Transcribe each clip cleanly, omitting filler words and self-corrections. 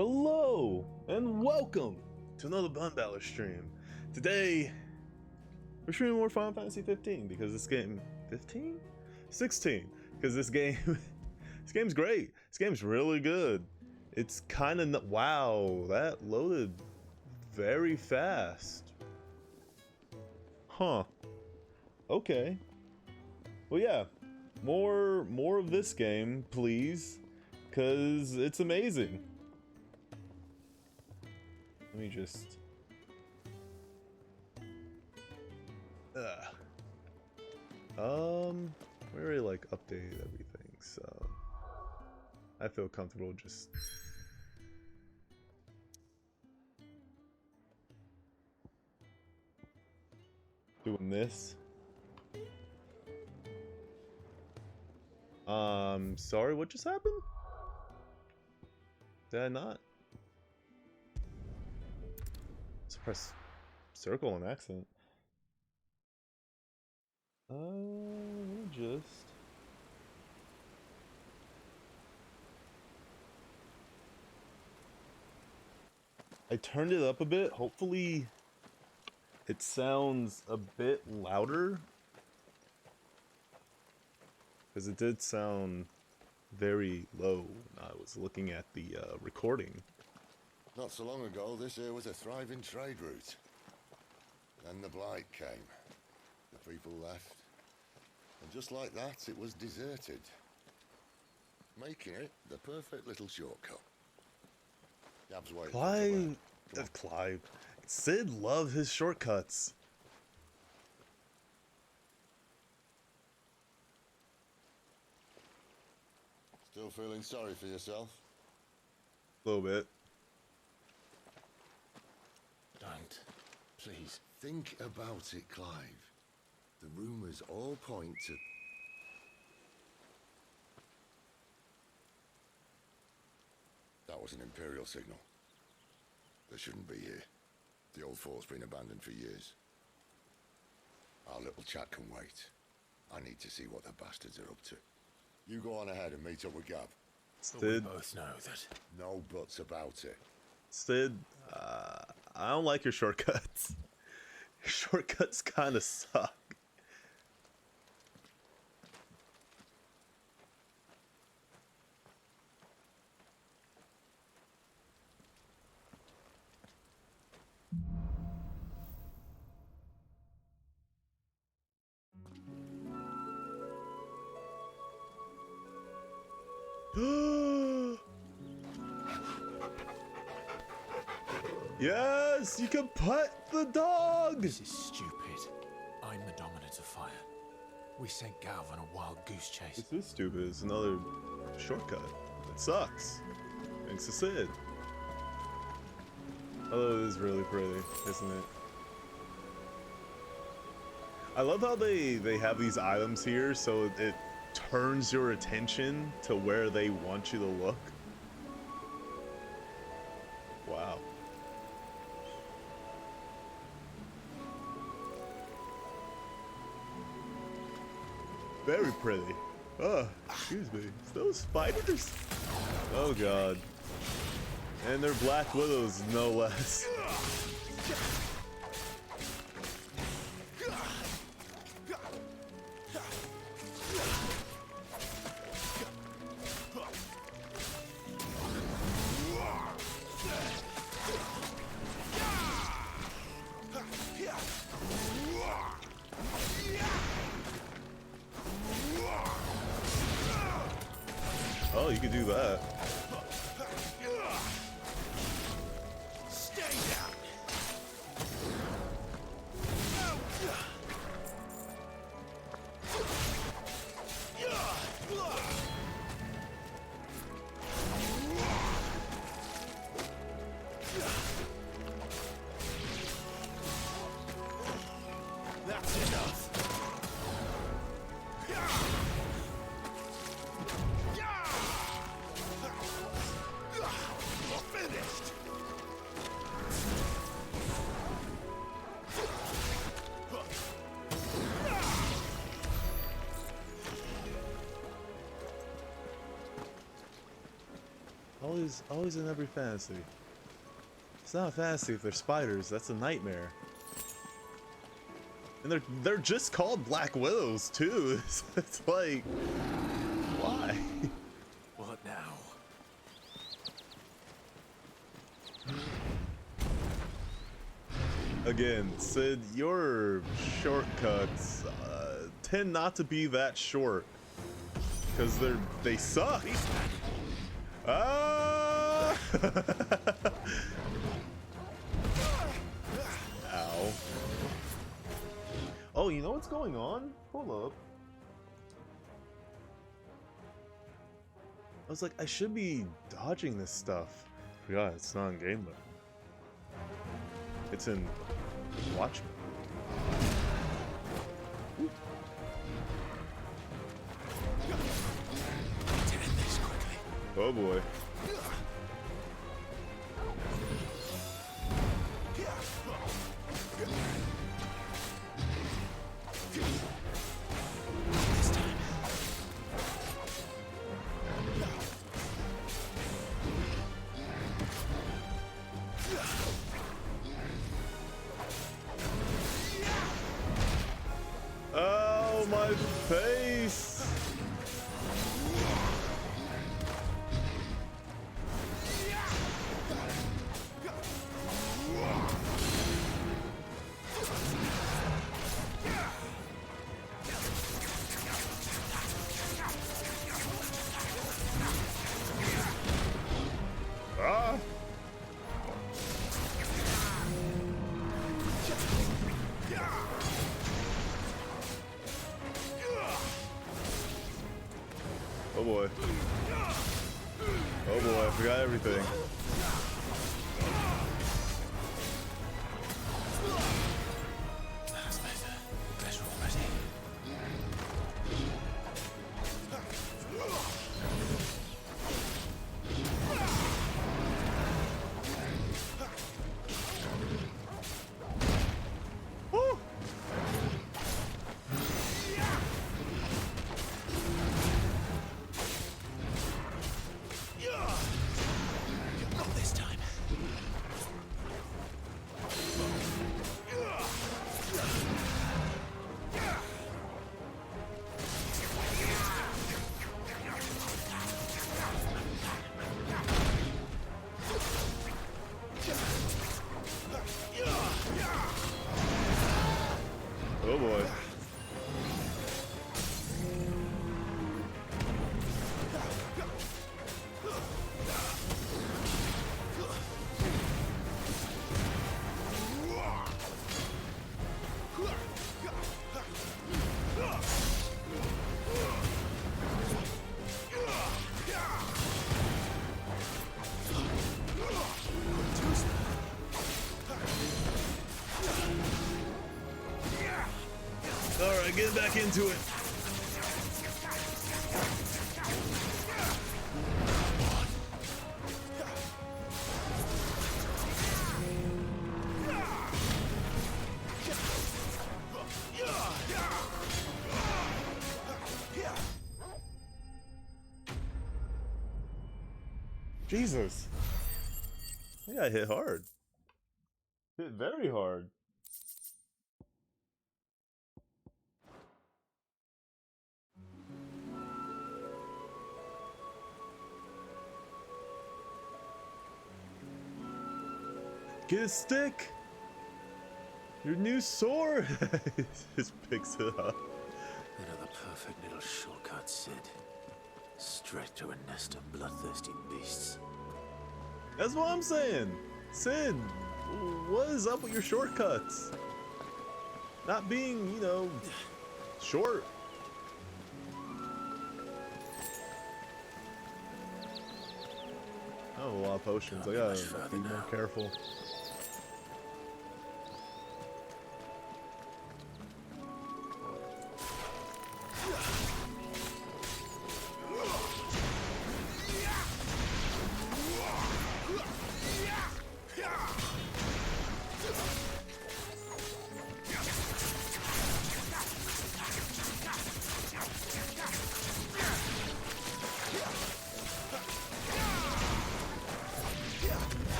Hello and welcome to another Bun Battle stream. Today we're streaming more Final Fantasy 15 because this game 16 because this game's great. This game's really good. It's kind of wow, that loaded very fast. Huh. Okay. Well, yeah. More of this game, please, cuz it's amazing. Let me just we already like updated everything, so I feel comfortable just doing this. Sorry, what just happened? Did I not? Let's press circle on accent. Just I turned it up a bit. Hopefully it sounds a bit louder, because it did sound very low when I was looking at the recording. Not so long ago, this here was a thriving trade route. Then the blight came. The people left. And just like that, it was deserted. Making it the perfect little shortcut. Gab's waiting. Clive. Sid loved his shortcuts. Still feeling sorry for yourself? A little bit. Don't. Please. Think about it, Clive. The rumors all point to... That was an Imperial signal. They shouldn't be here. The old fort's been abandoned for years. Our little chat can wait. I need to see what the bastards are up to. You go on ahead and meet up with Gab. Sid, we both know that. No buts about it. Sid, I don't like your shortcuts. Your shortcuts kind of suck. Yes, you can pet the dog. This is stupid. I'm the dominant of fire. We sent Gav on a wild goose chase. This is stupid. It's another shortcut. It sucks. Thanks to Sid. Although it is really pretty, isn't it? I love how they have these items here, so it turns your attention to where they want you to look. Wow. Very pretty. Oh, excuse me. It's those spiders? Oh god. And they're Black Widows, no less. Oh, you could do that. Stay down. That's enough. Always in every fantasy. It's not a fantasy if they're spiders. That's a nightmare. And they're just called Black Widows too. It's like, why? What now? Again, Sid, your shortcuts tend not to be that short because they suck. Ah! Ow. Oh, you know what's going on? Hold up. I was like, I should be dodging this stuff. Forgot it's not in game mode. It's in watch mode. Oh boy. Oh, my face! Ah! Oh boy. Oh boy, I forgot everything. That's better. Better already. Woo! Not this time. Oh boy. Alright, get back into it. Jesus. I got hit hard. Hit very hard. Get a stick! Your new sword! Just picks it up. Another perfect little shortcut, Sid. Straight to a nest of bloodthirsty beasts. That's what I'm saying! Sid, what is up with your shortcuts? Not being, you know, short. I have a lot of potions. I gotta be more careful.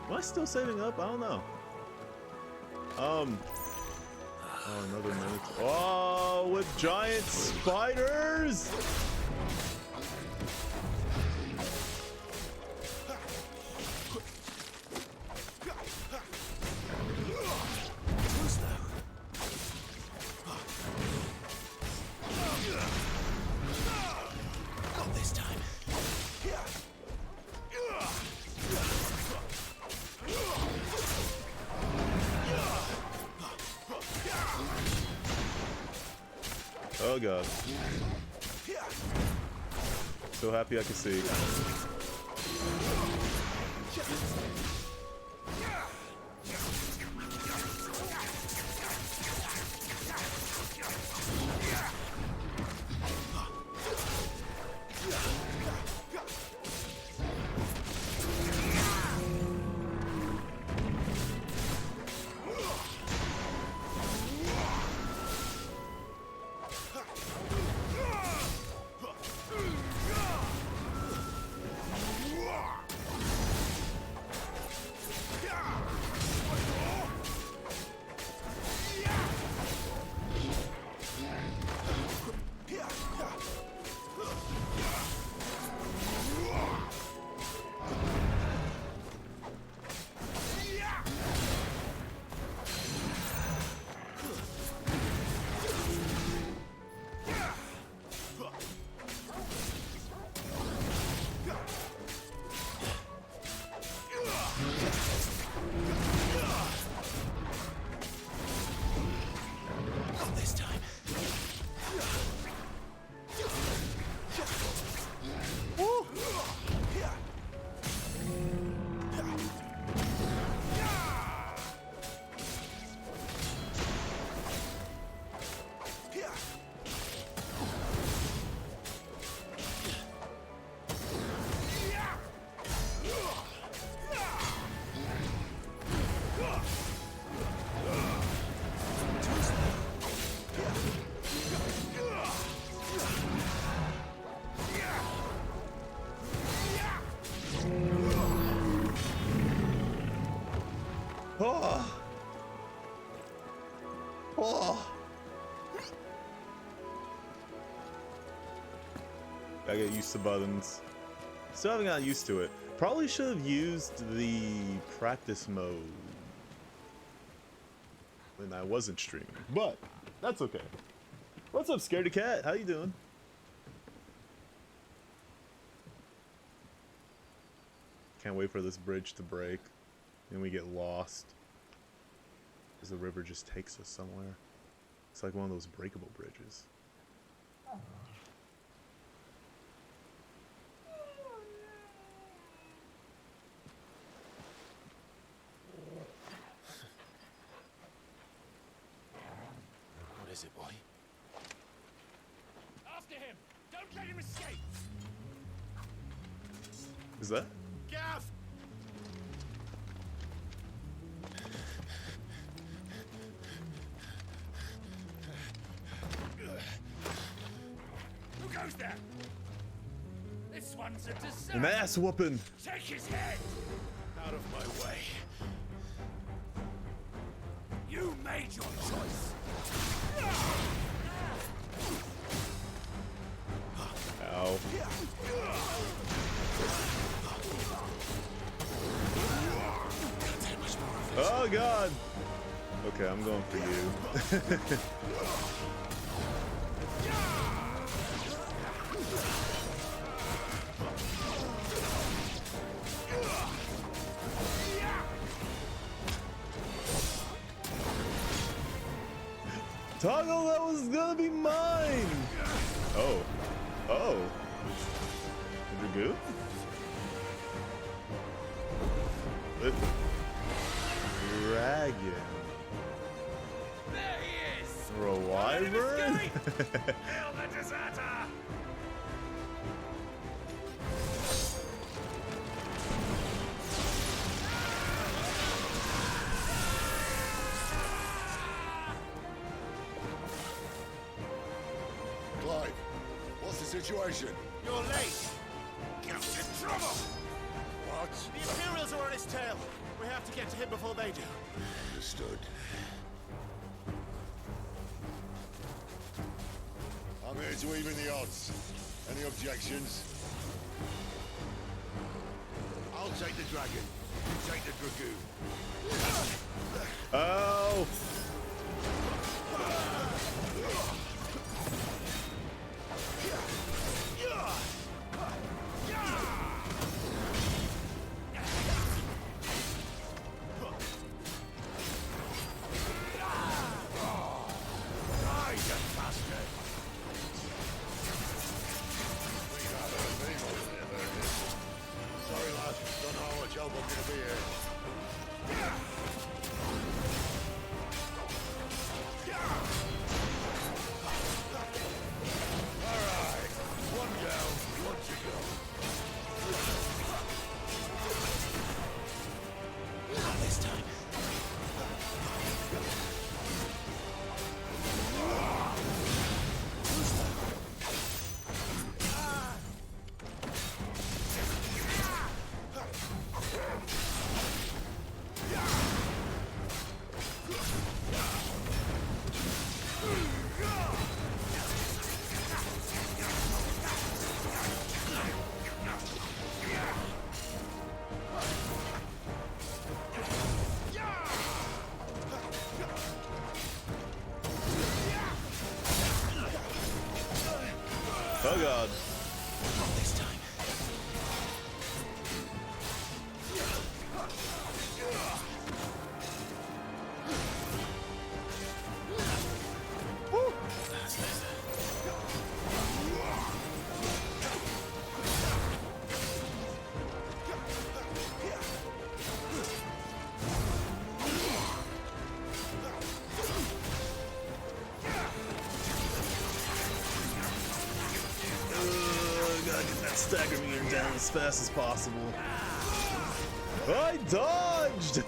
Am I still saving up? I don't know. Oh, another minute. Oh, with giant spiders! Not this time. Oh god. So happy I can see. Oh. Oh. I get used to buttons. Still haven't got used to it. Probably should have used the practice mode when I wasn't streaming, but that's okay. What's up, Scaredy Cat? How you doing? Can't wait for this bridge to break and we get lost because the river just takes us somewhere. It's like one of those breakable bridges. What is it, boy? After him! Don't let him escape! Is that? Gav! Who goes there? This one's a dessert! An ass whooping! Take his head! Out of my way. You made your choice! Ow. Oh god! Okay, I'm going for you. Toggle, that was gonna be mine! Oh. Oh. Dragoo? Dragon. There he is! Or a wyvern? Kill the deserter! Clive, what's the situation? You're late! Get in trouble! What? The Imperials are on his tail! We have to get to him before they do. Understood. I'm here to even the odds. Any objections? I'll take the dragon. You take the dragoon. Oh! Sorry, lad. Don't know how much help I'm gonna be here. Alright. One down, one to go. Not this time. Oh god. Not this time. Gotta get that stagger meter down as fast as possible. I dodged!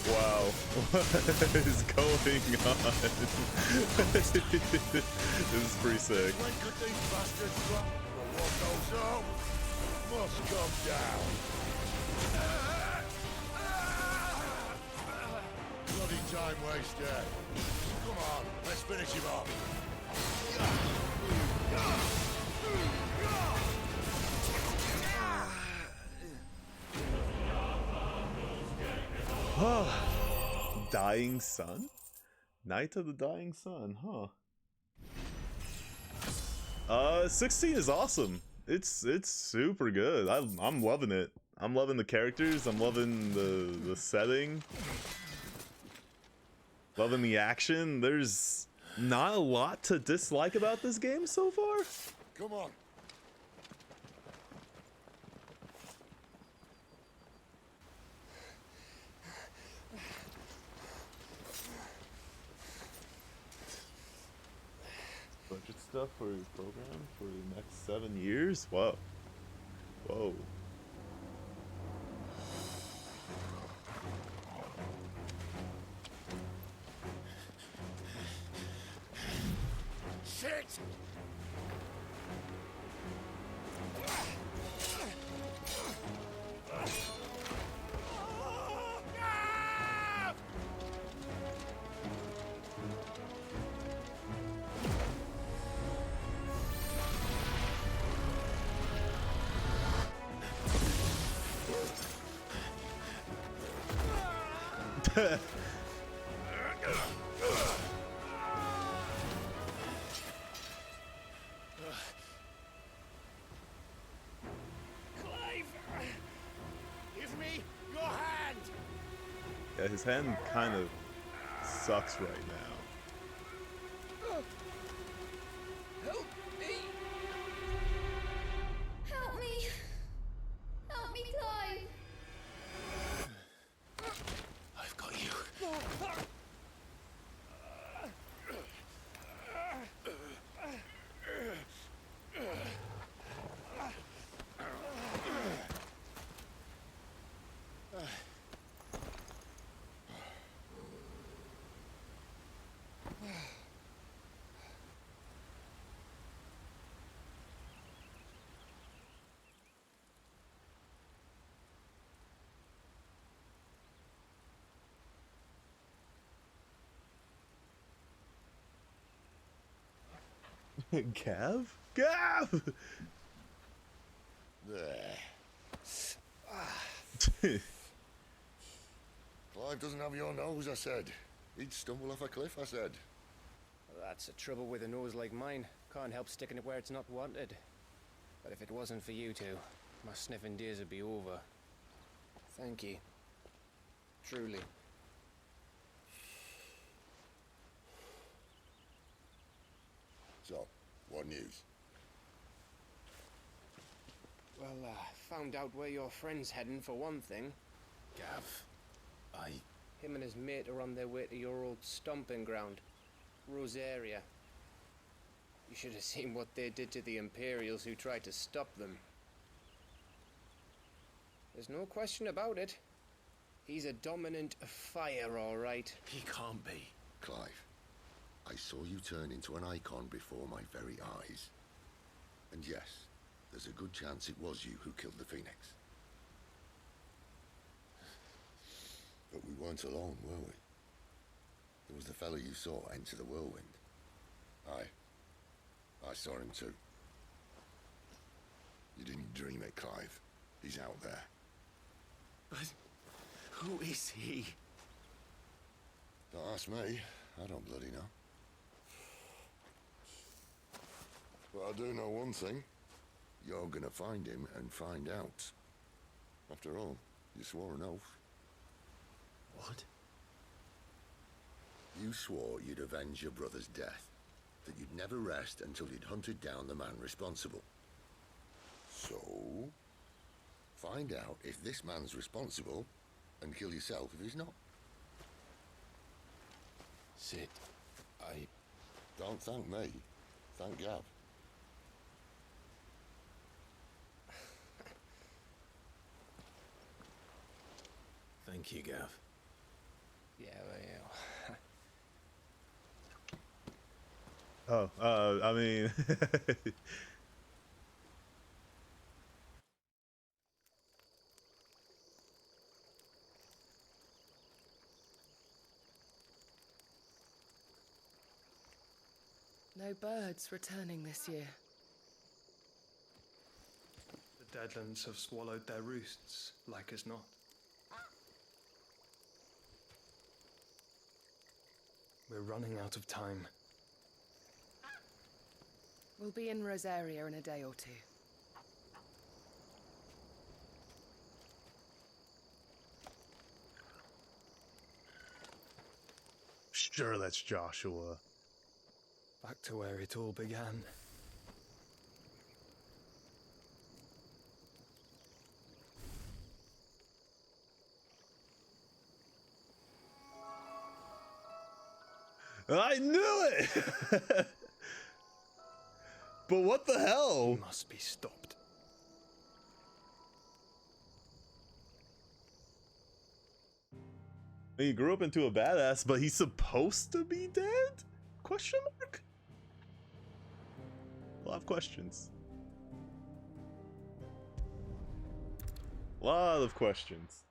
Wow, what is going on? This is pretty sick. When could these bastards drop? But what goes up must come down. Bloody time waster. Come on, let's finish him off. Dying Sun? Night of the Dying Sun, huh? 16 is awesome. It's super good. I'm loving it. I'm loving the characters. I'm loving the setting. Loving the action. There's not a lot to dislike about this game so far. Come on. Budget stuff for your program for the next 7 years? Whoa. Whoa. Shit! Give me your hand! Yeah, his hand kind of sucks right now. Help me! Help me! Help me, Clive! I've got you. Gav? Gav! There. Clive doesn't have your nose, I said. He'd stumble off a cliff, I said. Well, that's the trouble with a nose like mine. Can't help sticking it where it's not wanted. But if it wasn't for you two, my sniffing days would be over. Thank you. Truly. So, what news? Well, found out where your friend's heading for one thing. Gav, Him and his mate are on their way to your old stomping ground, Rosaria. You should have seen what they did to the Imperials who tried to stop them. There's no question about it. He's a dominant fire, all right. he can't be. Clive, I saw you turn into an icon before my very eyes. And yes, there's a good chance it was you who killed the Phoenix. But we weren't alone, were we? There was the fellow you saw enter the whirlwind. I saw him too. You didn't dream it, Clive. He's out there. But who is he? Don't ask me. I don't bloody know. But I do know one thing. You're gonna find him and find out. After all, you swore an oath. What? You swore you'd avenge your brother's death. That you'd never rest until you'd hunted down the man responsible. So, find out if this man's responsible and kill yourself if he's not. Sid, Don't thank me. Thank Gav. Thank you, Gav. Yeah, well, yeah. I mean... No birds returning this year. The Deadlands have swallowed their roosts, like as not. We're running out of time. We'll be in Rosaria in a day or two. Sure, that's Joshua. Back to where it all began. I knew it! But what the hell? He must be stopped. He grew up into a badass, but he's supposed to be dead? Question mark? A lot of questions. A lot of questions.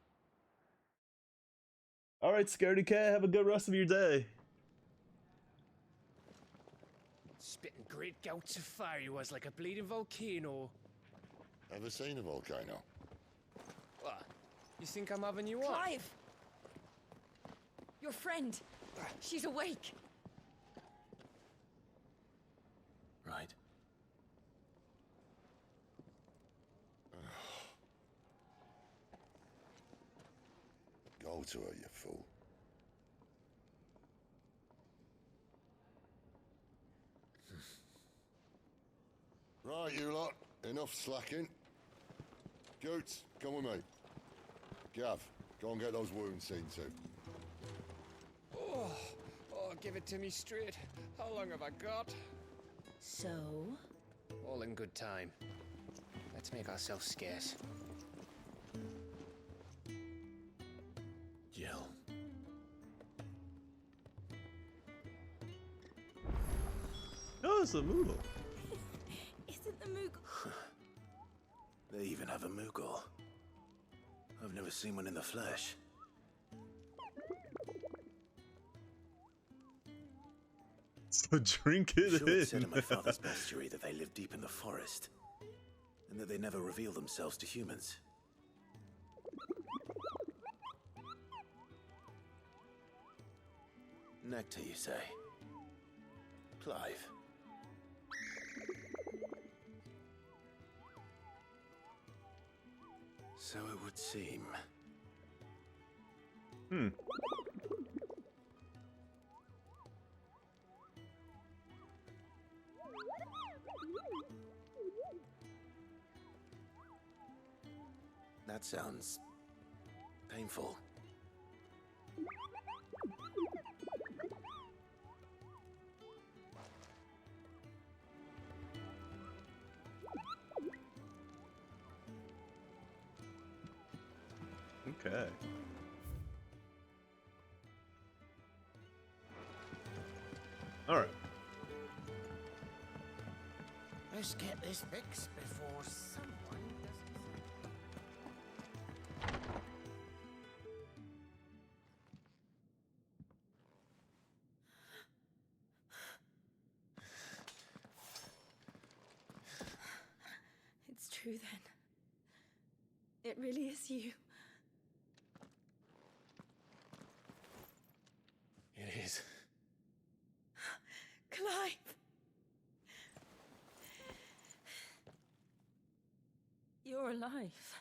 Alright, Scaredy Cat, have a good rest of your day. Spitting great gouts of fire he was, like a bleeding volcano. Ever seen a volcano? What? You think I'm having you on? Clive! Your friend! She's awake! Right. Go to her, you fool. Right, you lot. Enough slacking. Goots, come with me. Gav, go and get those wounds seen to. Oh, give it to me straight. How long have I got? So? All in good time. Let's make ourselves scarce. Jill. Oh, it's a Moogle. Isn't the Moog... They even have a Moogle. I've never seen one in the flesh. So drink it Sure, it said in my in. father's bestiary that they live deep in the forest, and that they never reveal themselves to humans. Nectar, you say? Clive. So it would seem. Hmm. That sounds painful. Okay. All right. Let's get this fixed before someone doesn't. It's true then. It really is you. It is. Clive! You're alive.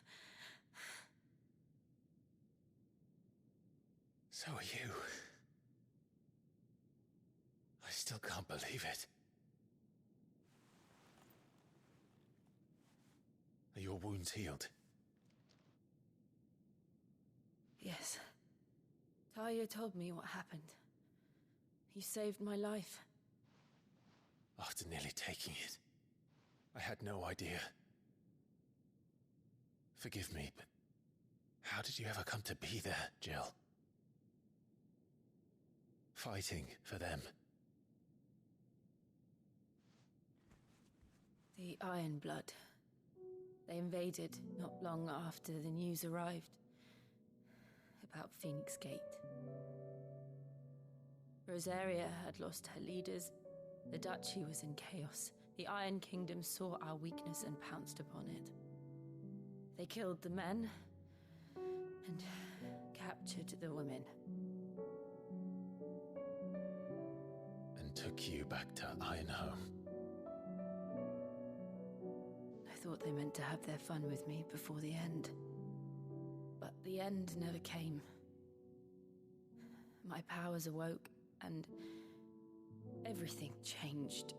So are you. I still can't believe it. Are your wounds healed? Yes. Talia told me what happened. You saved my life. After nearly taking it, I had no idea. Forgive me, but how did you ever come to be there, Jill? Fighting for them. The Iron Blood. They invaded not long after the news arrived about Phoenix Gate. Rosaria had lost her leaders. The Duchy was in chaos. The Iron Kingdom saw our weakness and pounced upon it. They killed the men and captured the women. And took you back to Ironhome. I thought they meant to have their fun with me before the end. But the end never came. My powers awoke, and everything changed.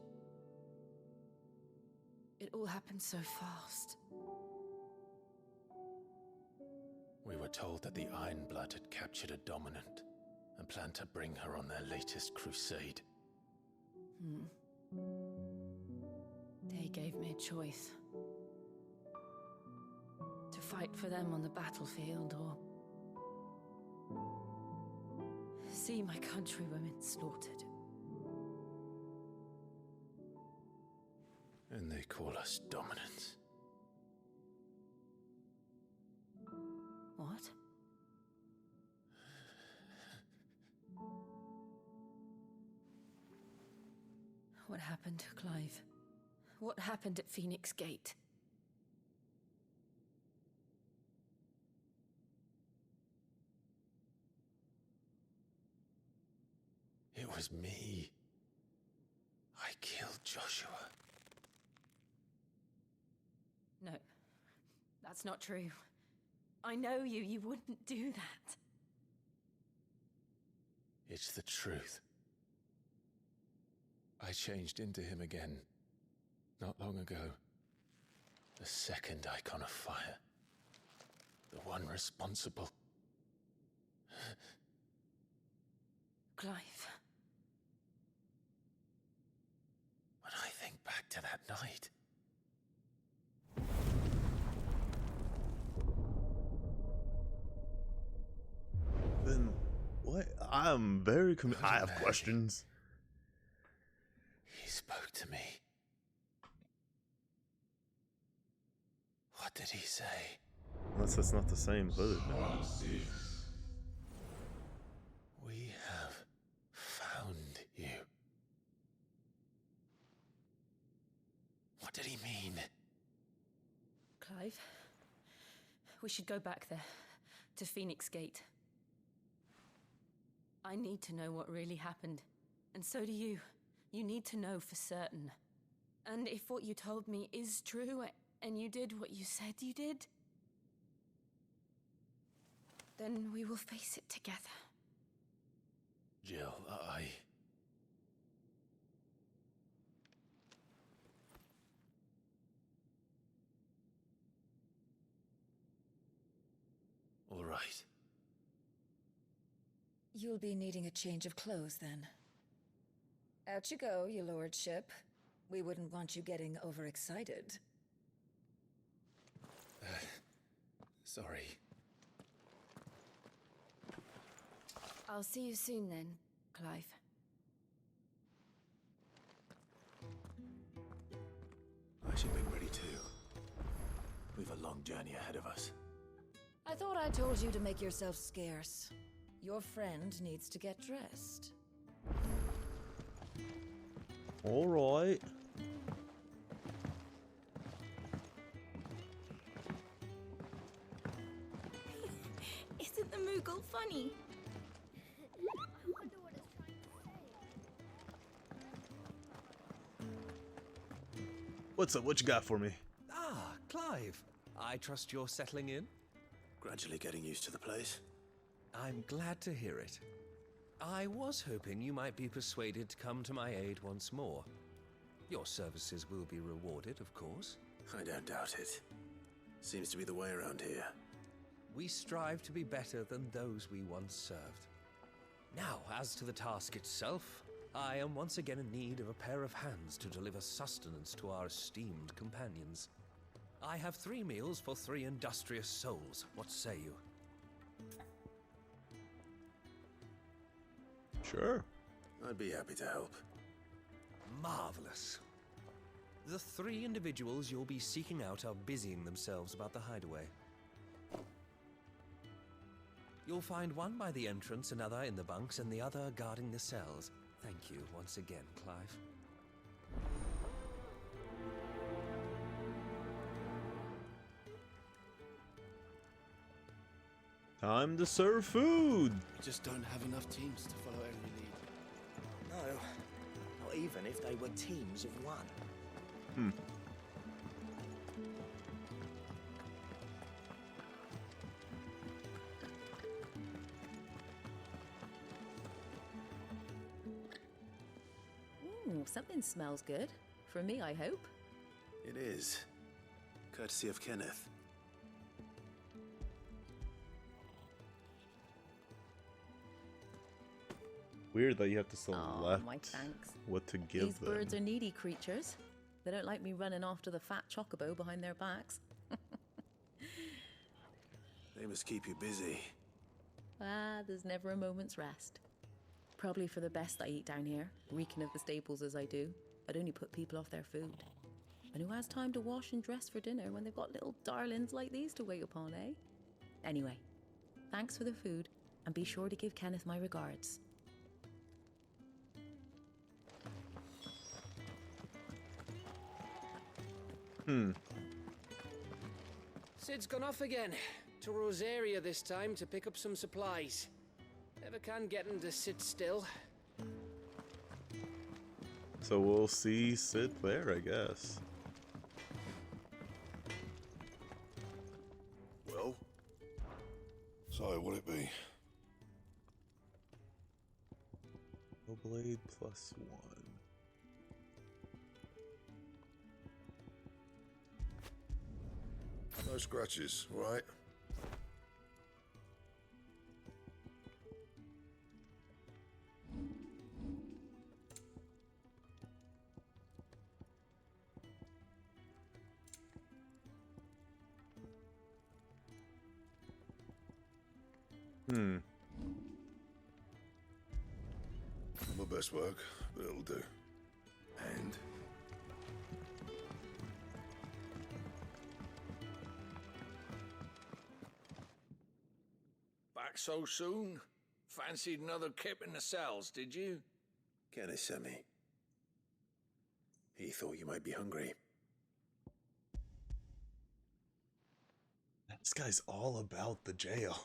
It all happened so fast. We were told that the Iron Blood had captured a dominant and planned to bring her on their latest crusade. They gave me a choice. To fight for them on the battlefield, or see my countrywomen slaughtered. And they call us dominants. What? What happened, Clive? What happened at Phoenix Gate? It was me. I killed Joshua. No, that's not true. I know you. You wouldn't do that. It's the truth. I changed into him again, not long ago. The second icon of fire. The one responsible. Clive. When I think back to that night. Then what? I'm very I have questions. He spoke to me. What did he say? Unless that's not the same hood. We have found you. What did he mean? Clive, we should go back there, to Phoenix Gate. I need to know what really happened, and so do you. You need to know for certain. And if what you told me is true, and you did what you said you did, then we will face it together. Jill, All right. You'll be needing a change of clothes, then. Out you go, your lordship. We wouldn't want you getting overexcited. Sorry. I'll see you soon then, Clive. I should be ready too. We've a long journey ahead of us. I thought I told you to make yourself scarce. Your friend needs to get dressed. All right. Isn't the Moogle funny? I wonder what it's trying to say. What's up? What you got for me? Ah, Clive. I trust you're settling in? Gradually getting used to the place. I'm glad to hear it. I was hoping you might be persuaded to come to my aid once more. Your services will be rewarded, of course. I don't doubt it. Seems to be the way around here. We strive to be better than those we once served. Now, as to the task itself, I am once again in need of a pair of hands to deliver sustenance to our esteemed companions. I have 3 meals for 3 industrious souls. What say you? Sure. I'd be happy to help. Marvelous. The 3 individuals you'll be seeking out are busying themselves about the hideaway. You'll find one by the entrance, another in the bunks, and the other guarding the cells. Thank you once again, Clive. Time to serve food. We just don't have enough teams to follow every lead. No, not even if they were teams of one. Something smells good. For me, I hope. It is. Courtesy of Kenneth. Weird that you have to select Oh, my thanks. what to give These them. birds are needy creatures. They don't like me running after the fat chocobo behind their backs. They must keep you busy. There's never a moment's rest. Probably for the best I eat down here, reeking of the staples as I do. I'd only put people off their food. And who has time to wash and dress for dinner when they've got little darlings like these to wait upon, eh? Anyway, thanks for the food, and be sure to give Kenneth my regards. Sid's gone off again. To Rosaria this time to pick up some supplies. Never can get him to sit still. So we'll see Sid there, I guess. Well? So, what'd it be? Blade +1. No scratches, all right? My best work, but it'll do. And? Back so soon? Fancied another kip in the cells, did you? Kenneth sent me. He thought you might be hungry. This guy's all about the jail.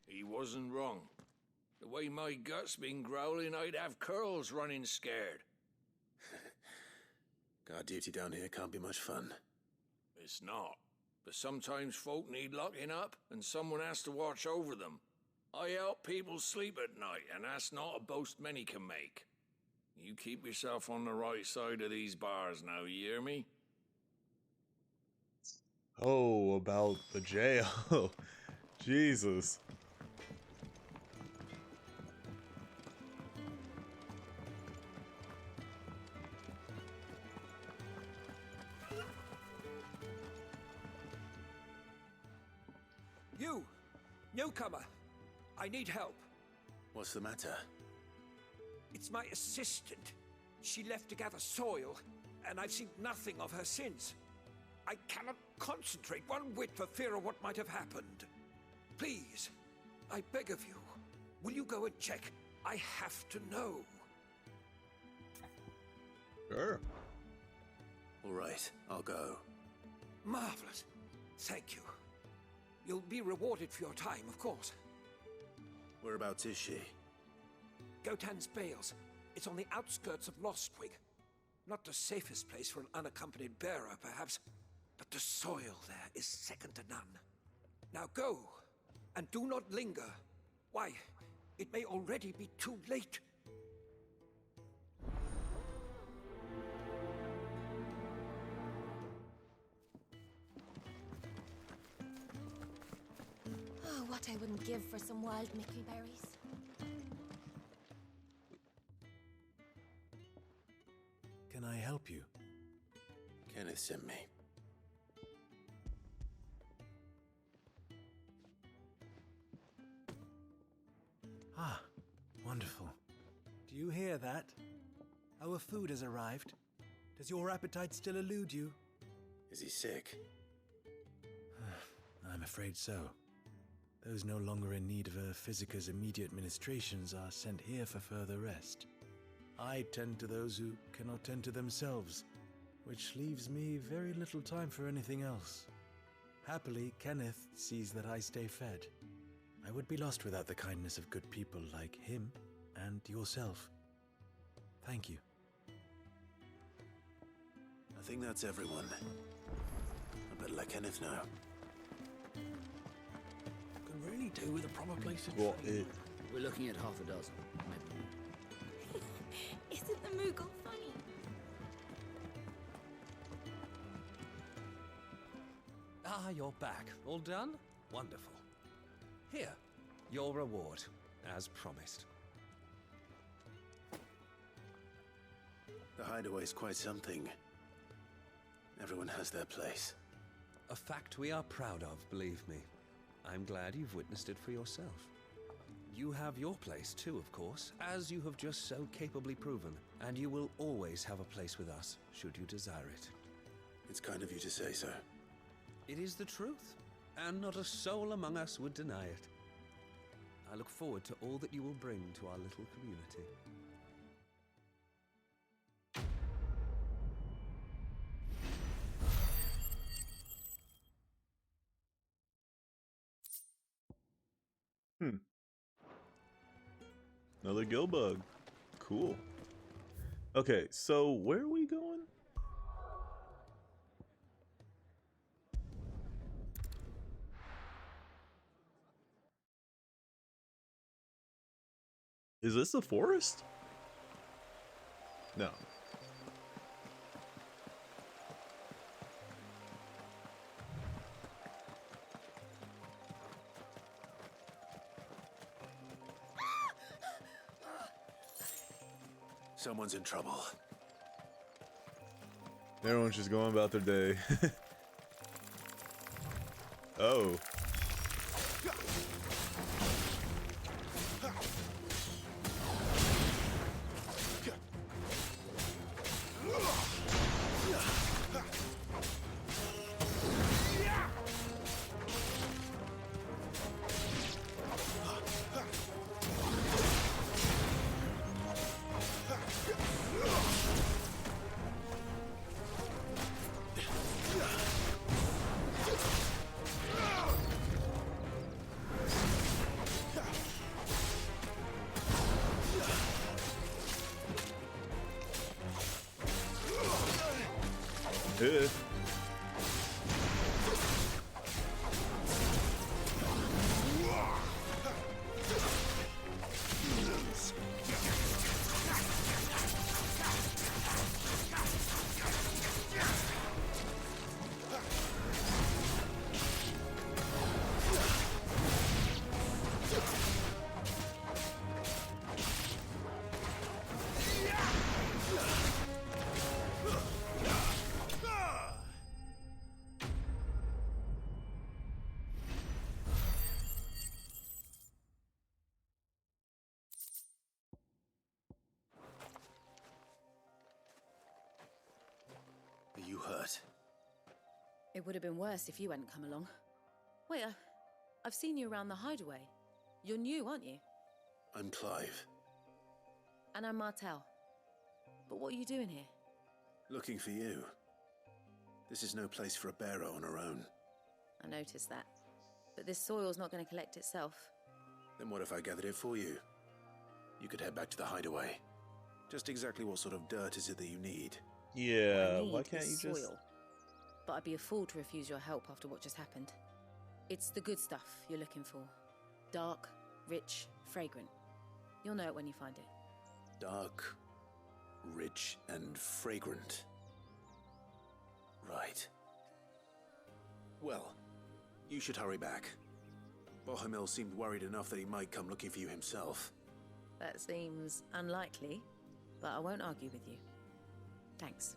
He wasn't wrong. The way my gut's been growling, I'd have curls running scared. Guard duty down here can't be much fun. It's not. But sometimes folk need locking up, and someone has to watch over them. I help people sleep at night, and that's not a boast many can make. You keep yourself on the right side of these bars now, you hear me? Oh, about the jail. Jesus. You! Newcomer! I need help. What's the matter? It's my assistant. She left to gather soil, and I've seen nothing of her since. I cannot concentrate one whit for fear of what might have happened. Please, I beg of you, will you go and check? I have to know. Sure. All right, I'll go. Marvelous. Thank you. You'll be rewarded for your time, of course. Whereabouts is she? Gotan's Bales. It's on the outskirts of Lostwig. Not the safest place for an unaccompanied bearer, perhaps, but the soil there is second to none. Now go, and do not linger. Why, it may already be too late. Oh, what I wouldn't give for some wild Mickey berries. Can I help you? Kenneth sent me. Ah, wonderful. Do you hear that? Our food has arrived. Does your appetite still elude you? Is he sick? I'm afraid so. Those no longer in need of a physicker's immediate ministrations are sent here for further rest. I tend to those who cannot tend to themselves, which leaves me very little time for anything else. Happily, Kenneth sees that I stay fed. I would be lost without the kindness of good people like him and yourself. Thank you. I think that's everyone. I better let Kenneth know. Could really do with a proper place to Well, train. We're looking at half a dozen. Isn't the Moogle funny? Ah, you're back. All done? Wonderful. Here, your reward, as promised. The hideaway's quite something. Everyone has their place. A fact we are proud of, believe me. I'm glad you've witnessed it for yourself. You have your place too, of course, as you have just so capably proven, and you will always have a place with us, should you desire it. It's kind of you to say so. It is the truth, and not a soul among us would deny it. I look forward to all that you will bring to our little community. Another gill bug. Cool. Okay, so where are we going? Is this the forest? No. Someone's in trouble. Everyone's just going about their day. Oh. Good. Are you hurt? It would have been worse if you hadn't come along. Wait, I've seen you around the hideaway. You're new, aren't you? I'm Clive. And I'm Martel. But what are you doing here? Looking for you. This is no place for a bearer on her own. I noticed that. But this soil's not going to collect itself. Then what if I gathered it for you? You could head back to the hideaway. Just exactly what sort of dirt is it that you need? Yeah, why can't you just... soil. But I'd be a fool to refuse your help after what just happened. It's the good stuff you're looking for. Dark, rich, fragrant. You'll know it when you find it. Dark, rich, and fragrant. Right. Well, you should hurry back. Bohemil seemed worried enough that he might come looking for you himself. That seems unlikely, but I won't argue with you. Thanks.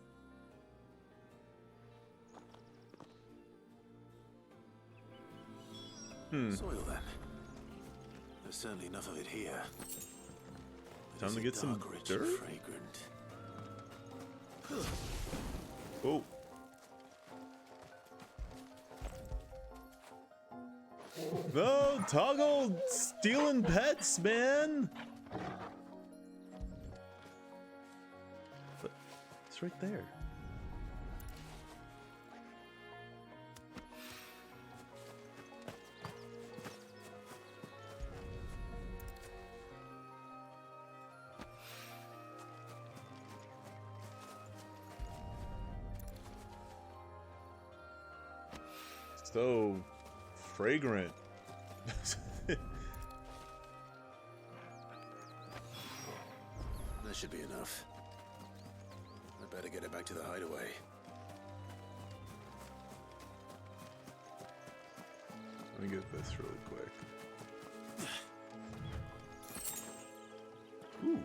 Soil, then. There's certainly enough of it here. Time to get some dark, rich, dirt? and fragrant. Oh. No, Toggle stealing pets, man. But it's right there. So fragrant. That should be enough. I better get it back to the hideaway. Let me get this really quick. Ooh.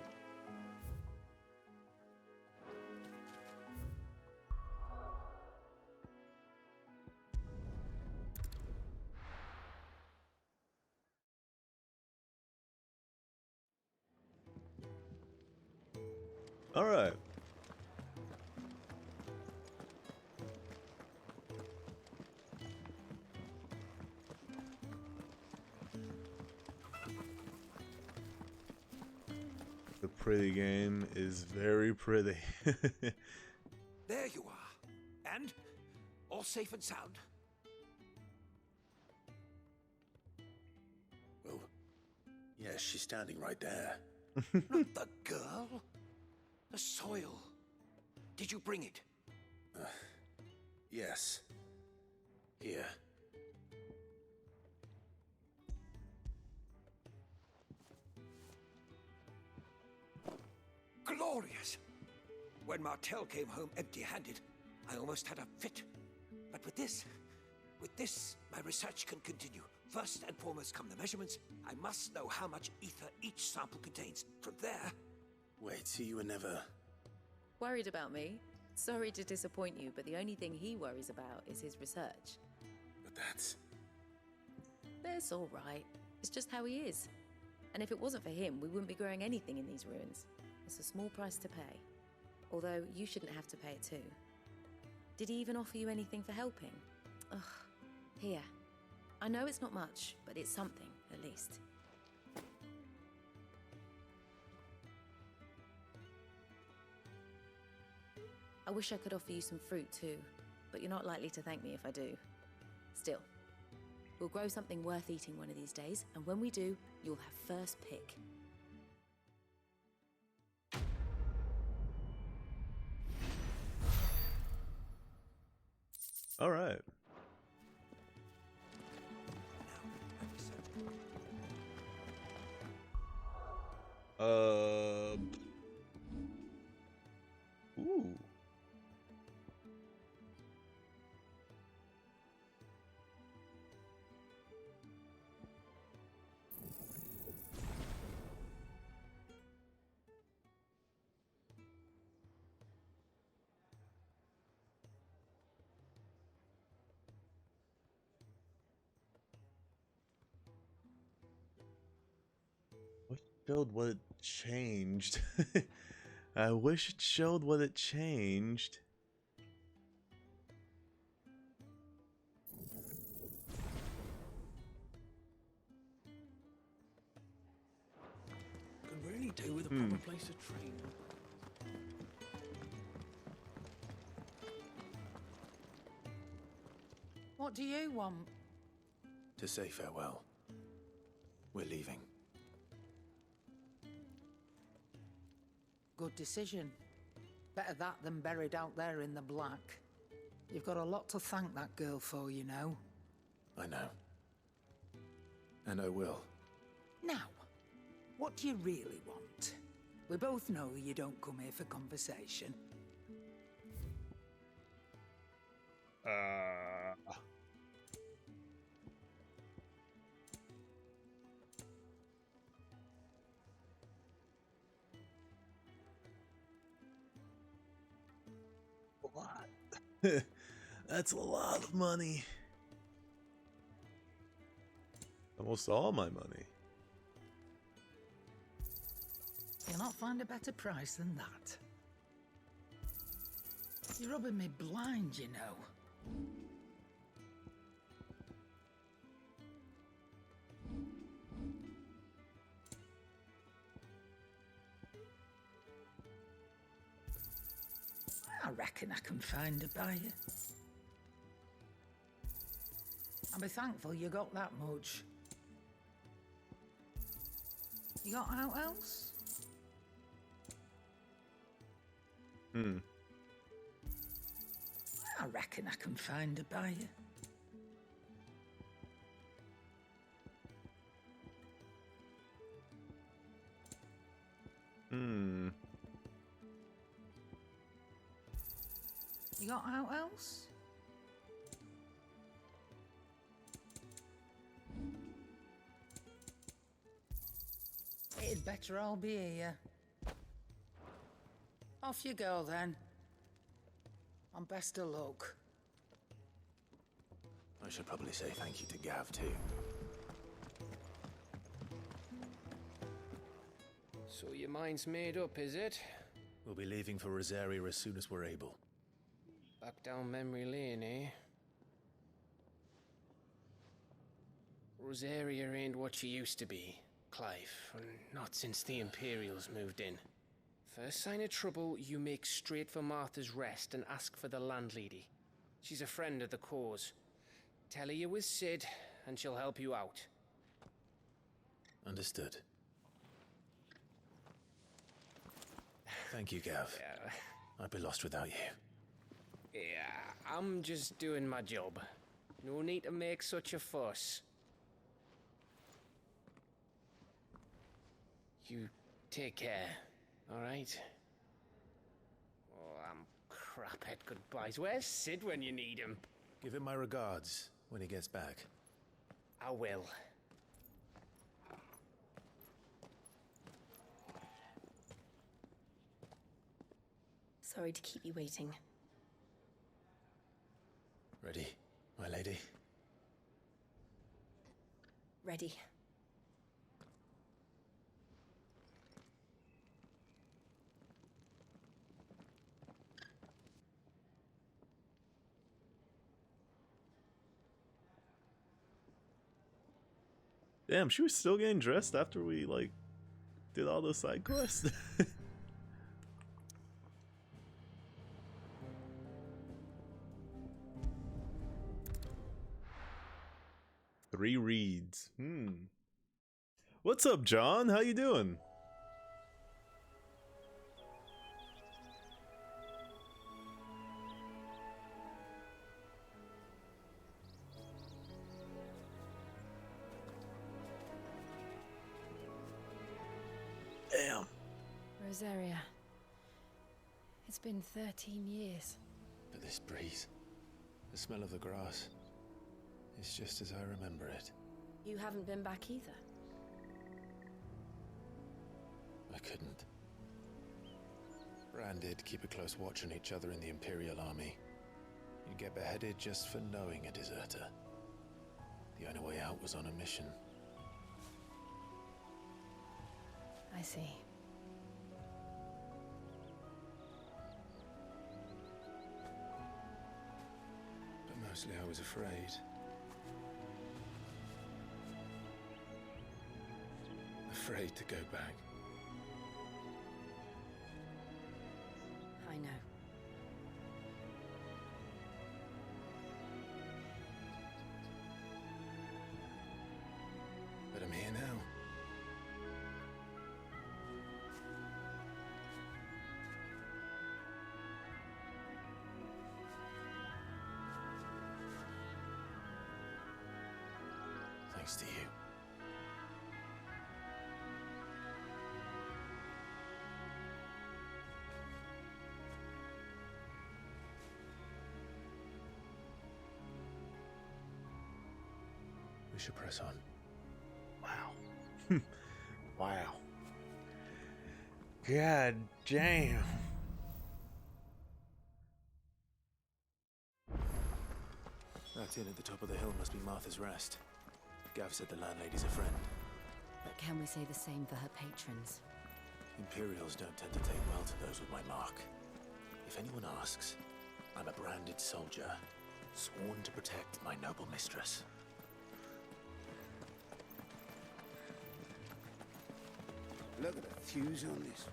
All right. The pretty game is very pretty. There you are. And? All safe and sound? Well, yes, she's standing right there. Not the girl? The soil. Did you bring it? Yes. Here. Glorious! When Martel came home empty-handed, I almost had a fit. But with this, my research can continue. First and foremost come the measurements. I must know how much ether each sample contains. From there, Wait, so you were never... Worried about me? Sorry to disappoint you, but the only thing he worries about is his research. But that's... That's all right. It's just how he is. And if it wasn't for him, we wouldn't be growing anything in these ruins. It's a small price to pay. Although, you shouldn't have to pay it too. Did he even offer you anything for helping? Ugh. Here. I know it's not much, but it's something, at least. I wish I could offer you some fruit too, but you're not likely to thank me if I do. Still, we'll grow something worth eating one of these days, and when we do, you'll have first pick. All right. Ooh. What showed what it changed? I wish it showed what it changed. Could really do with a proper place to train. What do you want? To say farewell. We're leaving. Good decision. Better that than buried out there in the black. You've got a lot to thank that girl for, you know. I know. And I will. Now, what do you really want? We both know you don't come here for conversation. That's a lot of money. Almost all my money. You'll not find a better price than that. You're rubbing me blind, you know. I reckon I can find a buyer. I'll be thankful you got that much. You got out else? I reckon I can find a buyer. You got out else? It'd better all be here. Off you go then. And best of luck. I should probably say thank you to Gav too. So your mind's made up, is it? We'll be leaving for Rosaria as soon as we're able. Back down memory lane, eh? Rosaria ain't what she used to be, Clive, and not since the Imperials moved in. First sign of trouble, you make straight for Martha's Rest and ask for the landlady. She's a friend of the cause. Tell her you was Sid, and she'll help you out. Understood. Thank you, Gav. Yeah. I'd be lost without you. Yeah, I'm just doing my job. No need to make such a fuss. You take care, alright? Oh, I'm crap at goodbyes. Where's Sid when you need him? Give him my regards when he gets back. I will. Sorry to keep you waiting. Ready, my lady? Ready. Damn, she was still getting dressed after we, like, did all those side quests? Three reads. What's up, John? How you doing? Damn. Rosaria. It's been 13 years. But this breeze, the smell of the grass, it's just as I remember it. You haven't been back either. I couldn't. Bran did keep a close watch on each other in the Imperial Army. You'd get beheaded just for knowing a deserter. The only way out was on a mission. I see. But mostly I was afraid. Afraid to go back. I know. But I'm here now. Thanks to you. We should press on. Wow. Wow. God damn. That inn at the top of the hill must be Martha's Rest. Gav said the landlady's a friend. But can we say the same for her patrons? Imperials don't tend to take well to those with my mark. If anyone asks, I'm a branded soldier, sworn to protect my noble mistress. Look at the fuse on this.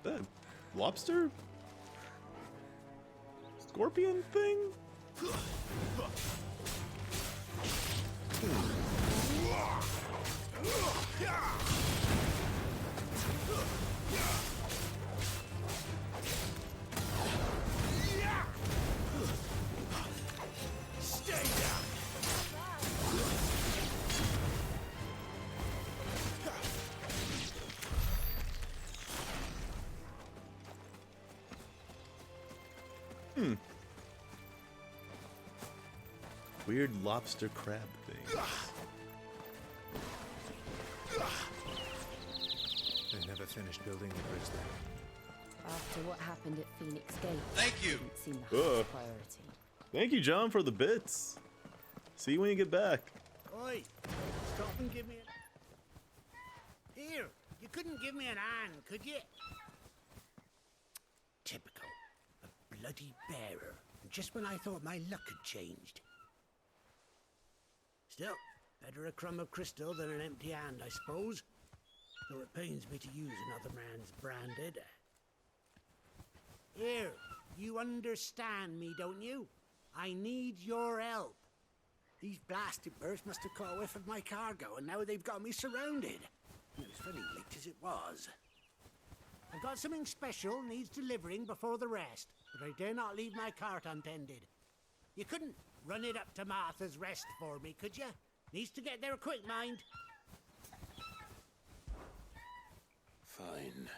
That lobster? Scorpion thing? Stay down! Weird lobster crab thing. They never finished building the bridge there. After what happened at Phoenix Gate, Thank you. didn't seem the highest priority. Thank you, John, for the bits. See you when you get back. Oi, stop and give me a... Here, you couldn't give me an hand, could you? Typical. A bloody bearer. Just when I thought my luck had changed. Still, better a crumb of crystal than an empty hand, I suppose. Though it pains me to use another man's branded. Here, you understand me, don't you? I need your help. These blasted birds must have caught a whiff of my cargo, and now they've got me surrounded. It was very late as it was. I've got something special needs delivering before the rest, but I dare not leave my cart untended. You couldn't run it up to Martha's Rest for me, could you? Needs to get there quick, mind. Fine.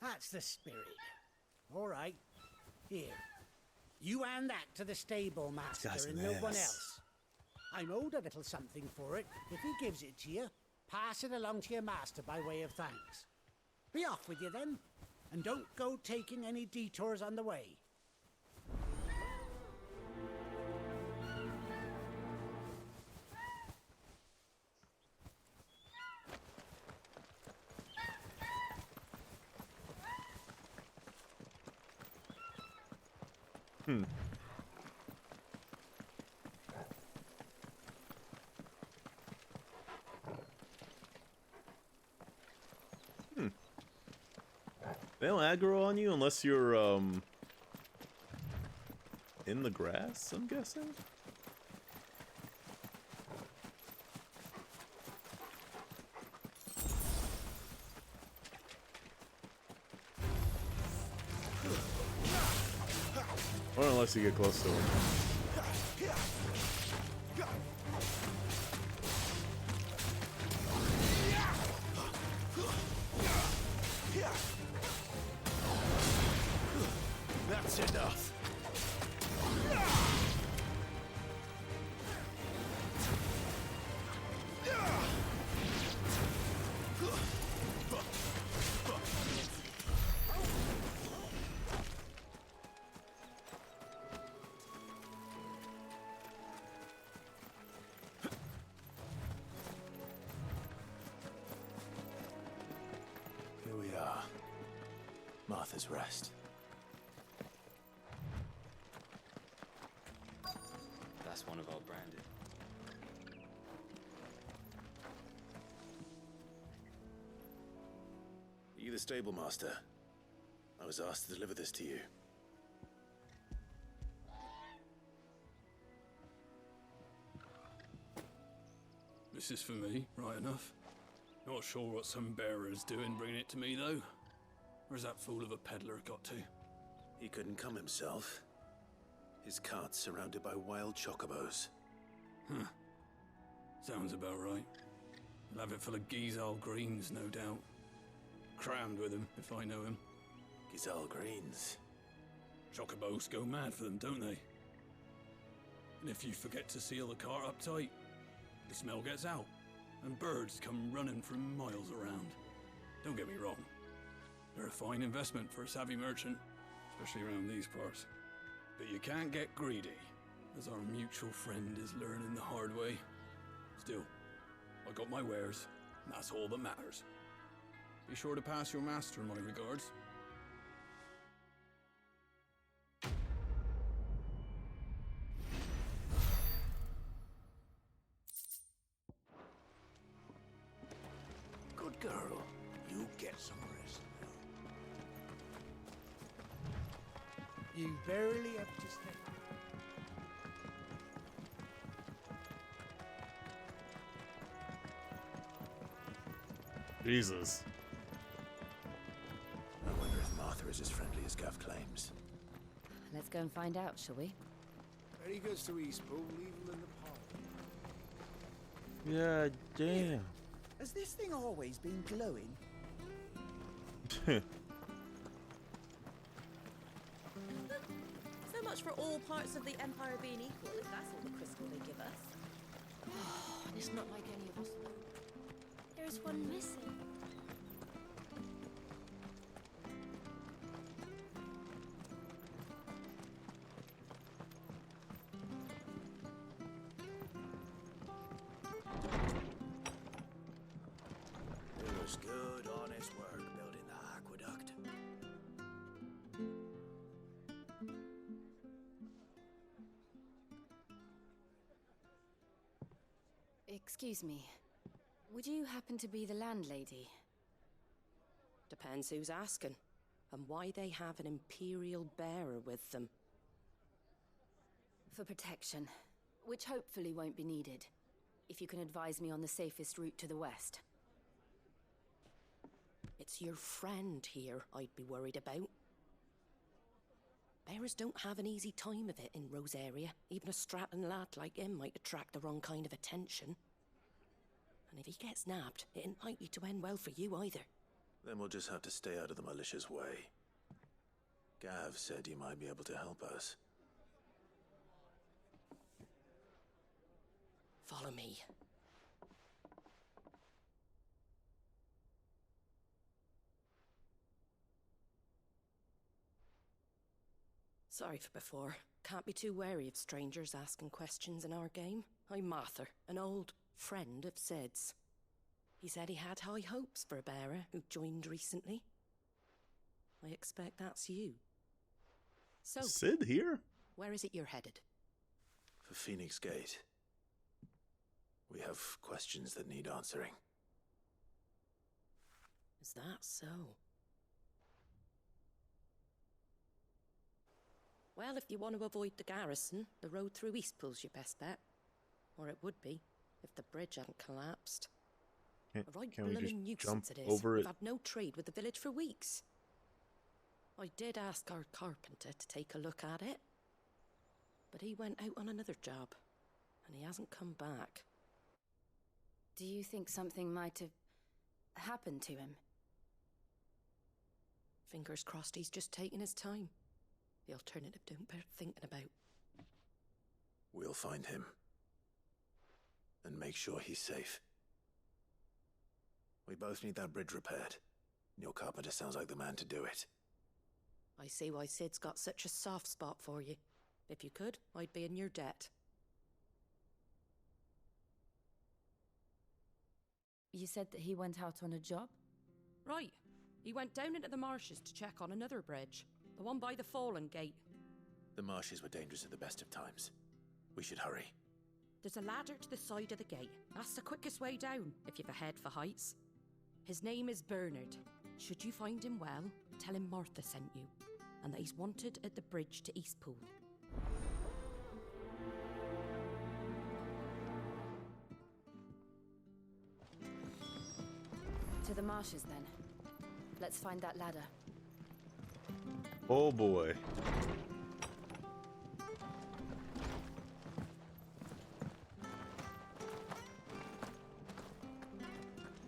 That's the spirit. All right. Here. You hand that to the stable master guy's and an no one ass. else. I'm owed a little something for it. If he gives it to you, pass it along to your master by way of thanks. Be off with you then, and don't go taking any detours on the way. They don't aggro on you unless you're, in the grass, I'm guessing? Or unless you get close to them. That's enough. Here we are. Martha's Rest. That's one of our branded. Are you the stable master? I was asked to deliver this to you. This is for me, right enough. Not sure what some bearer's doing bringing it to me, though. Where's that fool of a peddler got to? He couldn't come himself. His cart's surrounded by wild chocobos. Huh. Sounds about right. He'll have it full of Gizal greens, no doubt. Crammed with him, if I know him. Gizal greens? Chocobos go mad for them, don't they? And if you forget to seal the cart up tight, the smell gets out, and birds come running from miles around. Don't get me wrong. They're a fine investment for a savvy merchant, especially around these parts. But you can't get greedy, as our mutual friend is learning the hard way. Still, I got my wares, and that's all that matters. Be sure to pass your master my regards. Good girl. You get some rest now. You barely have to stay. Jesus. I wonder if Martha is as friendly as Gav claims. Let's go and find out, shall we? Very good to Eastpool, leave them in the pond. Yeah, damn. Has this thing always been glowing? So much for all parts of the Empire being equal, if that's all the crystal they give us. It's not like any of us. There's one missing. It was good, honest work building the aqueduct. Excuse me. Would you happen to be the landlady? Depends who's asking, and why they have an Imperial bearer with them. For protection, which hopefully won't be needed. If you can advise me on the safest route to the west. It's your friend here I'd be worried about. Bearers don't have an easy time of it in Rosaria. Even a Stratton lad like him might attract the wrong kind of attention. And if he gets nabbed, it ain't likely to end well for you either. Then we'll just have to stay out of the malicious way. Gav said you might be able to help us. Follow me. Sorry for before. Can't be too wary of strangers asking questions in our game. I'm Martha, an old friend of Sid's. He said he had high hopes for a bearer who joined recently. I expect that's you. So, Sid here? where is it you're headed? For Phoenix Gate. We have questions that need answering. Is that so? Well, if you want to avoid the garrison, the road through Eastpool's your best bet. Or it would be, if the bridge hadn't collapsed. A right Can we blooming just jump nuisance it is. over We've it? had no trade with the village for weeks. I did ask our carpenter to take a look at it. But he went out on another job. And he hasn't come back. Do you think something might have happened to him? Fingers crossed he's just taking his time. The alternative don't bear thinking about. We'll find him. And make sure he's safe. We both need that bridge repaired. Your carpenter sounds like the man to do it. I see why Sid's got such a soft spot for you. If you could, I'd be in your debt. You said that he went out on a job? Right. He went down into the marshes to check on another bridge. The one by the Fallen Gate. The marshes were dangerous at the best of times. We should hurry. There's a ladder to the side of the gate. That's the quickest way down, if you've a head for heights. His name is Bernard. Should you find him well, tell him Martha sent you, and that he's wanted at the bridge to Eastpool. To the marshes, then. Let's find that ladder. Oh boy.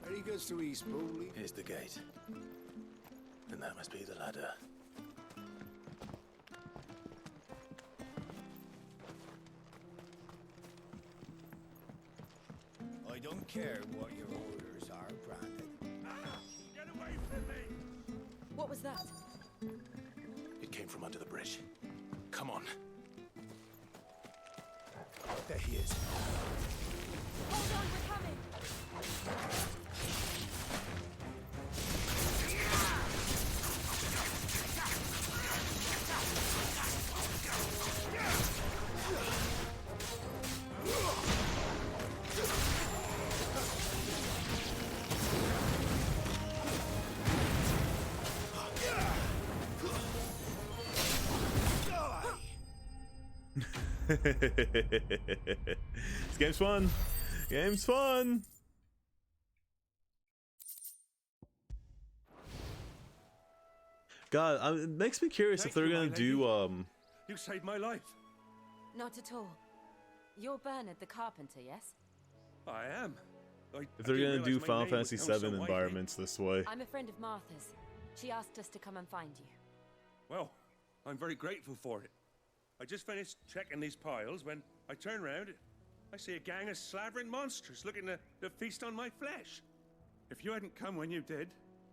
There he goes to Eastpool. Here's the gate. And that must be the ladder. I don't care what your orders are, Brandon. Get away from me! What was that? It came from under the bridge. Come on. There he is. Hold on, we're coming! This game's fun. Game's fun. God, it makes me curious if they're gonna do You saved my life. Not at all. You're Bernard the carpenter, yes? I am. if they're gonna do Final Fantasy VII environments this way. I'm a friend of Martha's. She asked us to come and find you. Well, I'm very grateful for it. I just finished checking these piles when I turn round. I see a gang of slavering monsters looking to feast on my flesh. If you hadn't come when you did,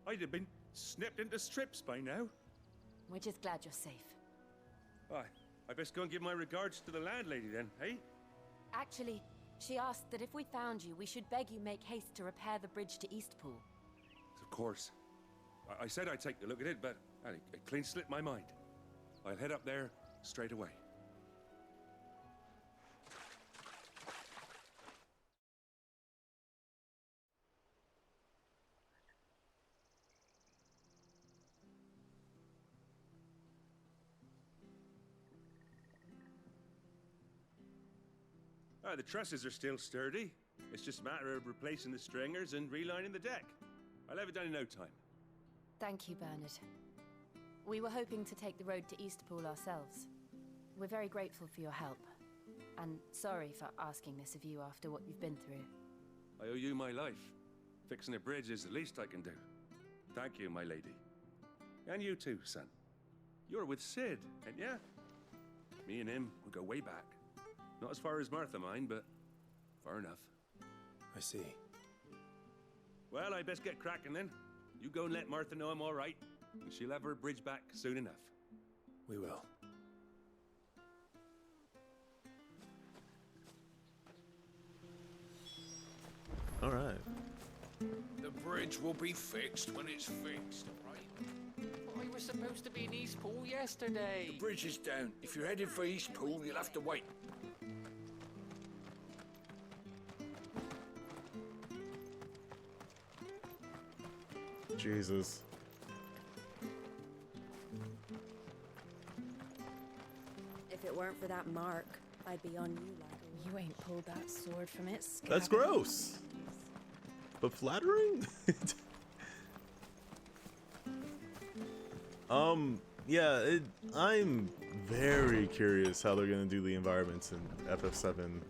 I'd have been snipped into strips by now. We're just glad you're safe. Why, I best go and give my regards to the landlady then, eh? Actually, she asked that if we found you, we should beg you make haste to repair the bridge to Eastpool. Of course. I said I'd take a look at it, but it clean slipped my mind. I'll head up there straight away. The trusses are still sturdy. It's just a matter of replacing the stringers and relining the deck. I'll have it done in no time. Thank you, Bernard. We were hoping to take the road to Eastpool ourselves. We're very grateful for your help. And sorry for asking this of you after what you've been through. I owe you my life. Fixing a bridge is the least I can do. Thank you, my lady. And you too, son. You're with Sid, ain't ya? Me and him, we go way back. Not as far as Martha, mind, but Fair enough. I see. Well, I best get cracking then. You go and let Martha know I'm all right, and she'll have her bridge back soon enough. We will. All right. The bridge will be fixed when it's fixed, right? I was supposed to be in Eastpool yesterday. The bridge is down. If you're headed for Eastpool, you'll have to wait. Jesus. If it weren't for that mark, I'd be on you, lad. You ain't pulled that sword from its scabbard. That's gross. But flattering? Yeah, I'm very curious how they're gonna do the environments in FF7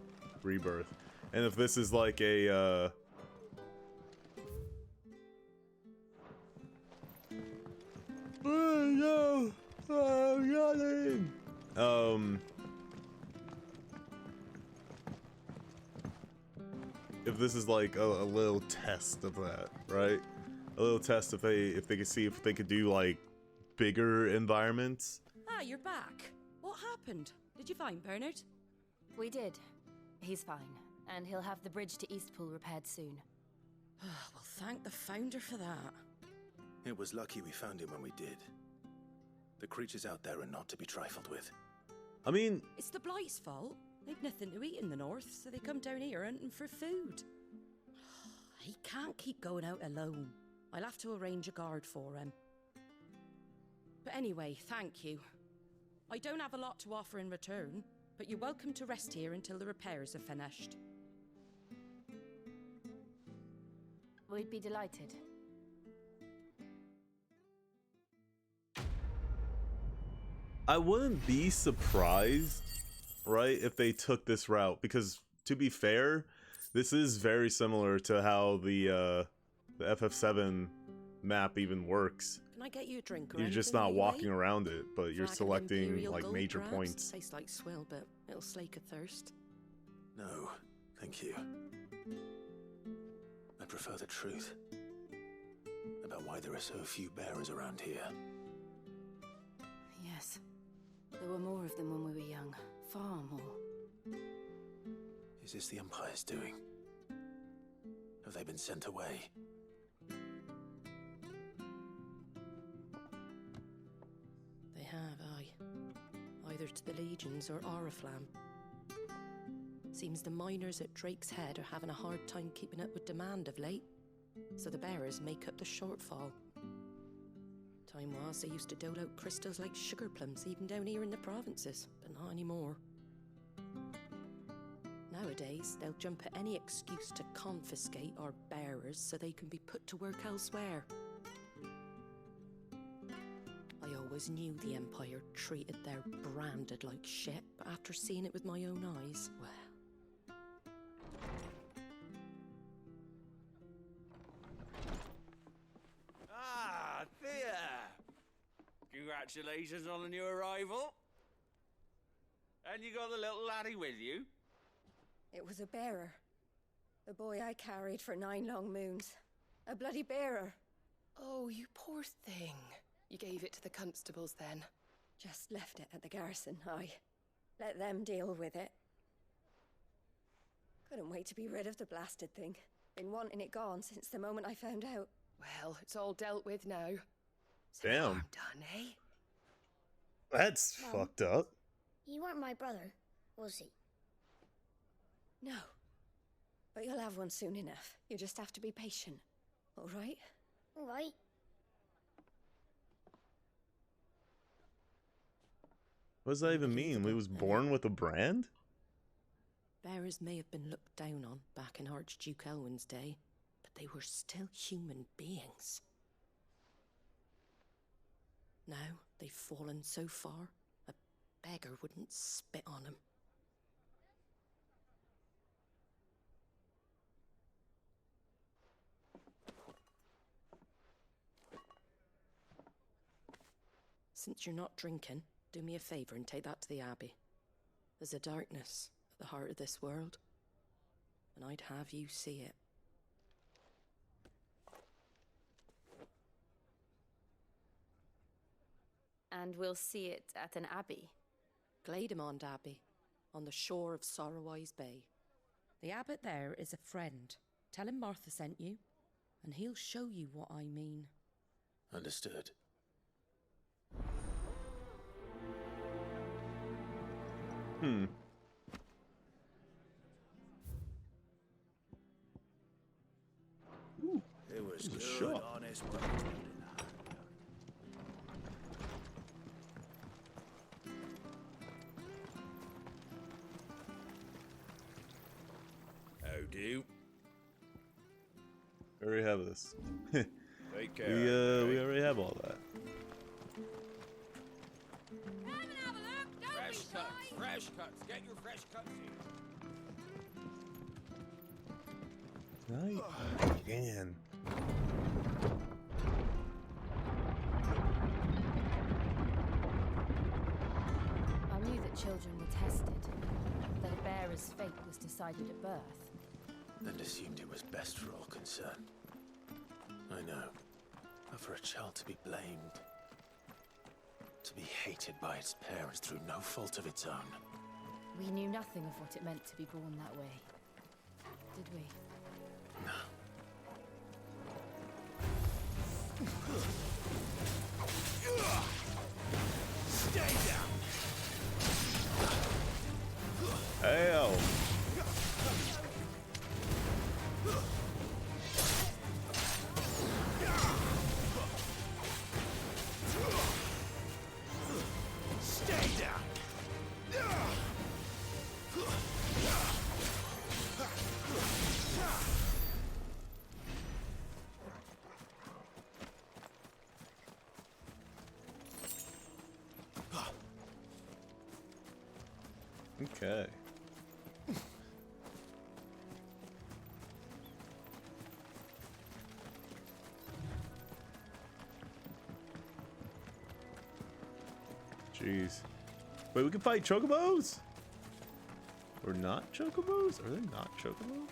Rebirth. And if this is like a, oh no! I'm yawning! If this is like a little test of that, right? A little test if they could see if they could do like bigger environments. Ah, you're back. What happened? Did you find Bernard? We did. He's fine, and he'll have the bridge to Eastpool repaired soon. Well, thank the Founder for that. It was lucky we found him when we did. The creatures out there are not to be trifled with. I mean... It's the Blight's fault. They've nothing to eat in the north, so they come down here hunting for food. He can't keep going out alone. I'll have to arrange a guard for him. But anyway, thank you. I don't have a lot to offer in return, but you're welcome to rest here until the repairs are finished. We'd be delighted. I wouldn't be surprised, right, if they took this route, because to be fair, this is very similar to how the FF7 map even works. Can I get you a drink or You're just anything not while you walking wait? around it, but you're Flagon of selecting Imperial like gold, major perhaps? points. Tastes like swill, but it'll slake a thirst. No, thank you. I prefer the truth about why there are so few bearers around here. Yes. There were more of them when we were young. Far more. Is this the Empire's doing? Have they been sent away? They have, aye. Either to the Legions or Oriflamme. Seems the miners at Drake's Head are having a hard time keeping up with demand of late, so the bearers make up the shortfall. Time was they used to dole out crystals like sugar plums even down here in the provinces, but not anymore. Nowadays, they'll jump at any excuse to confiscate our bearers so they can be put to work elsewhere. I always knew the Empire treated their branded like shit, but after seeing it with my own eyes, well... Ah, Thea! Congratulations on the new arrival. And you got the little laddie with you? It was a bearer. The boy I carried for 9 long moons. A bloody bearer. Oh, you poor thing. You gave it to the constables then? Just left it at the garrison, aye. Let them deal with it. Couldn't wait to be rid of the blasted thing. Been wanting it gone since the moment I found out. Well, it's all dealt with now. So Damn. harm done, eh? That's Mom. fucked up. He weren't my brother, was he? No. But you'll have one soon enough. You just have to be patient. All right? All right. What does that even mean? We was born with a brand? Bearers may have been looked down on back in Archduke Elwin's day, but they were still human beings. Now they've fallen so far, a beggar wouldn't spit on them. Since you're not drinking, do me a favour and take that to the Abbey. There's a darkness at the heart of this world. and I'd have you see it. And we'll see it at an abbey. Glademond Abbey, on the shore of Sorrowwise Bay. The abbot there is a friend. Tell him Martha sent you, and he'll show you what I mean. Understood. Ooh, it was good, shot. honest work. How do? We already have this. Take care. We already have all that. Fresh cuts, fresh cuts. Get your fresh cuts here. Right again. I knew that children were tested, that a bearer's fate was decided at birth. And assumed it was best for all concerned. I know. But for a child to be blamed, to be hated by its parents through no fault of its own. We knew nothing of what it meant to be born that way, did we? No. Stay down. Hell. Stay down. Okay. Jeez. Wait, we can fight chocobos? Or not chocobos? Are they not chocobos?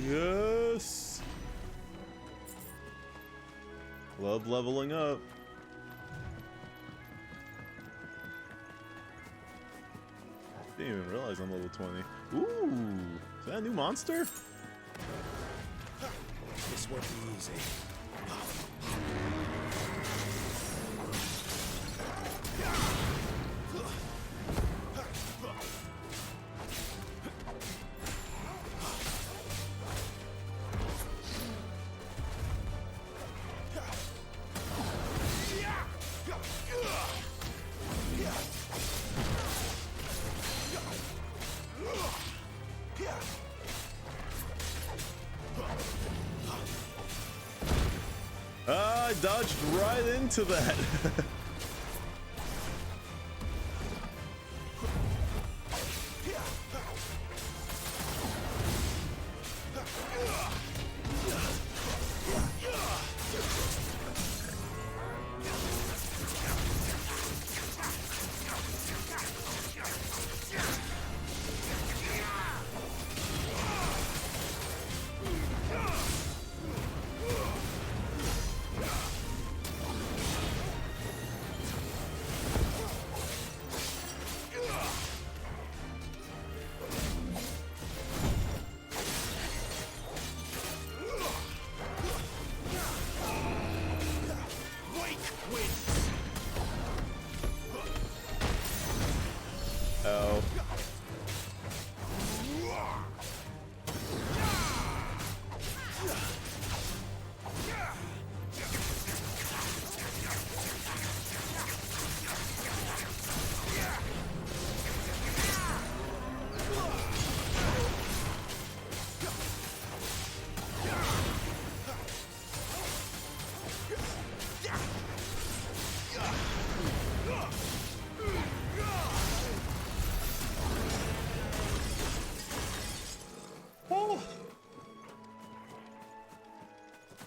Yes! Love leveling up. I didn't even realize I'm level 20. Ooh! Is that a new monster? This won't be easy. I dodged right into that.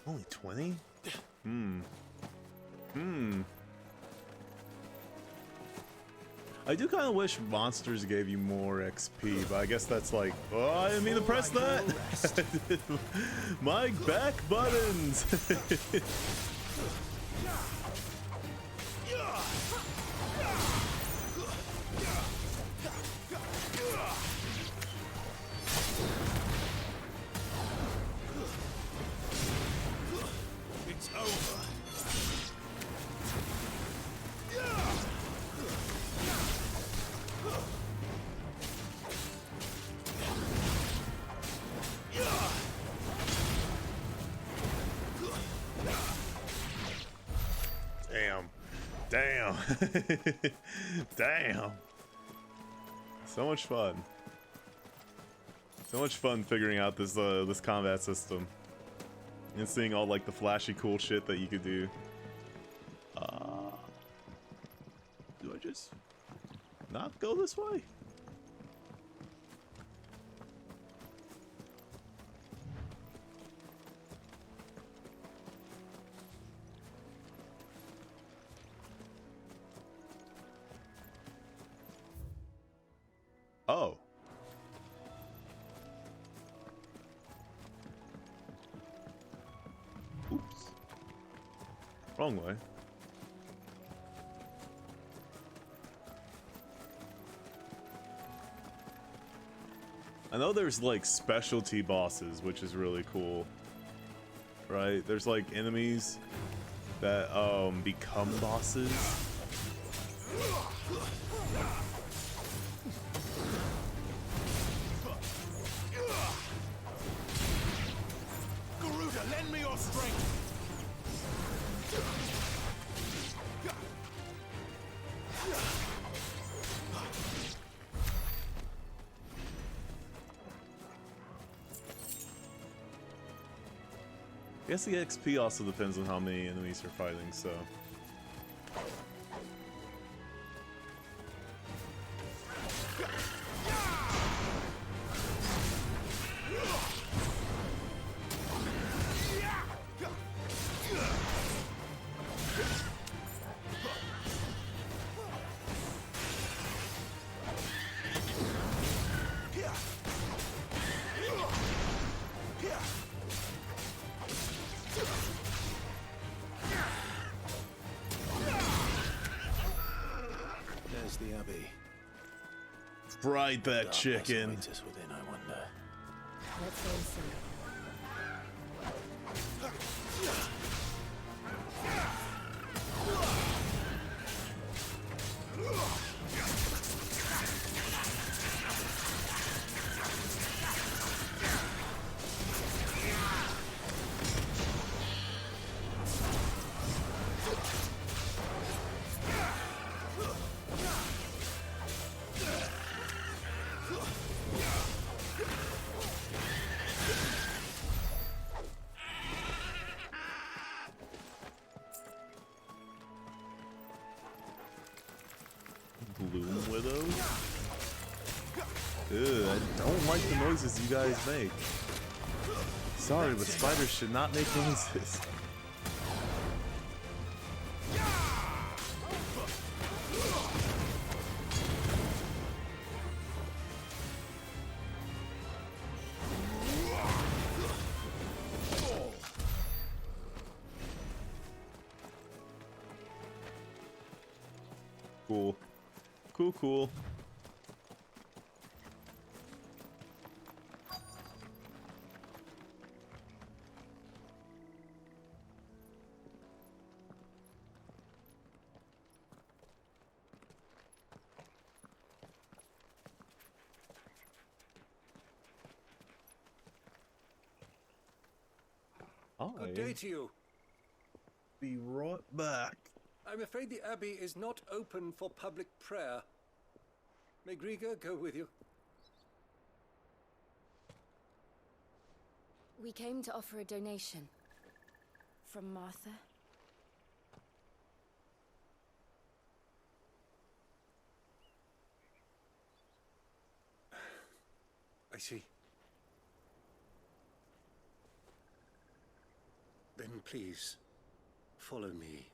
Only 20? I do kind of wish monsters gave you more XP, but I guess that's like, oh, I didn't mean to press that. My back buttons. It's over. Damn. Damn. So much fun. So much fun figuring out this this combat system. And seeing all like the flashy cool shit that you could do. Do I just not go this way? Oh. Oops. Wrong way. I know there's like specialty bosses, which is really cool. Right? There's like enemies that become bosses. Lend me your strength. I guess the XP also depends on how many enemies you're fighting, so. There's the Abbey. Fried that chicken. Awaits us within, I wonder. Let's go and see. Bloom widows? Ew, I don't like the noises you guys make. Sorry, but spiders should not make noises. Cool. Cool. Good day to you. Be right back. I'm afraid the Abbey is not open for public prayer. May Griga go with you. We came to offer a donation. From Martha. I see. Then please, follow me.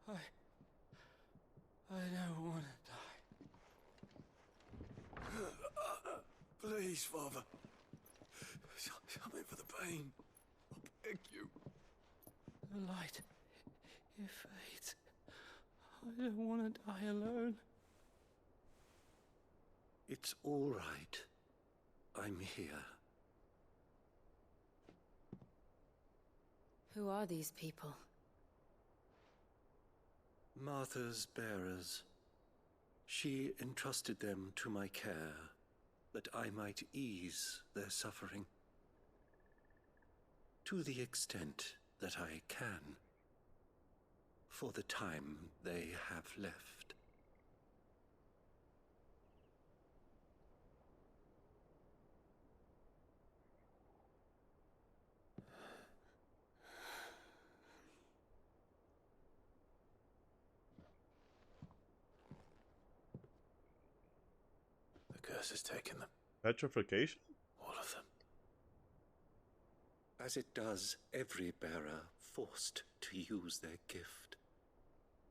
I don't want to die. Please, Father. Something for the pain. I beg you. The light, it fades. I don't want to die alone. It's all right. I'm here. Who are these people? Martha's bearers. She entrusted them to my care, that I might ease their suffering. To the extent that I can, for the time they have left. The curse has taken them. Petrification? All of them. As it does every bearer forced to use their gift.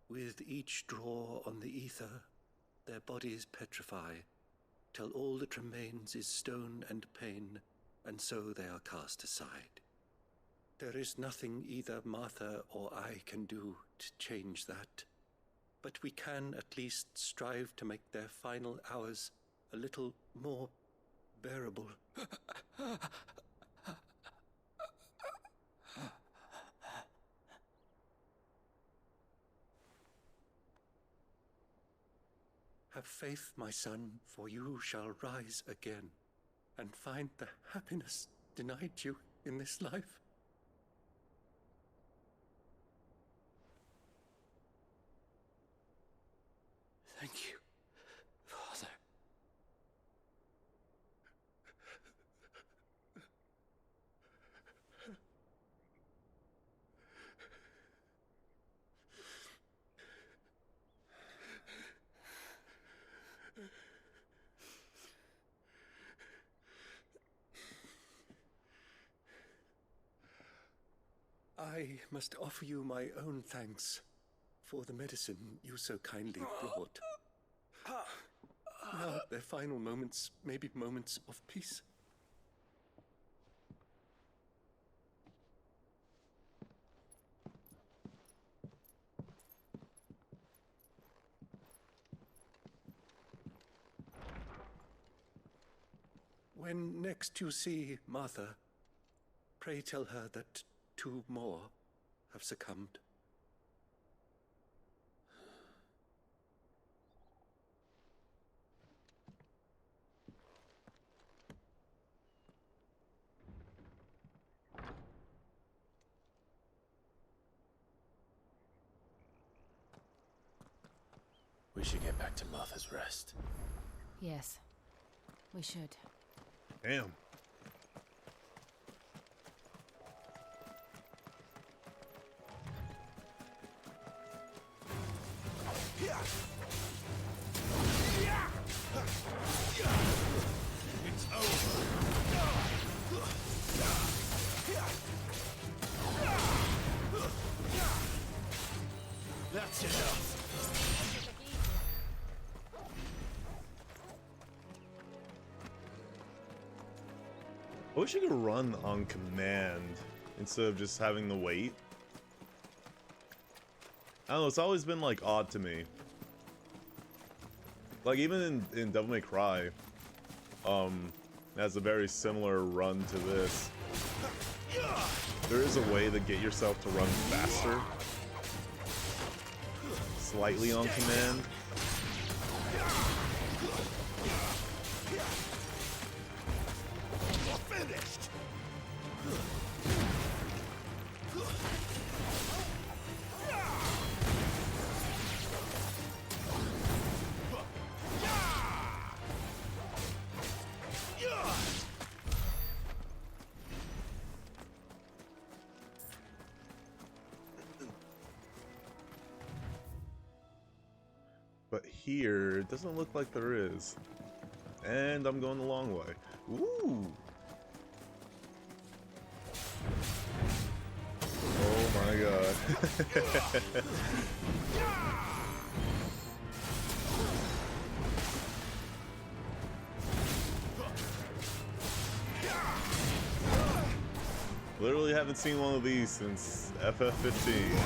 With each draw on the ether, their bodies petrify, till all that remains is stone and pain, and so they are cast aside. There is nothing either Martha or I can do to change that, but we can at least strive to make their final hours a little more bearable. Have faith, my son, for you shall rise again, and find the happiness denied you in this life. Thank you, Father. I must offer you my own thanks for the medicine you so kindly brought. Now their final moments may be moments of peace. When next you see Martha, pray tell her that 2 more have succumbed. We should get back to Martha's Rest. Yes, we should. Damn. It's over. That's enough. I wish you could run on command instead of just having to wait. I don't know, it's always been like odd to me. Like even in Devil May Cry, it has a very similar run to this. There is a way to get yourself to run faster. It's slightly on command. Finished. But here, it doesn't look like there is. And I'm going the long way. Ooh! Oh my god. Literally haven't seen one of these since FF15.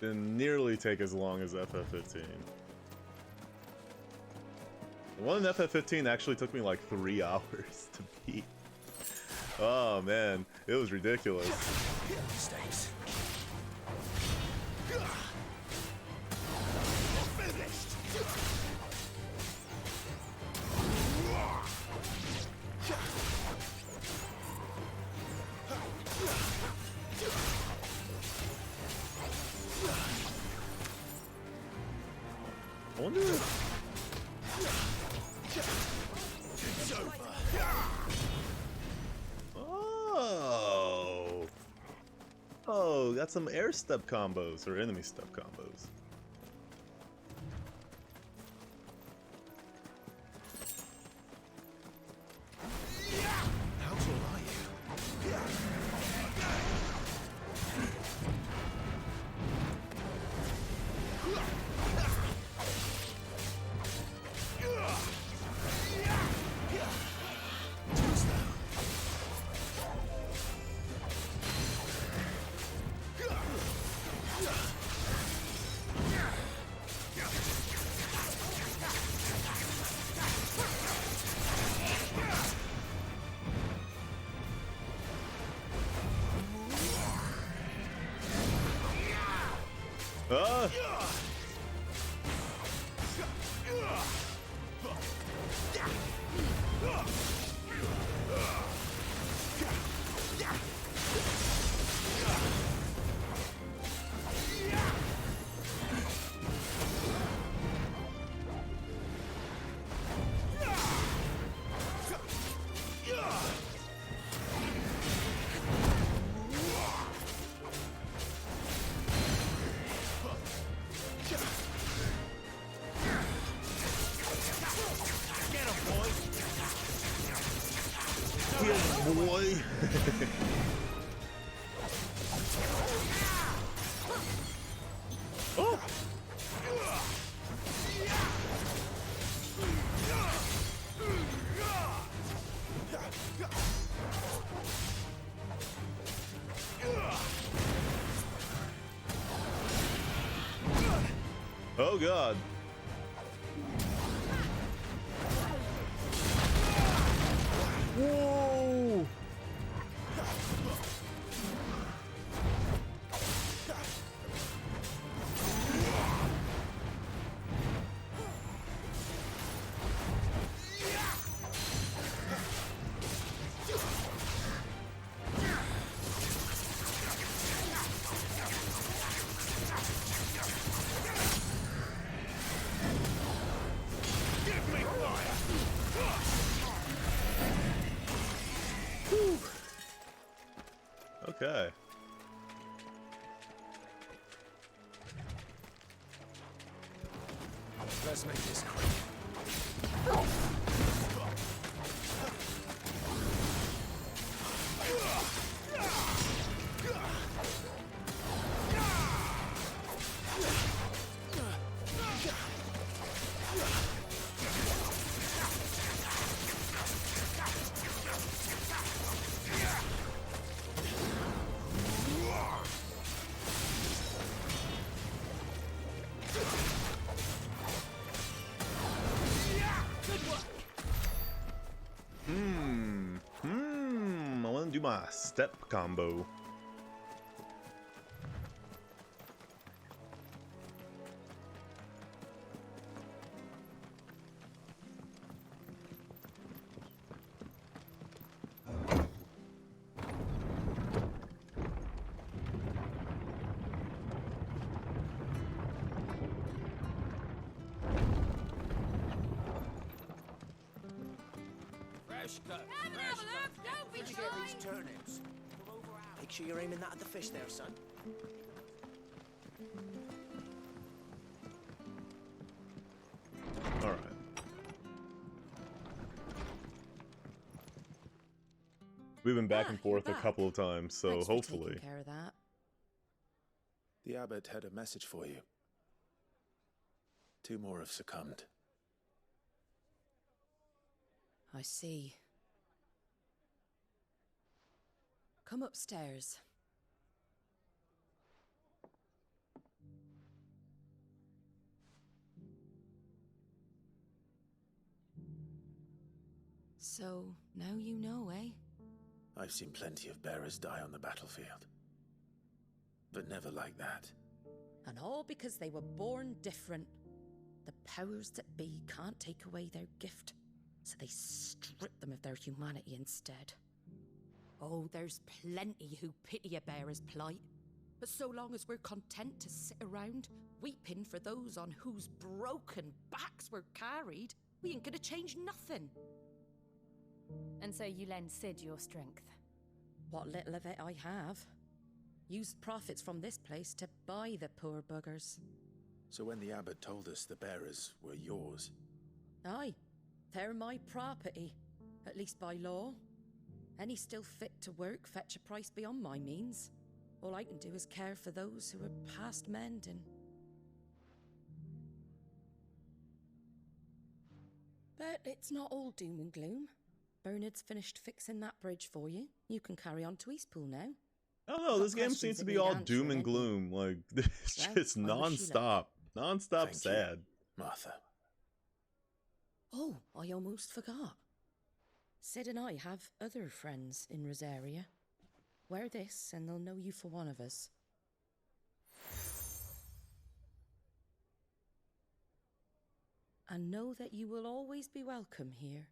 Didn't nearly take as long as FF15. The one in FF15 actually took me like 3 hours to beat. Oh man, it was ridiculous. Mistakes. I wonder if... Oh! Oh, got some air step combos, or enemy step combos. How tall are you? Ah! here, boy. Oh. Oh God. Whoa. Okay. Let's make this quick. I want to do my step combo. Fresh cut. Don't be get these turnips. Make sure you're aiming that at the fish there, son. All right. We've been back and forth a couple of times, so Thanks for hopefully. taking care of that. The abbot had a message for you. 2 more have succumbed. I see. Come upstairs. So, now you know, eh? I've seen plenty of bearers die on the battlefield. But never like that. And all because they were born different. The powers that be can't take away their gift, so they strip them of their humanity instead. Oh, there's plenty who pity a bearer's plight. But so long as we're content to sit around, weeping for those on whose broken backs we're carried, we ain't gonna change nothing. And so you lend Sid your strength? What little of it I have. Used profits from this place to buy the poor buggers. So when the abbot told us the bearers were yours... Aye, they're my property, at least by law. Any still fit to work fetch a price beyond my means. All I can do is care for those who are past mending. But it's not all doom and gloom. Bernard's finished fixing that bridge for you. You can carry on to Eastpool now. I don't know, this game seems to be all doom and gloom. Like, it's just non-stop. Non-stop sad. Martha. Oh, I almost forgot. Sid and I have other friends in Rosaria. Wear this and they'll know you for one of us. And know that you will always be welcome here.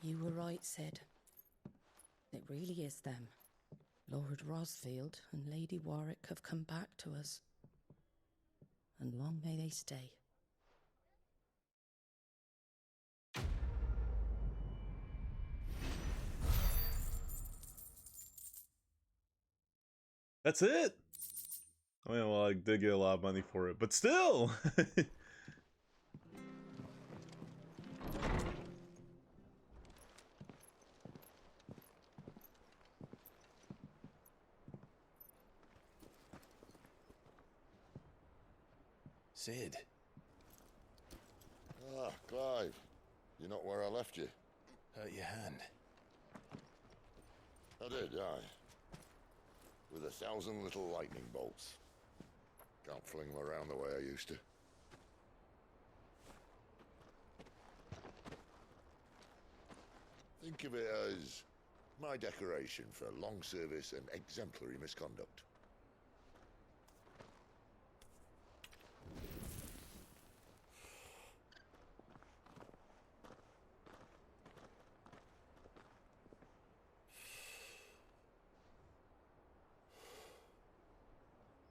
You were right, Sid. It really is them. Lord Rosfield and Lady Warwick have come back to us. And long may they stay. That's it? I mean, well, I did get a lot of money for it, but still! Sid. Ah, Clive. You're not where I left you. Hurt your hand. I did, aye. With 1,000 little lightning bolts. Can't fling them around the way I used to. Think of it as my decoration for long service and exemplary misconduct.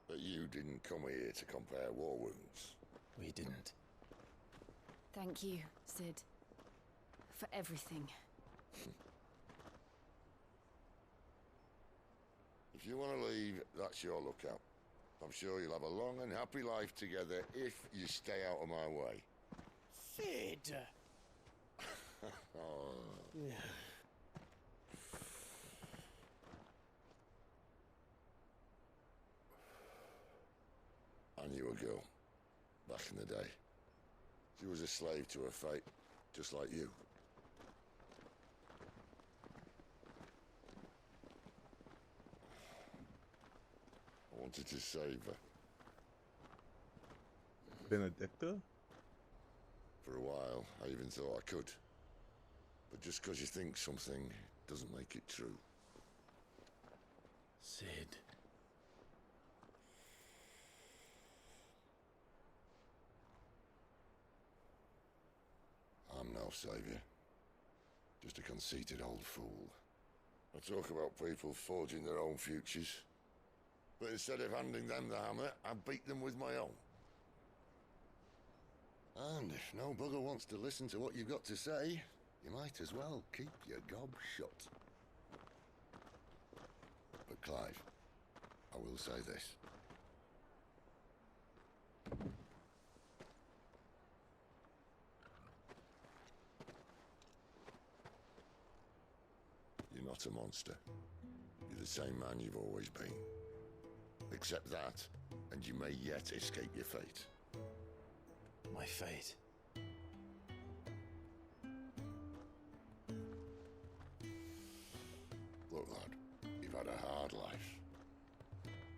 But you didn't come here to compare war wounds. We didn't. Thank you, Sid. For everything. If you want to leave, that's your lookout. I'm sure you'll have a long and happy life together if you stay out of my way. Sid! Oh. I knew a girl, back in the day. She was a slave to her fate, just like you. I wanted to save her. Benedicta? For a while, I even thought I could. But just because you think something doesn't make it true. Sid. I'm no savior. Just a conceited old fool. I talk about people forging their own futures. But instead of handing them the hammer, I beat them with my own. And if no bugger wants to listen to what you've got to say, you might as well keep your gob shut. But Clive, I will say this. You're not a monster. You're the same man you've always been. Accept that, and you may yet escape your fate. My fate? Look, lad, you've had a hard life.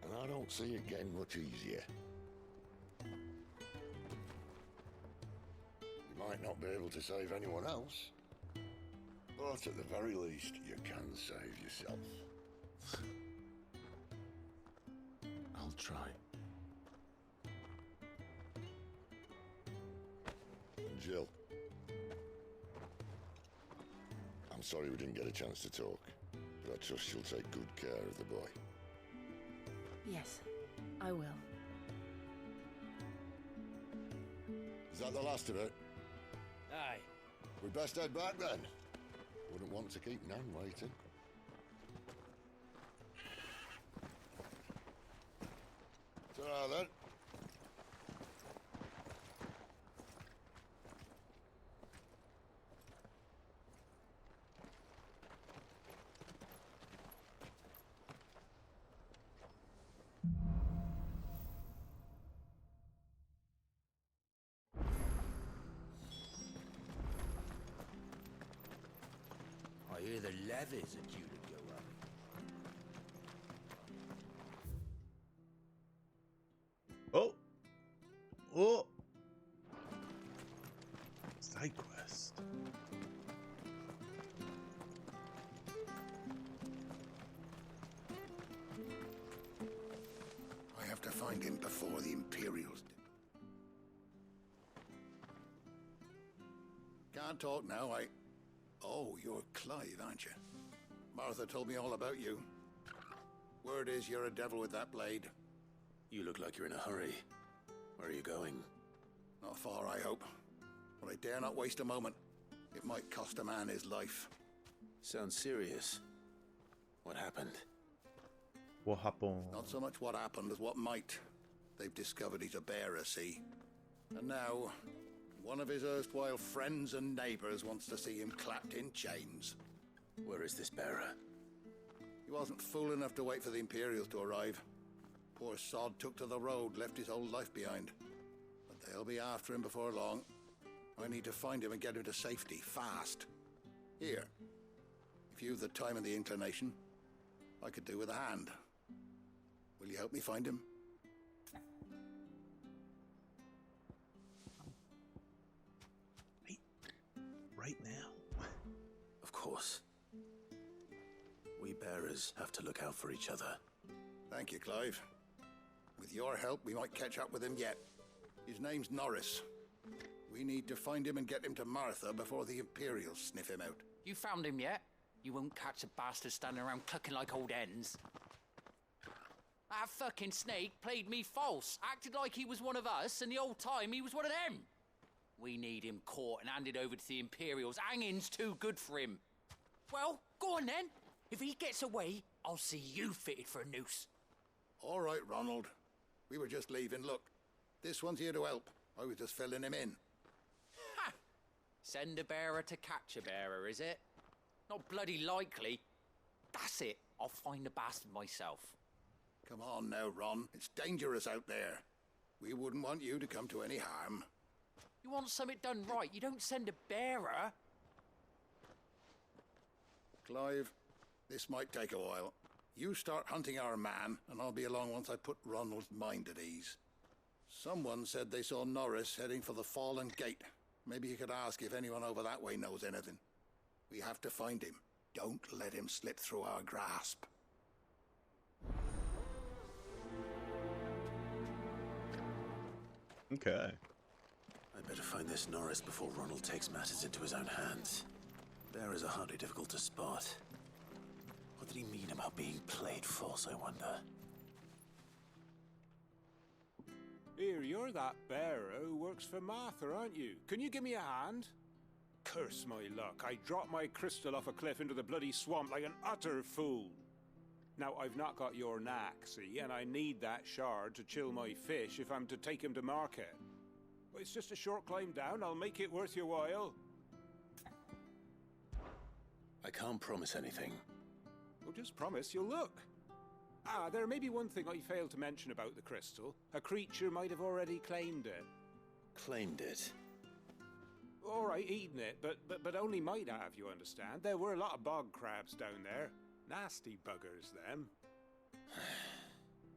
And I don't see it getting much easier. You might not be able to save anyone else, but at the very least, you can save yourself. I'll try. And Jill, I'm sorry we didn't get a chance to talk, but I trust she'll take good care of the boy. Yes, I will. Is that the last of it? Aye. We'd best head back then. Wouldn't want to keep Nan waiting. Ta-ra then. I hear the levies are due to go up. Oh! Oh! Side quest. I have to find him before the Imperials do. Can't talk now, Oh, you're Clive, aren't you? Martha told me all about you. Word is you're a devil with that blade. You look like you're in a hurry. Where are you going? Not far, I hope. But I dare not waste a moment. It might cost a man his life. Sounds serious. What happened? What happened? Not so much what happened as what might. They've discovered he's a bearer, see? And now, one of his erstwhile friends and neighbors wants to see him clapped in chains. Where is this bearer? He wasn't fool enough to wait for the Imperials to arrive. Poor sod took to the road, left his whole life behind. But they'll be after him before long. I need to find him and get him to safety, fast. Here, if you've the time and the inclination, I could do with a hand. Will you help me find him? Right now? Of course. We bearers have to look out for each other. Thank you, Clive. With your help, we might catch up with him yet. His name's Norris. We need to find him and get him to Martha before the Imperials sniff him out. You found him yet? You won't catch a bastard standing around clucking like old hens. That fucking snake played me false, acted like he was one of us, and the whole time he was one of them. We need him caught and handed over to the Imperials. Hanging's too good for him. Well, go on then. If he gets away, I'll see you fitted for a noose. All right, Ronald. We were just leaving. Look, this one's here to help. I was just filling him in. Ha! Send a bearer to catch a bearer, is it? Not bloody likely. That's it. I'll find the bastard myself. Come on now, Ron. It's dangerous out there. We wouldn't want you to come to any harm. You want something done right, you don't send a bearer. Clive, this might take a while. You start hunting our man, and I'll be along once I put Ronald's mind at ease. Someone said they saw Norris heading for the Fallen Gate. Maybe you could ask if anyone over that way knows anything. We have to find him. Don't let him slip through our grasp. Okay. I'd better find this Norris before Ronald takes matters into his own hands. Bearers are hardly difficult to spot. What did he mean about being played false, I wonder? Here, you're that bearer who works for Martha, aren't you? Can you give me a hand? Curse my luck, I dropped my crystal off a cliff into the bloody swamp like an utter fool. Now, I've not got your knack, see, and I need that shard to chill my fish if I'm to take him to market. But it's just a short climb down, I'll make it worth your while. I can't promise anything. Well, just promise you'll look. Ah, there may be one thing I failed to mention about the crystal. A creature might have already claimed it. Claimed it? All right, eaten it, but only might have, you understand. There were a lot of bog crabs down there. Nasty buggers, them.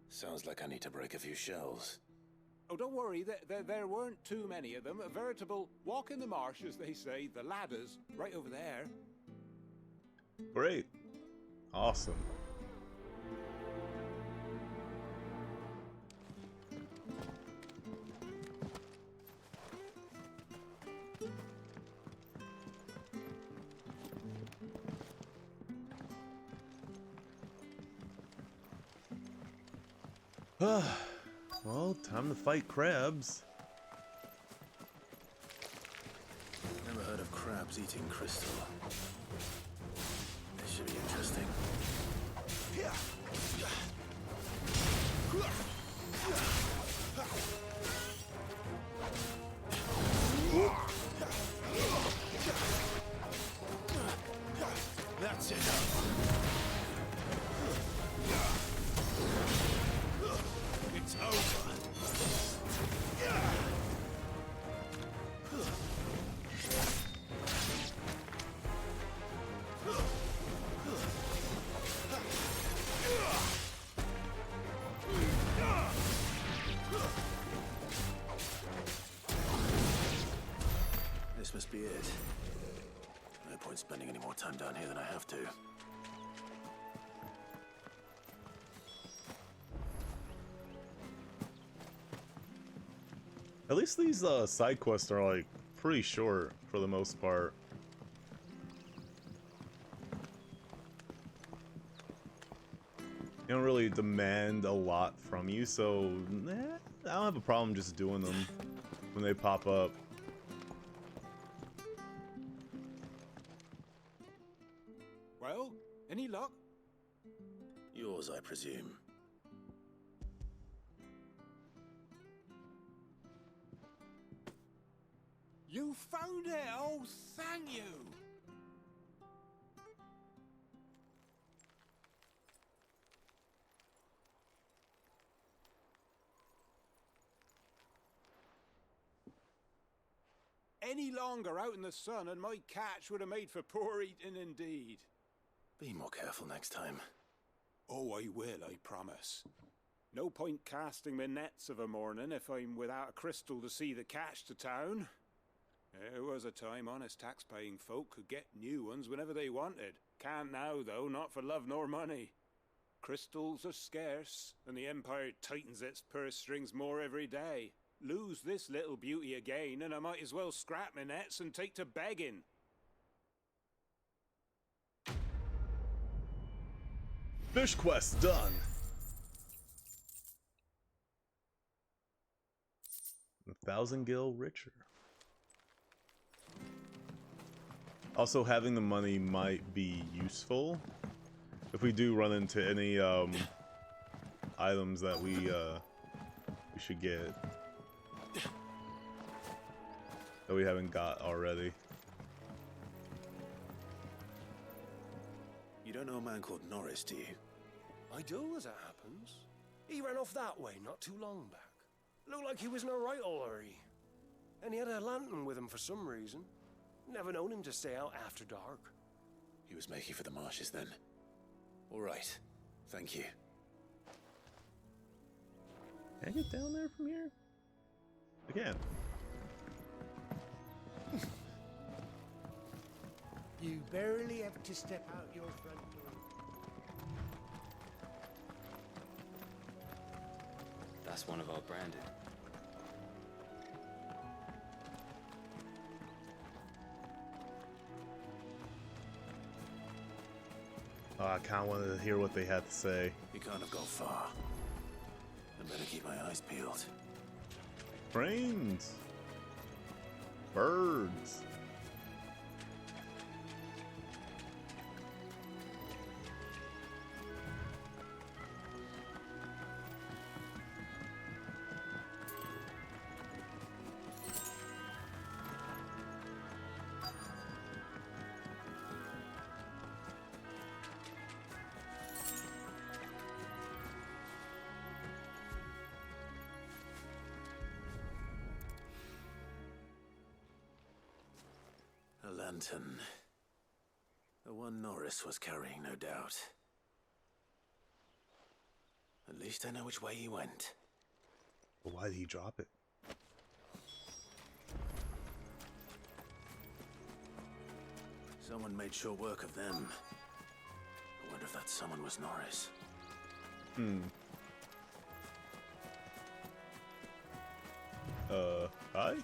Sounds like I need to break a few shells. Oh, don't worry, there weren't too many of them. A veritable walk in the marsh, as they say. The ladders, right over there. Great. Awesome. Well, time to fight crabs. Never heard of crabs eating crystal. This should be interesting. That's enough. It's over. This must be it. No point spending any more time down here than I have to. At least these side quests are like pretty short for the most part. They don't really demand a lot from you, so I don't have a problem just doing them when they pop up. Well, any luck? Yours, I presume. You found it! Oh, thank you! Any longer out in the sun and my catch would have made for poor eating indeed. Be more careful next time. Oh, I will, I promise. No point casting my nets of a morning if I'm without a crystal to see the catch to town. There was a time honest tax-paying folk could get new ones whenever they wanted. Can't now, though, not for love nor money. Crystals are scarce, and the Empire tightens its purse strings more every day. Lose this little beauty again, and I might as well scrap my nets and take to begging. Fish quest done. 1,000 gil richer. Also, having the money might be useful if we do run into any items that we should get that we haven't got already. You don't know a man called Norris, do you? I do, as it happens. He ran off that way not too long back. Looked like he was in a right old hurry. And he had a lantern with him for some reason. Never known him to stay out after dark. He was making for the marshes then. All right. Thank you. Can I get down there from here? I can. You barely have to step out your front door. That's one of our branded. Oh, I kind of wanted to hear what they had to say. You can't have gone far. I better keep my eyes peeled. Brains. Birds. A lantern. The one Norris was carrying, no doubt. At least I know which way he went. But why did he drop it? Someone made short work of them. I wonder if that someone was Norris. Hi?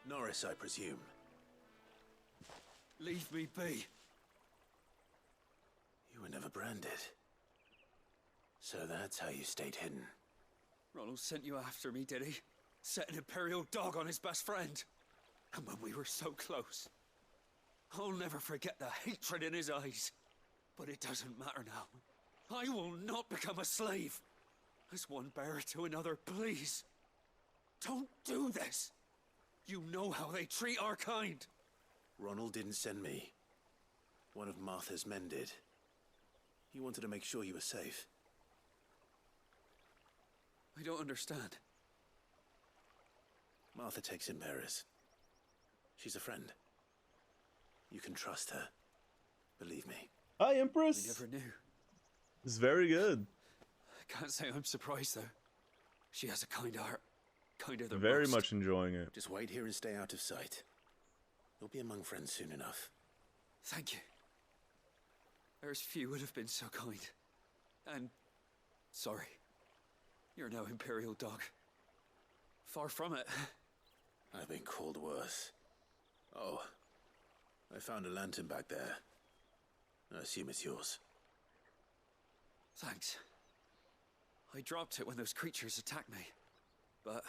Norris, I presume. Leave me be. You were never branded. So that's how you stayed hidden. Ronald sent you after me, did he? Set an Imperial dog on his best friend. And when we were so close. I'll never forget the hatred in his eyes. But it doesn't matter now. I will not become a slave. As one bearer to another, please. Don't do this. You know how they treat our kind. Ronald didn't send me. One of Martha's men did. He wanted to make sure you were safe. I don't understand. Martha takes in bearers. She's a friend. You can trust her. Believe me. Hi, Empress! I never knew. It's very good. I can't say I'm surprised, though. She has a kind heart. Kinder than Very most. much enjoying it. Just wait here and stay out of sight. You'll be among friends soon enough. Thank you. There's few would have been so kind. And sorry. You're no Imperial dog. Far from it. I've been called worse. Oh, I found a lantern back there. I assume it's yours. Thanks. I dropped it when those creatures attacked me. But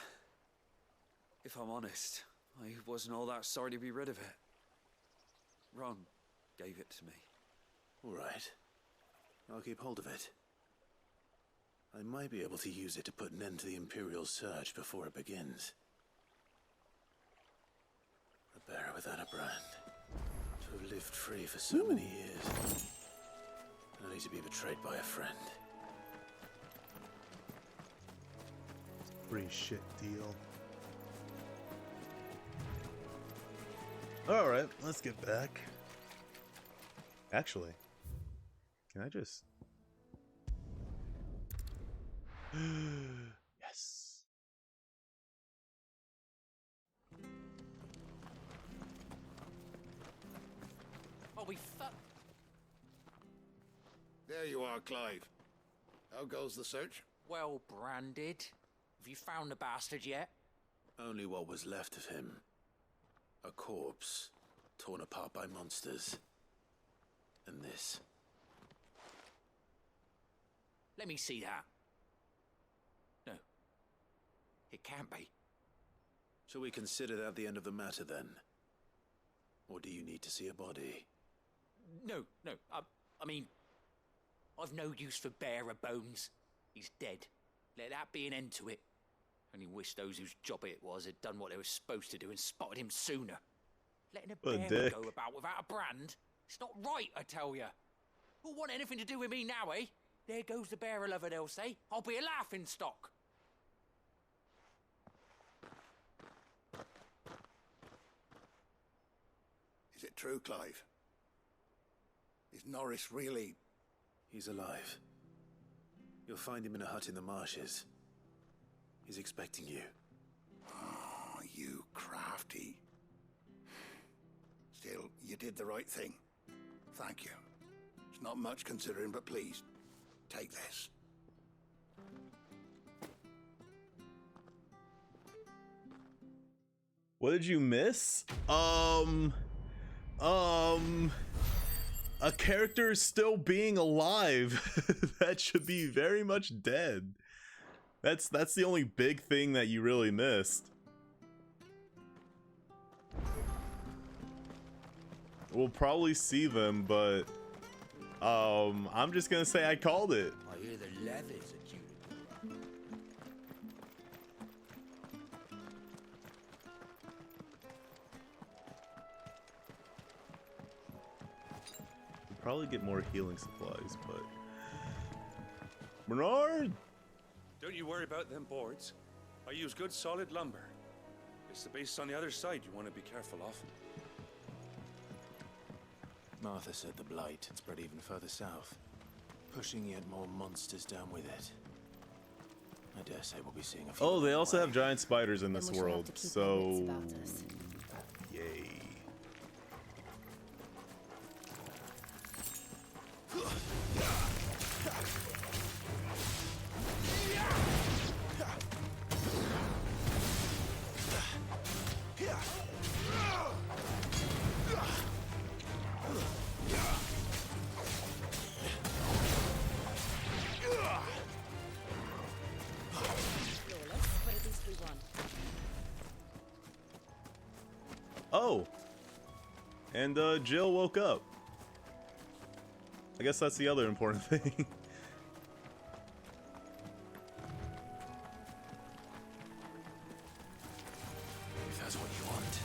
if I'm honest, I wasn't all that sorry to be rid of it. Ron gave it to me. All right. I'll keep hold of it. I might be able to use it to put an end to the Imperial surge before it begins. A bear without a brand. To have lived free for so many years. Only to be betrayed by a friend. Pretty shit deal. Alright, let's get back. Actually, can I just... Yes. Oh, we fuck. There you are, Clive. How goes the search? Well branded. Have you found the bastard yet? Only what was left of him. A corpse, torn apart by monsters. And this. Let me see that. No. It can't be. Shall we consider that the end of the matter then? Or do you need to see a body? No. I mean, I've no use for bearer bones. He's dead. Let that be an end to it. Only wish those whose job it was had done what they were supposed to do and spotted him sooner. Letting a What a bearer dick. go about without a brand? It's not right, I tell ya. Who'll want anything to do with me now, eh? There goes the bearer lover, they'll say. I'll be a laughing stock. Is it true, Clive? Is Norris really... He's alive. You'll find him in a hut in the marshes. He's expecting you. Oh, you crafty. Still, you did the right thing. Thank you. It's not much considering, but please, take this. What did you miss? A character still being alive. That should be very much dead. That's the only big thing that you really missed. We'll probably see them, but I'm just gonna say I called it. I hear the leathers at you. We'll probably get more healing supplies, but Bernard! Don't you worry about them boards. I use good solid lumber. It's the base on the other side you want to be careful of. Martha said the blight had spread even further south, pushing yet more monsters down with it. I dare say we'll be seeing a few. Oh, they also have giant spiders in this Then we'll have world, to keep our so wits about us. yay. But at least we won. Oh! And Jill woke up. I guess that's the other important thing. If that's what you want.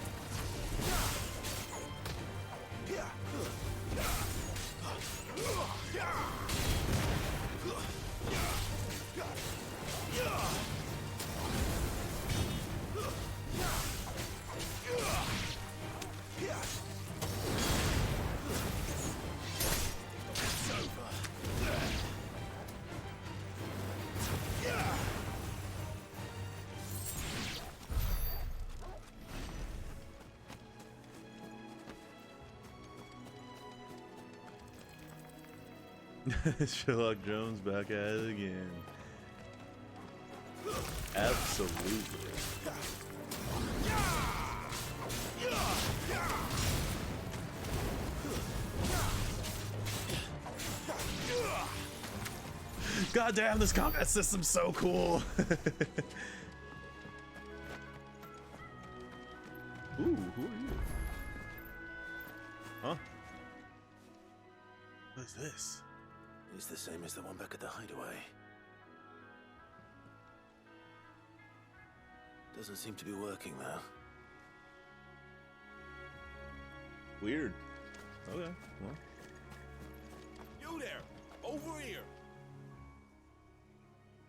Sherlock Jones back at it again. Absolutely. God damn, this combat system's so cool. Ooh, who are you? Huh? What is this? It's the same as the one back at the hideaway. Doesn't seem to be working though. Weird. Okay, well. You there! Over here!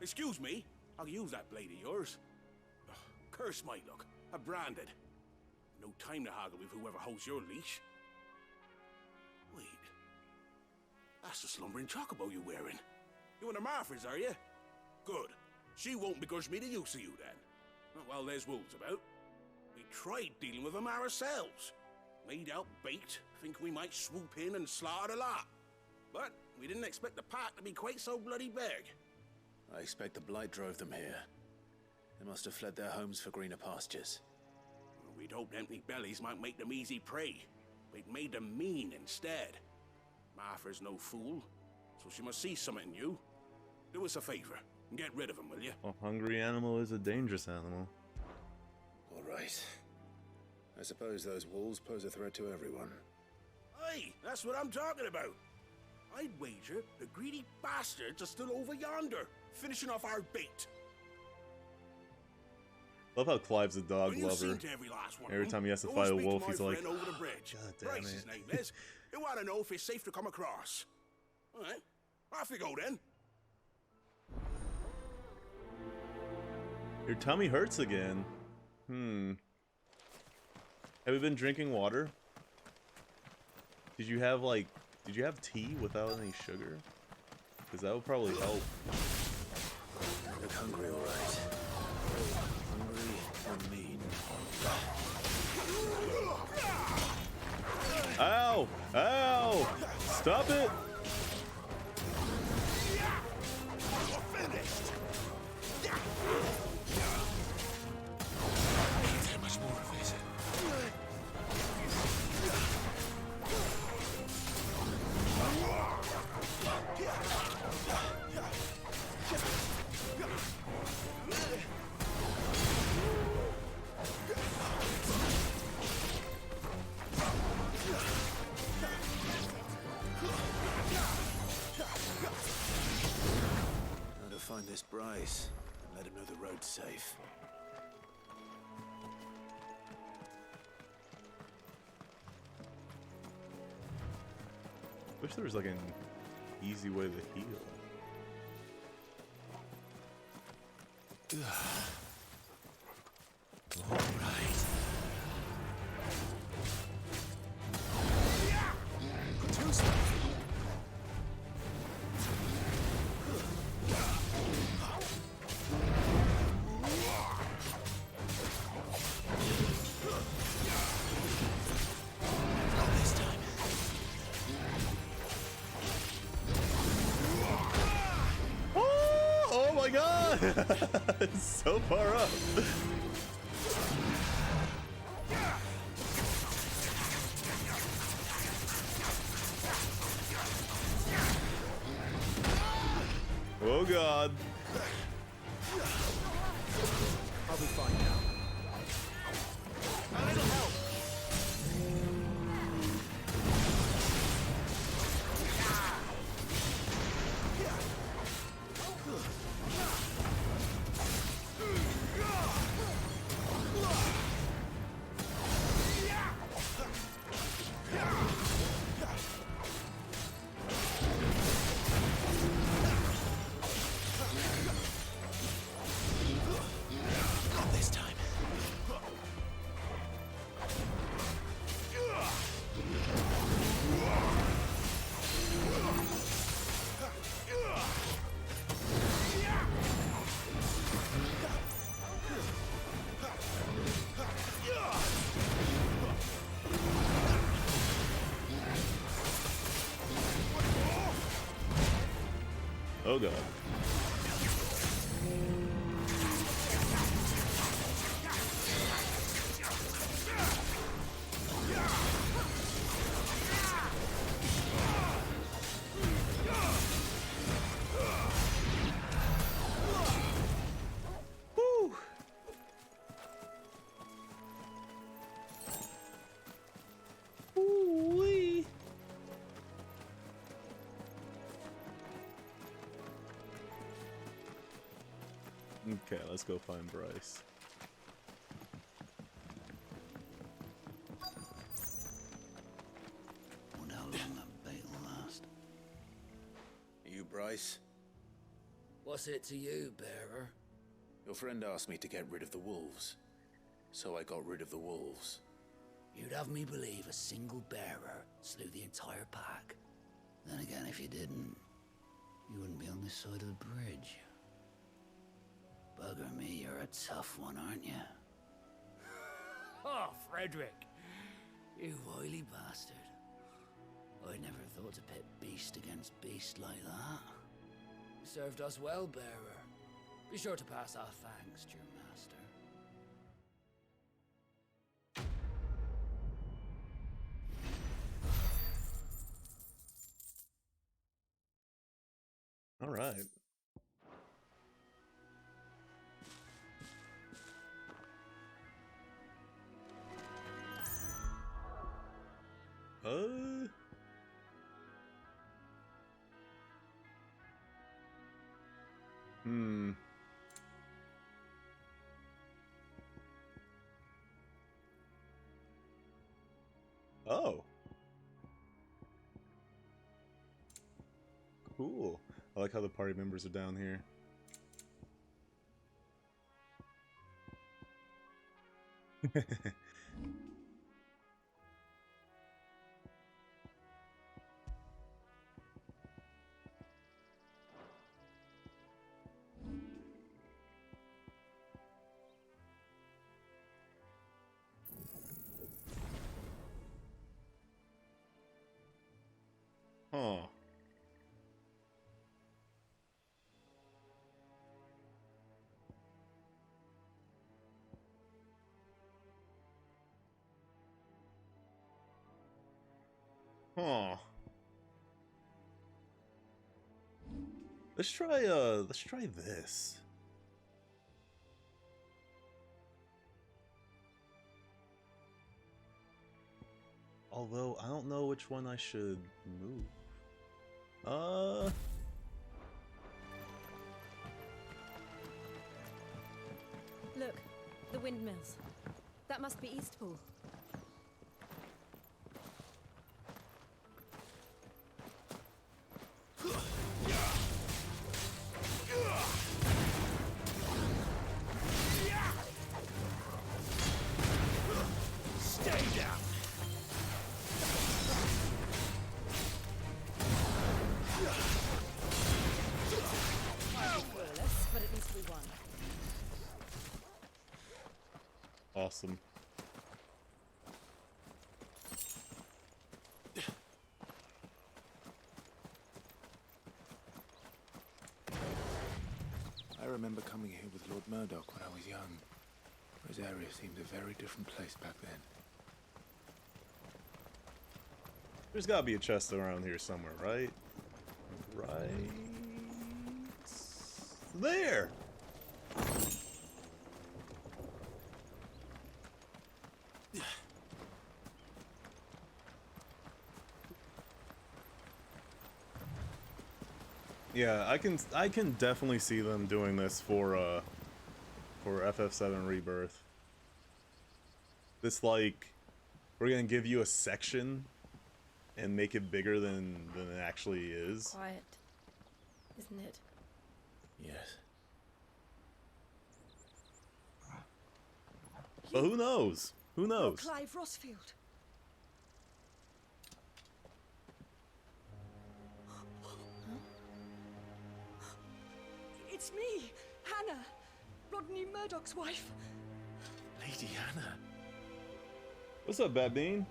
Excuse me, I'll use that blade of yours. Ugh, curse my luck. I'm branded. No time to haggle with whoever holds your leash. Wait. That's the slumbering chocobo you're wearing. You one of Martha's, are you? Good. She won't begrudge me the use of you then. Not while there's wolves about. We tried dealing with them ourselves. Made out bait, think we might swoop in and slaughter the lot. But we didn't expect the pack to be quite so bloody big. I expect the blight drove them here. They must have fled their homes for greener pastures. We'd hoped empty bellies might make them easy prey. We'd made them mean instead. Martha's no fool, so she must see something in you. Do us a favor and get rid of them, will you? A hungry animal is a dangerous animal. All right. I suppose those wolves pose a threat to everyone. Hey, that's what I'm talking about. I'd wager the greedy bastards are still over yonder, finishing off our bait. Love how Clive's a dog Well, you've lover. seen to every last one of Every them. time he has to Go fight a and speak wolf, to he's my like, friend over the bridge. God damn Bryce, his it. name is. You want to know if it's safe to come across. All right, off you go then. Your tummy hurts again. Have you been drinking water? Did you have tea without any sugar? Because that would probably help. Look hungry, all right. Hungry and mean. Ow! Ow! Stop it! Much more of it. Now to find this Bryce and let him know the road's safe. Wish there was like an easy way to heal. All right. Oh my god! It's so far up. Oh god. I'll be fine now. A little help. Not this time. Oh god. Woo! Ooh-wee. Okay, let's go find Bryce. price. What's it to you, bearer? Your friend asked me to get rid of the wolves, so I got rid of the wolves. You'd have me believe a single bearer slew the entire pack. Then again, if you didn't, you wouldn't be on this side of the bridge. Bugger me, you're a tough one, aren't you? Oh, Frederick! You wily bastard. I never thought to pit beast against beast like that. You served us well, bearer. Be sure to pass our thanks to your master. All right. Hmm. Oh. Cool. I like how the party members are down here. Huh. Huh. Let's try this. Although I don't know which one I should move. Look, the windmills. That must be Eastpool. Stay down! But at least we won. Awesome. I remember coming here with Lord Murdoch when I was young. This area seemed a very different place back then. There's gotta be a chest around here somewhere, right? Right there! Yeah, I can definitely see them doing this for FF7 Rebirth. This, like, we're gonna give you a section and make it bigger than it actually is. Quiet, isn't it? Yes. But who knows? Who knows? Clive Rossfield. It's me, Hannah, Rodney Murdoch's wife. Lady Hannah. What's up, Bat Bean?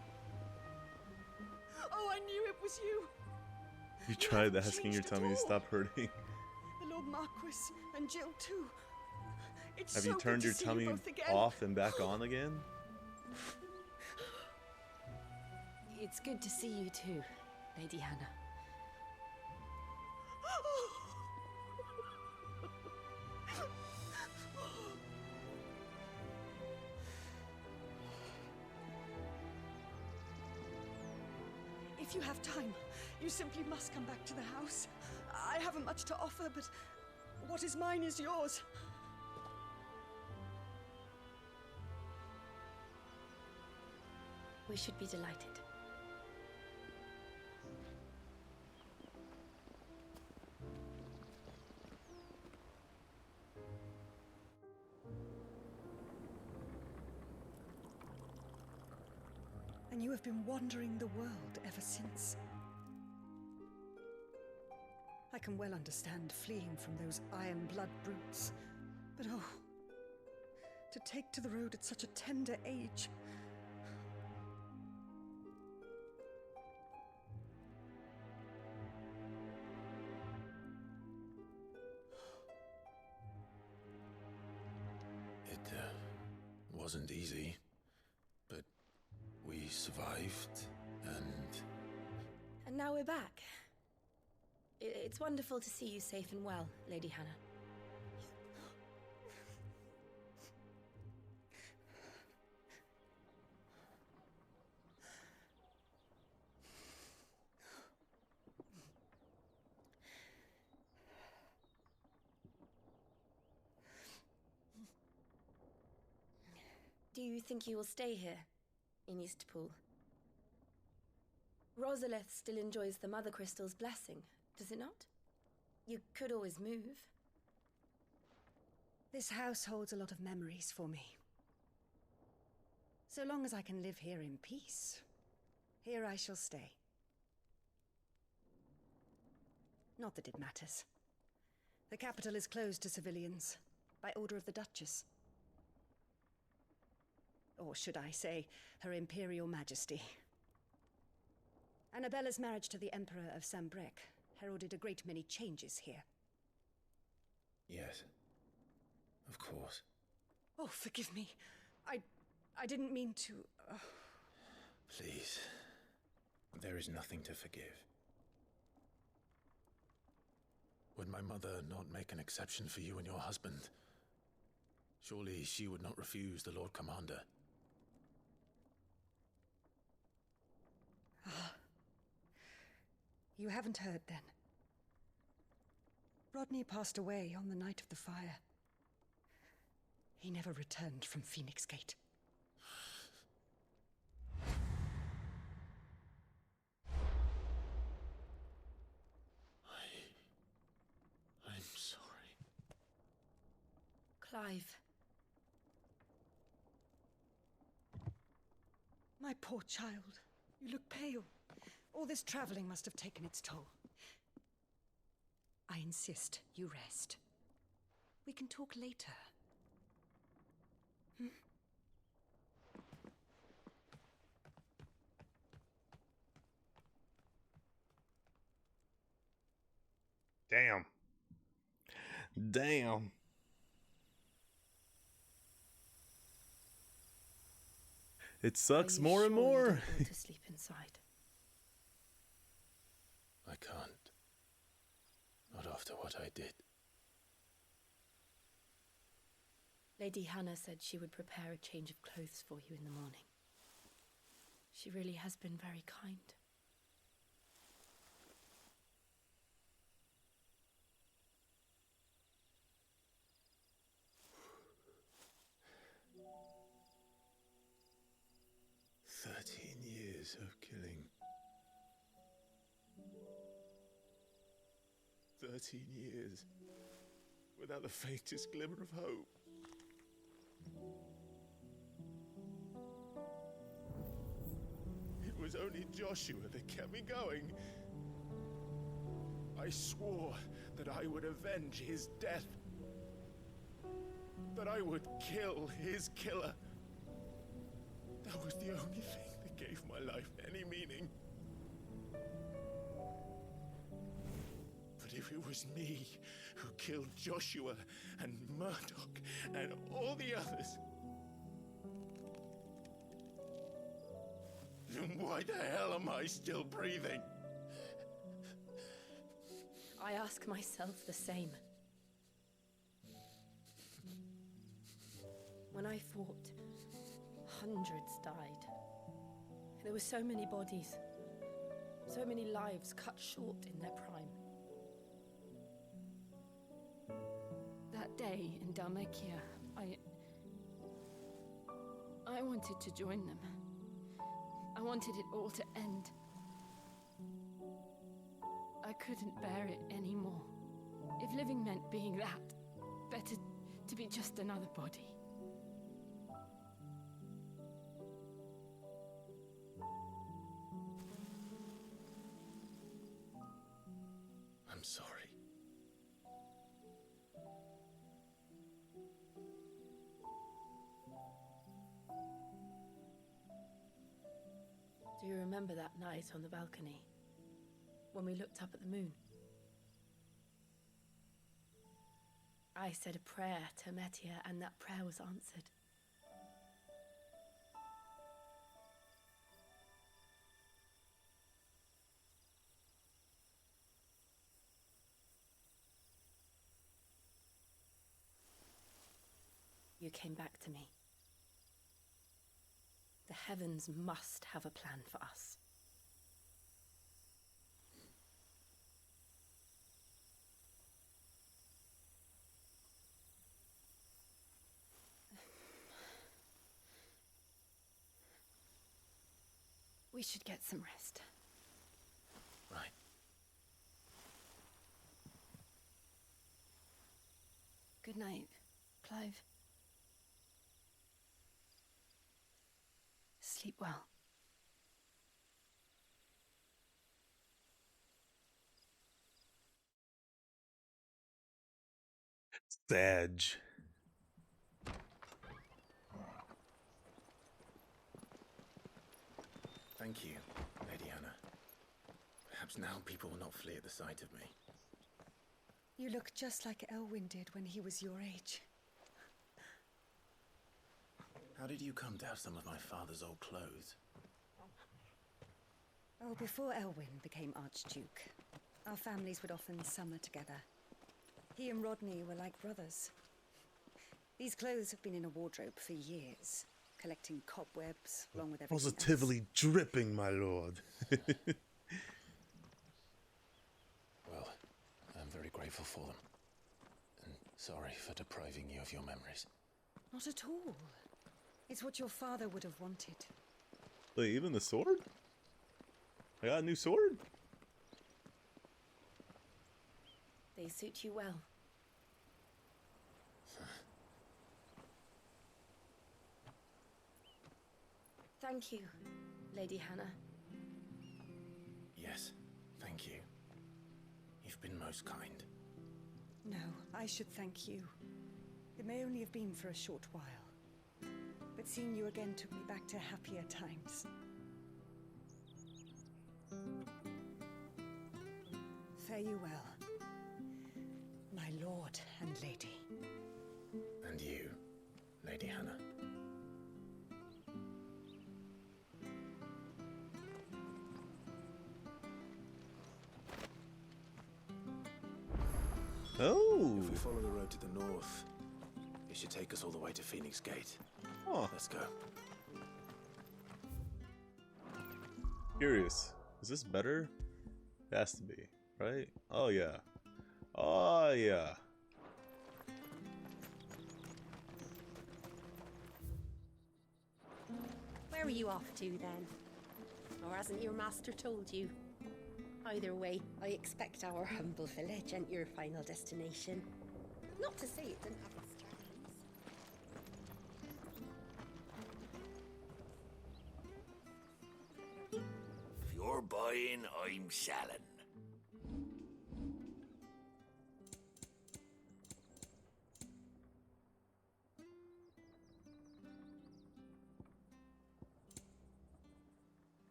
Oh, I knew it was you. You tried haven't asking your changed at tummy to all. stop hurting. The Lord Marquis and Jill too. It's Have so you good turned to your see you tummy both again. off and back on again? It's good to see you too, Lady Hannah. If you have time, you simply must come back to the house. I haven't much to offer, but what is mine is yours. We should be delighted. and you have been wandering the world ever since. I can well understand fleeing from those iron blood brutes, but oh, to take to the road at such a tender age. It wasn't easy, but we survived, and... And now we're back. It's wonderful to see you safe and well, Lady Hannah. Do you think you will stay here, in Eastpool? Rosalith still enjoys the Mother Crystal's blessing, does it not? You could always move. This house holds a lot of memories for me. So long as I can live here in peace, here I shall stay. Not that it matters. The capital is closed to civilians, by order of the Duchess. Or should I say, Her Imperial Majesty. Annabella's marriage to the Emperor of Sambrec heralded a great many changes here. Yes, of course. Oh, forgive me. I didn't mean to... Please, there is nothing to forgive. Would my mother not make an exception for you and your husband? Surely she would not refuse the Lord Commander. Ah. You haven't heard, then. Rodney passed away on the night of the fire. He never returned from Phoenix Gate. I'm sorry. Clive. My poor child. You look pale. All this traveling must have taken its toll. I insist you rest. We can talk later. Hmm? Damn. Damn. It sucks more and more. You don't want to sleep inside? I can't. Not after what I did. Lady Hannah said she would prepare a change of clothes for you in the morning. She really has been very kind. Years of killing. 13 years without the faintest glimmer of hope. It was only Joshua that kept me going. I swore that I would avenge his death. That I would kill his killer. That was the only thing that gave my life any meaning. But if it was me who killed Joshua and Murdoch and all the others, then why the hell am I still breathing? I ask myself the same. When I fought, hundreds died. There were so many bodies, so many lives cut short in their prime. That day in Dalmekia, I wanted to join them. I wanted it all to end. I couldn't bear it anymore. If living meant being that, better to be just another body. Do you remember that night on the balcony? When we looked up at the moon? I said a prayer to Metia, and that prayer was answered. You came back to me. The heavens must have a plan for us. We should get some rest. Right. Good night, Clive. Sleep well. Sag. Thank you, Lady Hannah. Perhaps now people will not flee at the sight of me. You look just like Elwyn did when he was your age. How did you come to have some of my father's old clothes? Oh, before Elwyn became Archduke, our families would often summer together. He and Rodney were like brothers. These clothes have been in a wardrobe for years, collecting cobwebs along with everything Positively dripping, my lord. Well, I'm very grateful for them. And sorry for depriving you of your memories. Not at all. It's what your father would have wanted. Wait, even the sword? I got a new sword? They suit you well. Thank you, Lady Hannah. Yes, thank you. You've been most kind. No, I should thank you. It may only have been for a short while, but seeing you again took me back to happier times. Fare you well, my lord and lady. And you, Lady Hannah. Oh! If we follow the road to the north, it should take us all the way to Phoenix Gate. Huh. Let's go. Curious. Is this better? It has to be, right? Oh yeah. Oh yeah. Where are you off to then? Or hasn't your master told you? Either way, I expect our humble village ain't your final destination. Not to say it didn't have its charms. If you're buying, I'm selling.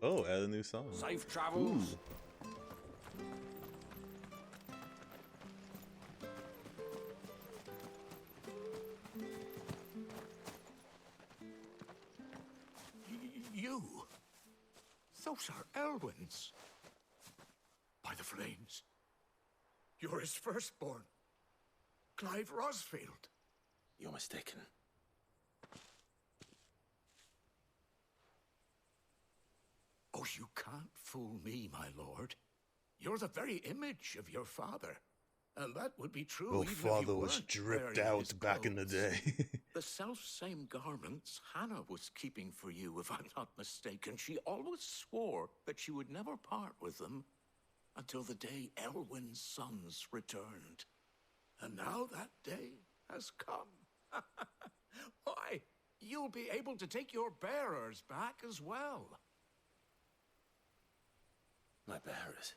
Oh, add a new song. Safe travels. You? Those are Elwyn's. By the flames. You're his firstborn. Clive Rosfield. You're mistaken. Oh, you can't fool me, my lord. You're the very image of your father. And that would be true Your even if father you was weren't dripped wearing out his back in the clothes. day. The self-same garments Hannah was keeping for you, if I'm not mistaken. She always swore that she would never part with them until the day Elwyn's sons returned. And now that day has come. Why, you'll be able to take your bearers back as well. My bearers.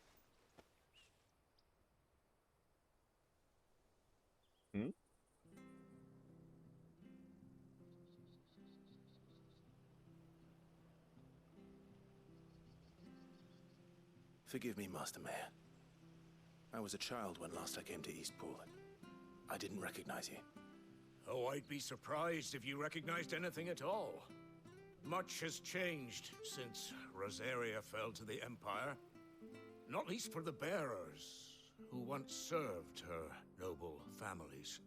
Forgive me, Master Mayor. I was a child when last I came to Eastpool. I didn't recognize you. Oh, I'd be surprised if you recognized anything at all. Much has changed since Rosaria fell to the Empire. Not least for the bearers, who once served her noble families.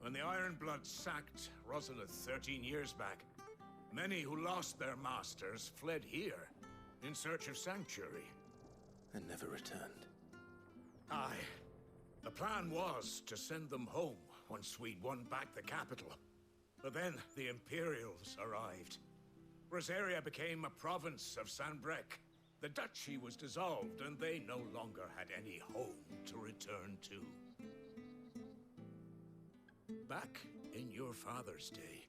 When the Ironbloods sacked Rosalith 13 years back, many who lost their masters fled here in search of sanctuary. And never returned. Aye. The plan was to send them home once we'd won back the capital. But then the Imperials arrived. Rosaria became a province of Sanbreque. The duchy was dissolved, and they no longer had any home to return to. Back in your father's day,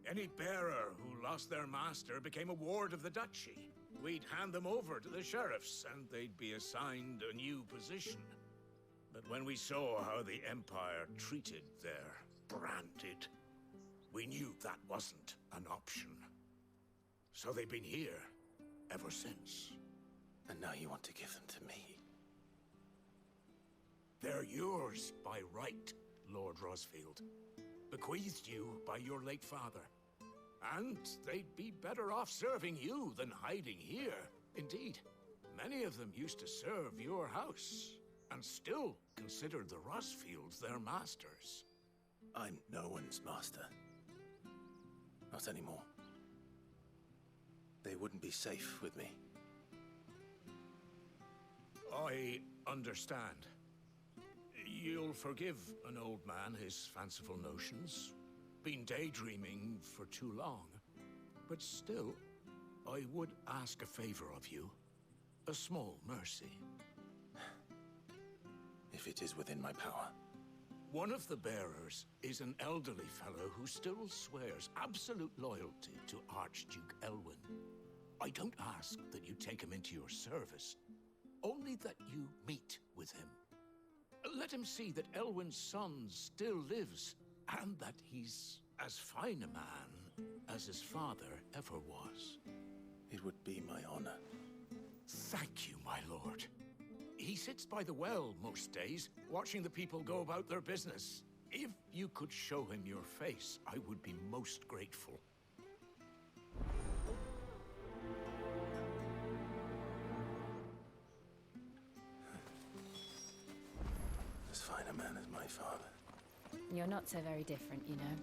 any bearer who lost their master became a ward of the duchy. We'd hand them over to the sheriffs, and they'd be assigned a new position. But when we saw how the Empire treated their branded, we knew that wasn't an option. So they've been here ever since. And now you want to give them to me? They're yours by right, Lord Rosfield. Bequeathed you by your late father. And they'd be better off serving you than hiding here. Indeed, many of them used to serve your house, and still considered the Rosfields their masters. I'm no one's master. Not anymore. They wouldn't be safe with me. I understand. You'll forgive an old man his fanciful notions. Been daydreaming for too long. But still, I would ask a favor of you. A small mercy. If it is within my power. One of the bearers is an elderly fellow who still swears absolute loyalty to Archduke Elwyn. I don't ask that you take him into your service, only that you meet with him. Let him see that Elwyn's son still lives, and that he's as fine a man as his father ever was. It would be my honor. Thank you, my lord. He sits by the well most days, watching the people go about their business. If you could show him your face, I would be most grateful. As fine a man as my father. You're not so very different, you know.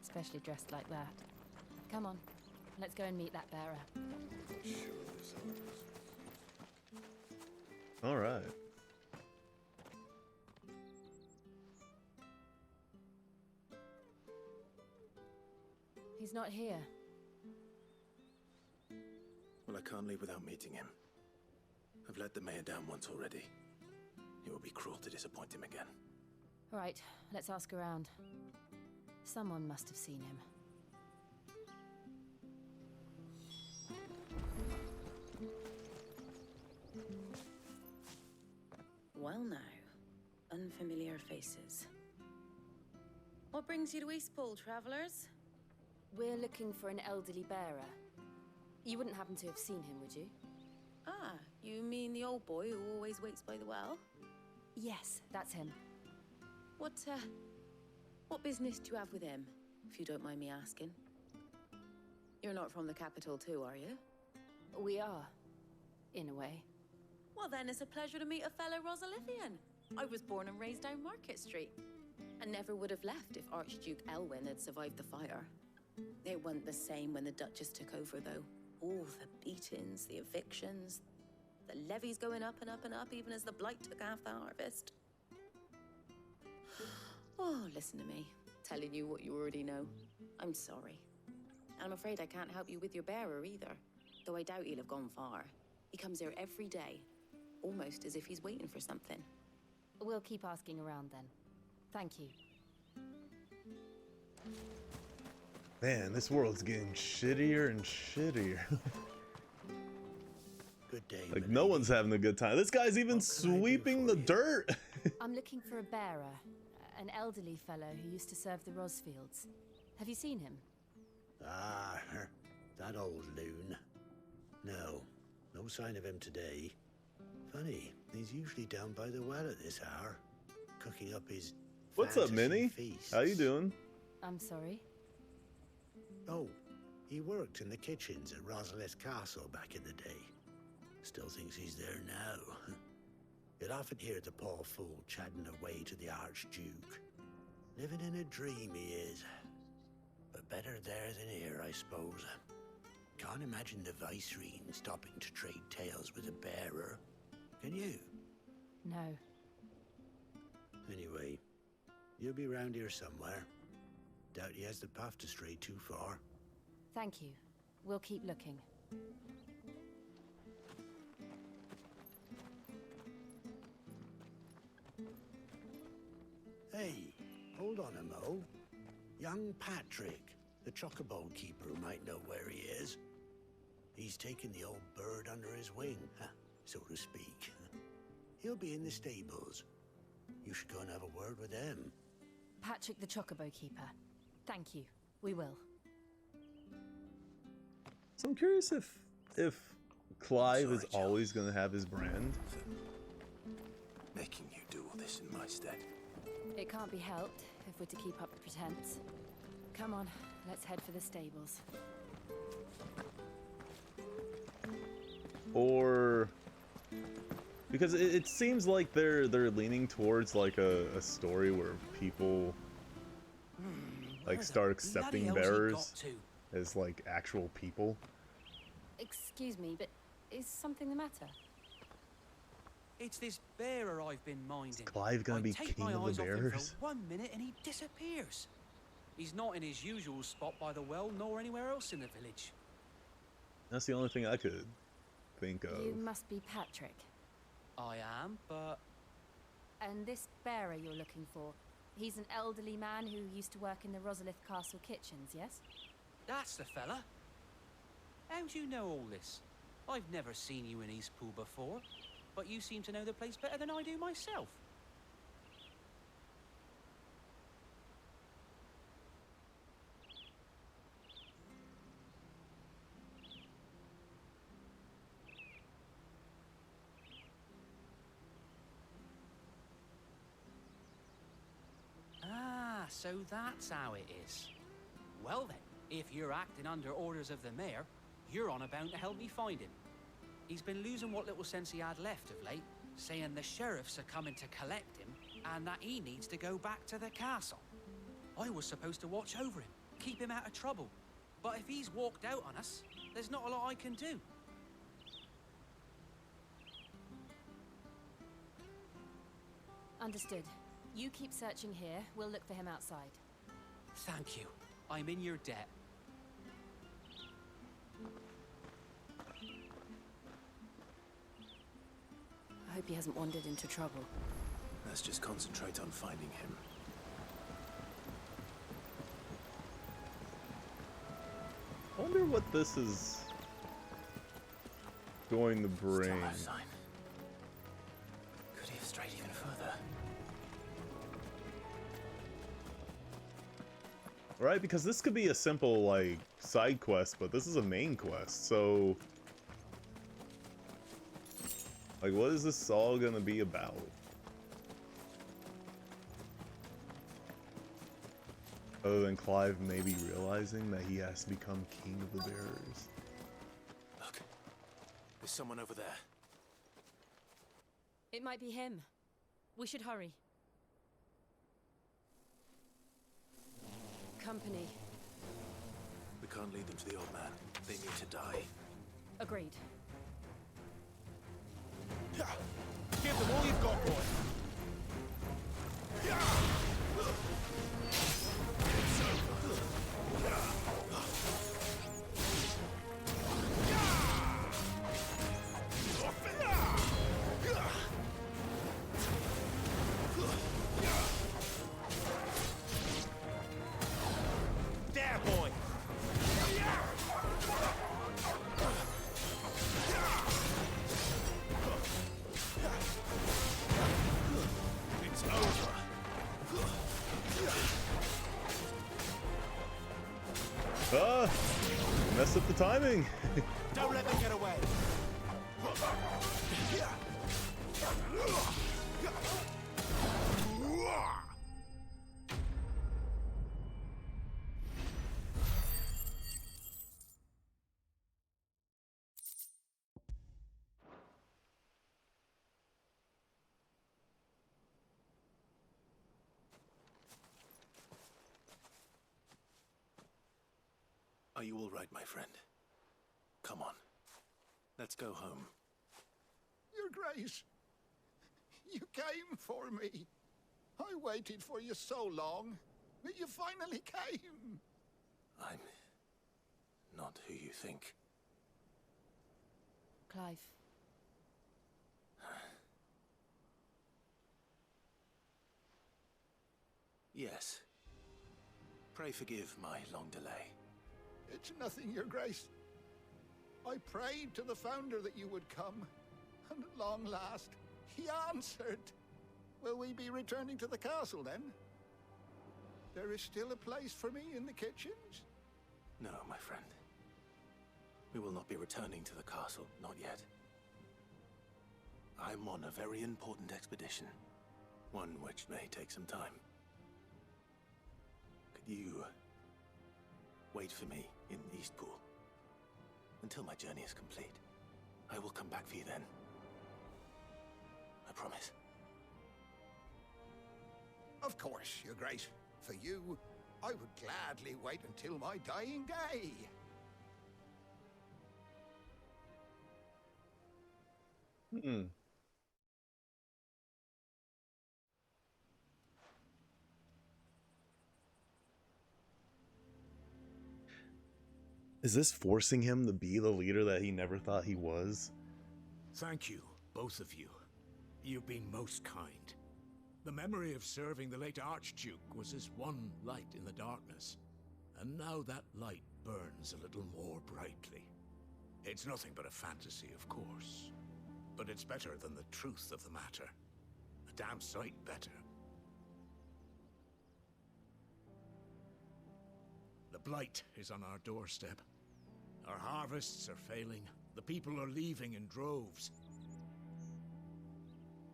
Especially dressed like that. Come on, let's go and meet that bearer. All right. He's not here. Well, I can't leave without meeting him. I've let the mayor down once already. It would be cruel to disappoint him again. All right, let's ask around. Someone must have seen him. Well now, unfamiliar faces. What brings you to Eastpool, travelers? We're looking for an elderly bearer. You wouldn't happen to have seen him, would you? Ah, you mean the old boy who always waits by the well? Yes, that's him. What business do you have with him, if you don't mind me asking? You're not from the capital too, are you? We are, in a way. Well then, it's a pleasure to meet a fellow Rosalithian. I was born and raised down Market Street, and never would have left if Archduke Elwyn had survived the fire. It wasn't the same when the Duchess took over, though. All the beatings, the evictions, the levies going up and up and up, even as the Blight took half the harvest. Oh, listen to me, telling you what you already know. I'm sorry. And I'm afraid I can't help you with your bearer either, though I doubt he'll have gone far. He comes here every day, almost as if he's waiting for something. We'll keep asking around then. Thank you. Man, this world's getting shittier and shittier. Good day. Like, no one's having a good time. This guy's even sweeping the dirt. I'm looking for a bearer, an elderly fellow who used to serve the Rosfields. Have you seen him? Ah, that old loon. No sign of him today. Funny, he's usually down by the well at this hour, cooking up his What's up, fantasy Minnie? feasts. How you doing? I'm sorry. Oh, he worked in the kitchens at Rosalith Castle back in the day. Still thinks he's there now. You'd often hear the poor fool chatting away to the Archduke. Living in a dream he is. But better there than here, I suppose. Can't imagine the Viceroy stopping to trade tales with a bearer. Can you? No. Anyway, you'll be round here somewhere. Doubt he has the path to stray too far. Thank you. We'll keep looking. Hey, hold on a mo. Young Patrick, the chocobo keeper, might know where he is. He's taken the old bird under his wing, so to speak. He'll be in the stables. You should go and have a word with them. Patrick the Chocobo Keeper. Thank you. We will. So I'm curious if Clive is always going to have his brand. Making you do all this in my stead. It can't be helped if we're to keep up the pretense. Come on, let's head for the stables. Or because it seems like they're leaning towards like a story where people like start accepting bearers as like actual people. Excuse me, but is something the matter? It's this bearer I've been minding. Is Clive gonna be take king my of eyes the off him bearers? for 1 minute and he disappears. He's not in his usual spot by the well, nor anywhere else in the village. That's the only thing I could think of. You must be Patrick. I am, but... And this bearer you're looking for, he's an elderly man who used to work in the Rosalith Castle kitchens, yes? That's the fella. How do you know all this? I've never seen you in Eastpool before, but you seem to know the place better than I do myself. Ah, so that's how it is. Well then, if you're acting under orders of the mayor, you're on about to help me find him. He's been losing what little sense he had left of late, saying the sheriffs are coming to collect him and that he needs to go back to the castle. I was supposed to watch over him, keep him out of trouble. But if he's walked out on us, there's not a lot I can do. Understood. You keep searching here, we'll look for him outside. Thank you. I'm in your debt. I hope he hasn't wandered into trouble. Let's just concentrate on finding him. I wonder what this is going to bring. Still no sign. Could he have strayed even further? Right, because this could be a simple like side quest, but this is a main quest, so like what is this all gonna be about? Other than Clive maybe realizing that he has to become king of the bearers. Look, there's someone over there. It might be him. We should hurry. Company. We can't lead them to the old man. They need to die. Agreed. Give them all you've got, boy. There, boy. It's over. Ah! Messed up the timing. Don't let them get away. Are you all right, my friend? Come on. Let's go home. Your Grace, you came for me. I waited for you so long, but you finally came. I'm not who you think. Clive. Yes. Pray forgive my long delay. It's nothing, Your Grace. I prayed to the Founder that you would come, and at long last, he answered. Will we be returning to the castle, then? There is still a place for me in the kitchens? No, my friend. We will not be returning to the castle, not yet. I'm on a very important expedition, one which may take some time. Could you wait for me in Eastpool until my journey is complete? I will come back for you then. I promise. Of course, Your Grace. For you, I would gladly wait until my dying day. Hmm. Is this forcing him to be the leader that he never thought he was? Thank you, both of you. You've been most kind. The memory of serving the late Archduke was as one light in the darkness, and now that light burns a little more brightly. It's nothing but a fantasy, of course, but it's better than the truth of the matter. A damn sight better. The blight is on our doorstep. Our harvests are failing. The people are leaving in droves.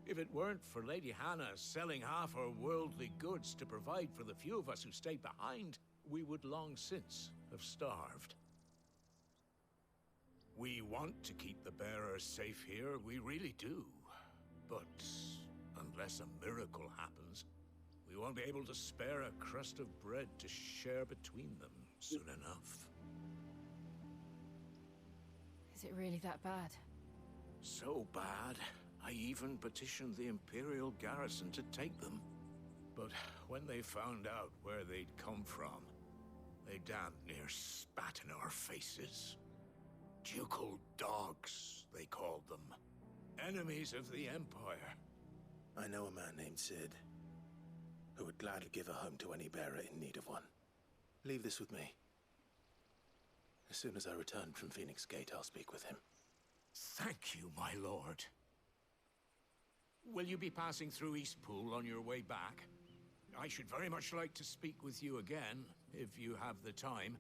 If it weren't for Lady Hannah selling half her worldly goods to provide for the few of us who stayed behind, we would long since have starved. We want to keep the bearers safe here, we really do. But unless a miracle happens, we won't be able to spare a crust of bread to share between them soon enough. Is it really that bad? So bad, I even petitioned the Imperial garrison to take them. But when they found out where they'd come from, they damn near spat in our faces. Ducal dogs, they called them. Enemies of the Empire. I know a man named Sid, who would gladly give a home to any bearer in need of one. Leave this with me. As soon as I return from Phoenix Gate, I'll speak with him. Thank you, my lord. Will you be passing through Eastpool on your way back? I should very much like to speak with you again, if you have the time,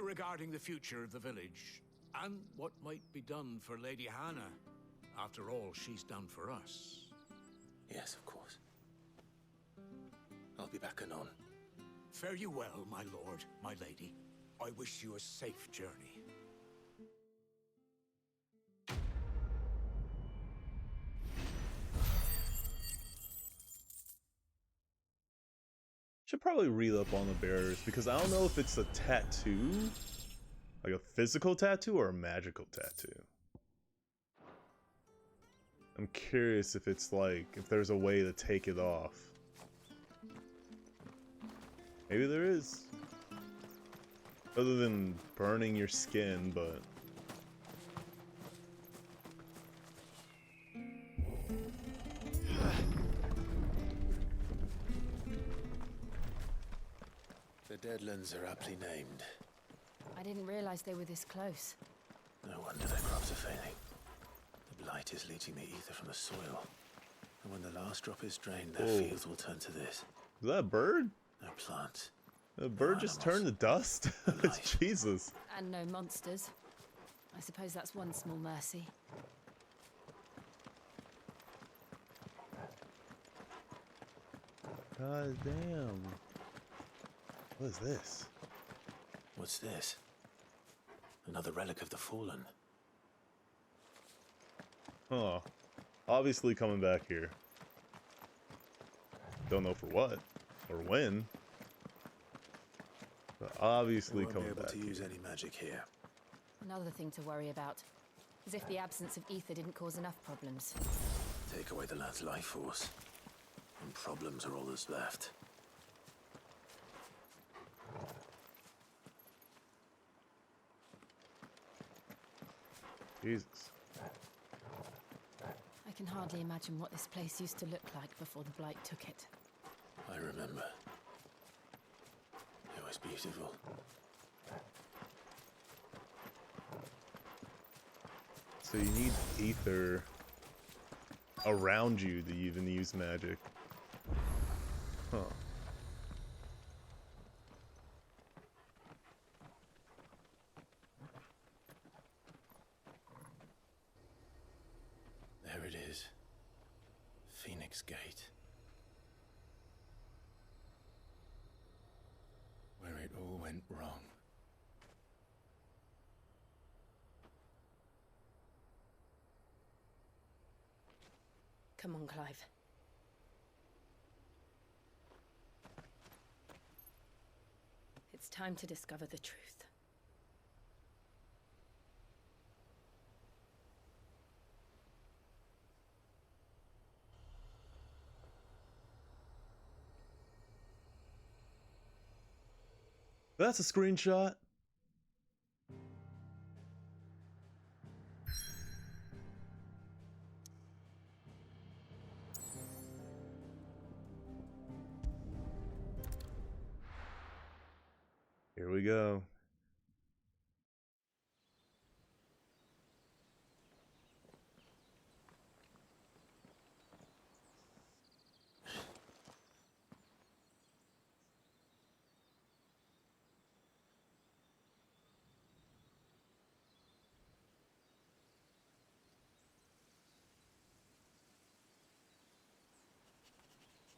regarding the future of the village, and what might be done for Lady Hannah, after all she's done for us. Yes, of course. I'll be back anon. Fare you well, my lord, my lady. I wish you a safe journey. Should probably read up on the bearers because I don't know if it's a tattoo, like a physical tattoo or a magical tattoo. I'm curious if it's like, if there's a way to take it off. Maybe there is. Other than burning your skin, but... The Deadlands are aptly named. I didn't realize they were this close. No wonder their crops are failing. The blight is leaching the ether from the soil. And when the last drop is drained, their fields will turn to this. Is that a bird? No plants. The bird just turned to dust? Jesus. And no monsters. I suppose that's one small mercy. God damn. What is this? What's this? Another relic of the fallen. Huh. Obviously coming back here. Don't know for what or when. But obviously Won't coming be able back to use here. any magic here. Another thing to worry about. As if the absence of ether didn't cause enough problems. Take away the lad's life force, and problems are all that's left. Jesus. I can hardly imagine what this place used to look like before the Blight took it. I remember. It was beautiful. So you need ether around you to even use magic. Huh. There it is. Phoenix Gate. Where it all went wrong. Come on, Clive. It's time to discover the truth. That's a screenshot. Here we go.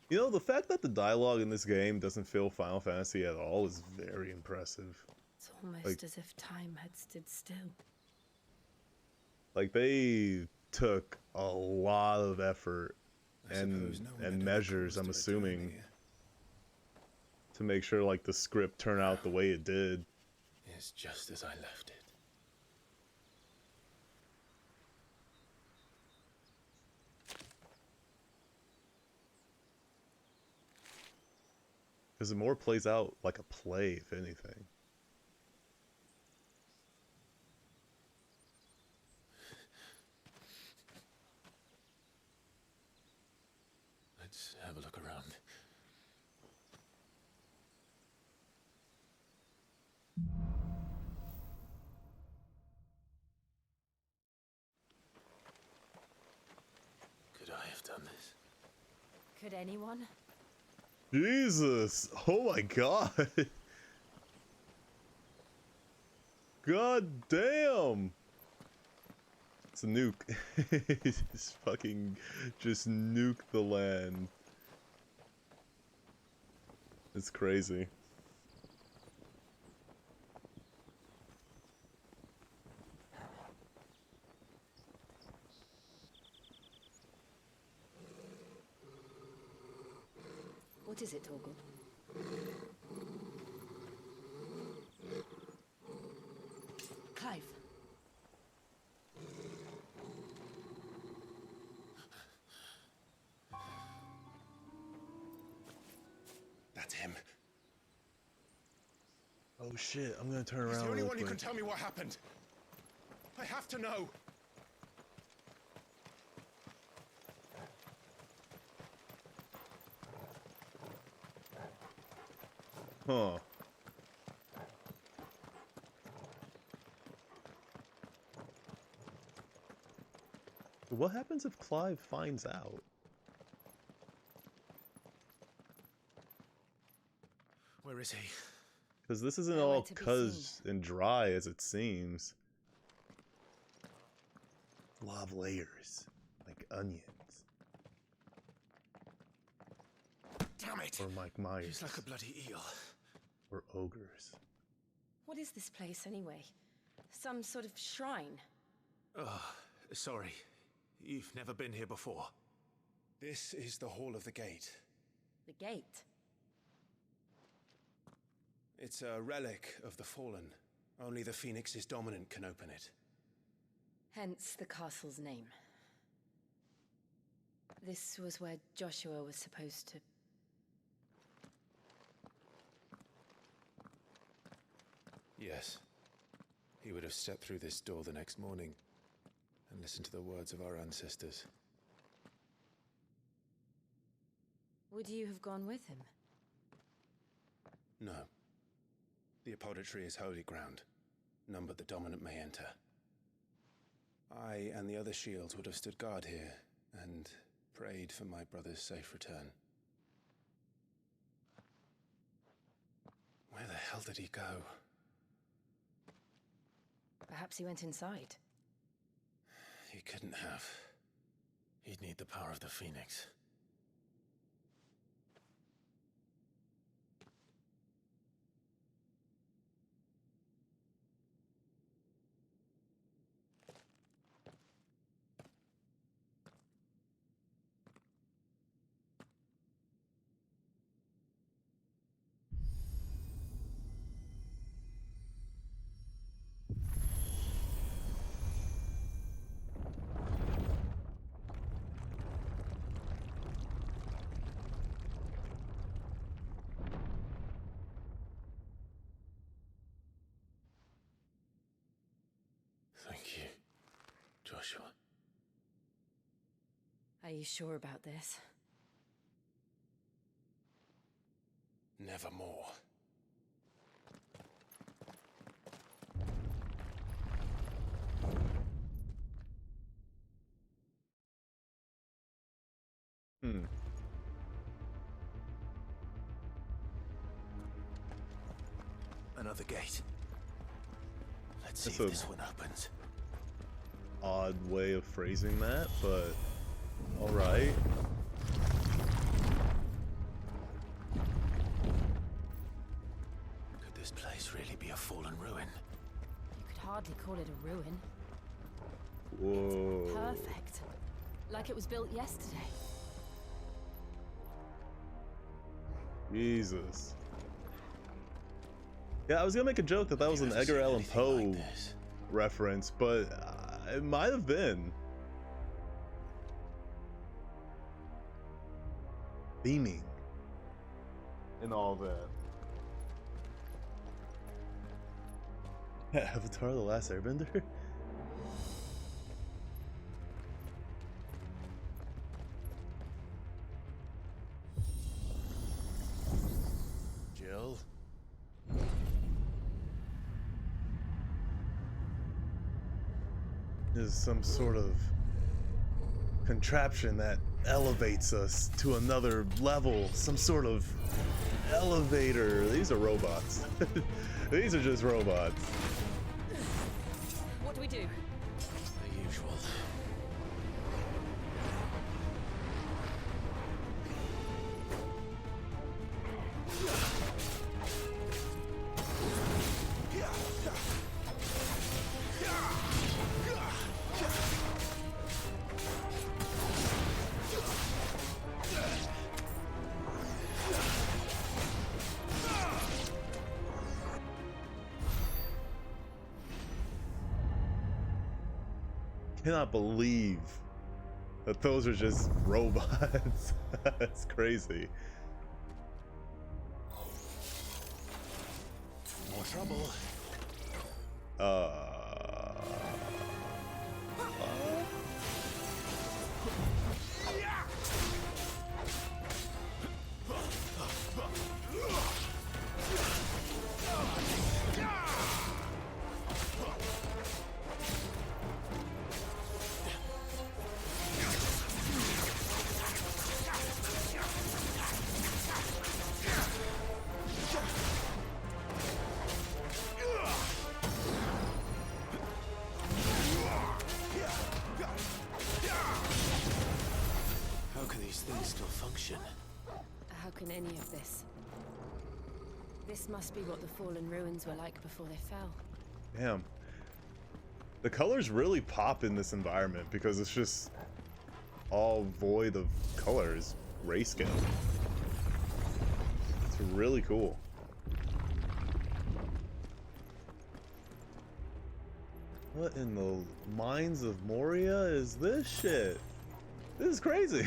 You know, the fact that the dialogue in this game doesn't feel Final Fantasy at all is very impressive. It's almost Like- as if time had stood still. Like, they took a lot of effort and measures, I'm assuming, to make sure, like, the script turned out the way it did. It's just as I left it. Because it more plays out like a play, if anything. Let's have a look around. Could I have done this? Could anyone? Jesus! Oh my god! God damn! It's a nuke. Just fucking just nuke the land. It's crazy. What is it, Torgal? Clive. That's him. Oh shit, I'm gonna turn He's around the only real one who quick. can tell me what happened. I have to know. Huh. What happens if Clive finds out? Where is he? Because this isn't Nowhere all to be cuz and dry as it seems. A lot of layers, like onions. Damn it! Or Mike Myers. He's like a bloody eel. Or ogres. What is this place anyway? Some sort of shrine? Oh, sorry. You've never been here before. This is the Hall of the Gate. The gate? It's a relic of the Fallen. Only the Phoenix's dominant can open it. Hence the castle's name. This was where Joshua was supposed to... Yes. He would have stepped through this door the next morning and listened to the words of our ancestors. Would you have gone with him? No. The apodatory is holy ground. None but the dominant may enter. I and the other shields would have stood guard here and prayed for my brother's safe return. Where the hell did he go? Perhaps he went inside. He couldn't have. He'd need the power of the Phoenix. Thank you, Joshua. Are you sure about this? Nevermore. Another gate. Let's see That's if a this one opens. odd way of phrasing that, but alright. Could this place really be a fallen ruin? You could hardly call it a ruin. Whoa. Perfect. Like it was built yesterday. Jesus. Yeah, I was gonna make a joke that that was an Edgar Allan Poe reference, but it might have been. Beaming. And all that. Avatar: The Last Airbender? Jill? Is some sort of contraption that elevates us to another level, some sort of elevator. These are robots. These are just robots. What do we do? The usual. Cannot believe that those are just robots. That's crazy. More trouble. any of this. This must be what the fallen ruins were like before they fell. Damn. The colors really pop in this environment because it's just all void of colors, grayscale. It's really cool. What in the mines of Moria is this shit? This is crazy.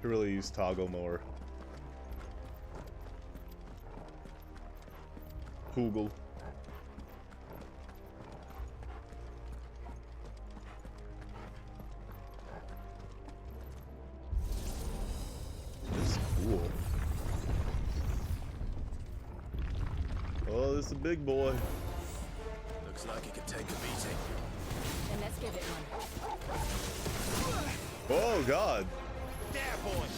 Could really use toggle more. Google. This is cool. Oh, this is a big boy. Looks like he could take a beating. Then let's give it one. Oh God. There, boys!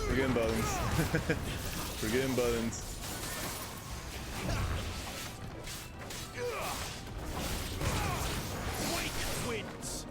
We're getting buttons. We're getting buttons. Wake wins!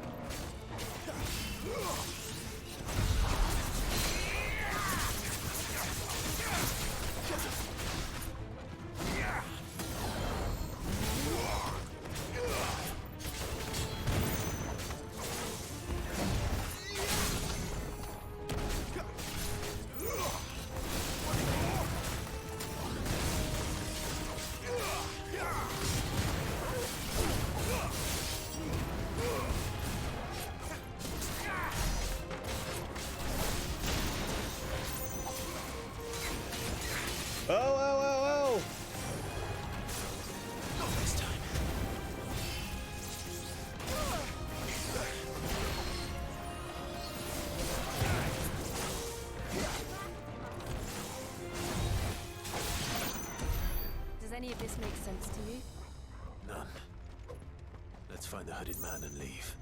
Oh, oh, oh, oh! Not this time. Does any of this make sense to you? None. Let's find the hooded man and leave.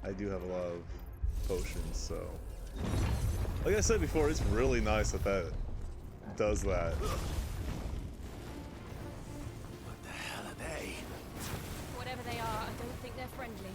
I do have a lot of potions, so like I said before, it's really nice that that does that. What the hell are they? Whatever they are, I don't think they're friendly.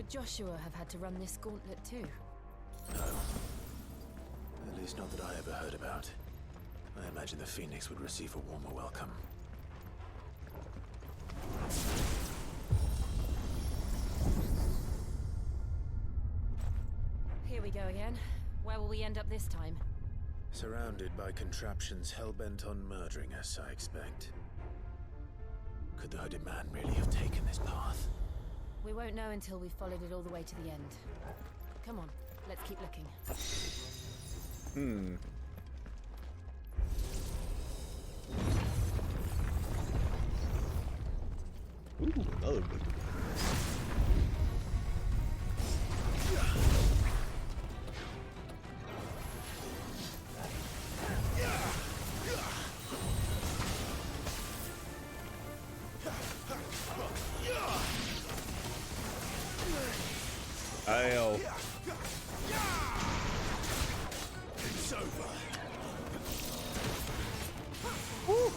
Would Joshua have had to run this gauntlet too? No. At least not that I ever heard about. I imagine the Phoenix would receive a warmer welcome. Here we go again. Where will we end up this time? Surrounded by contraptions hell-bent on murdering us, I expect. Could the hooded man really have taken this path? We won't know until we've followed it all the way to the end. Come on, let's keep looking. Ooh, another book. Ow. It's over. Woo.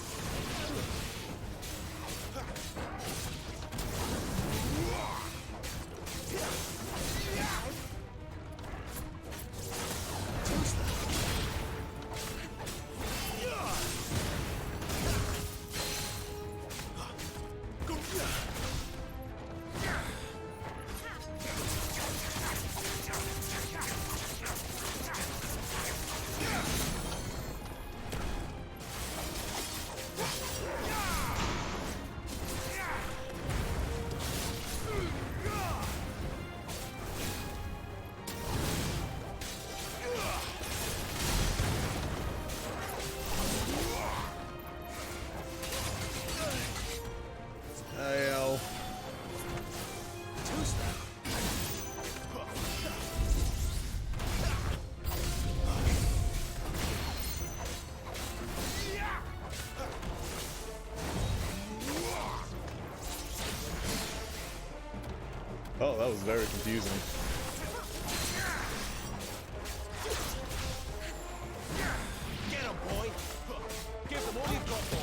Oh, that was very confusing. Get him, boy! Give them all you've got, boy!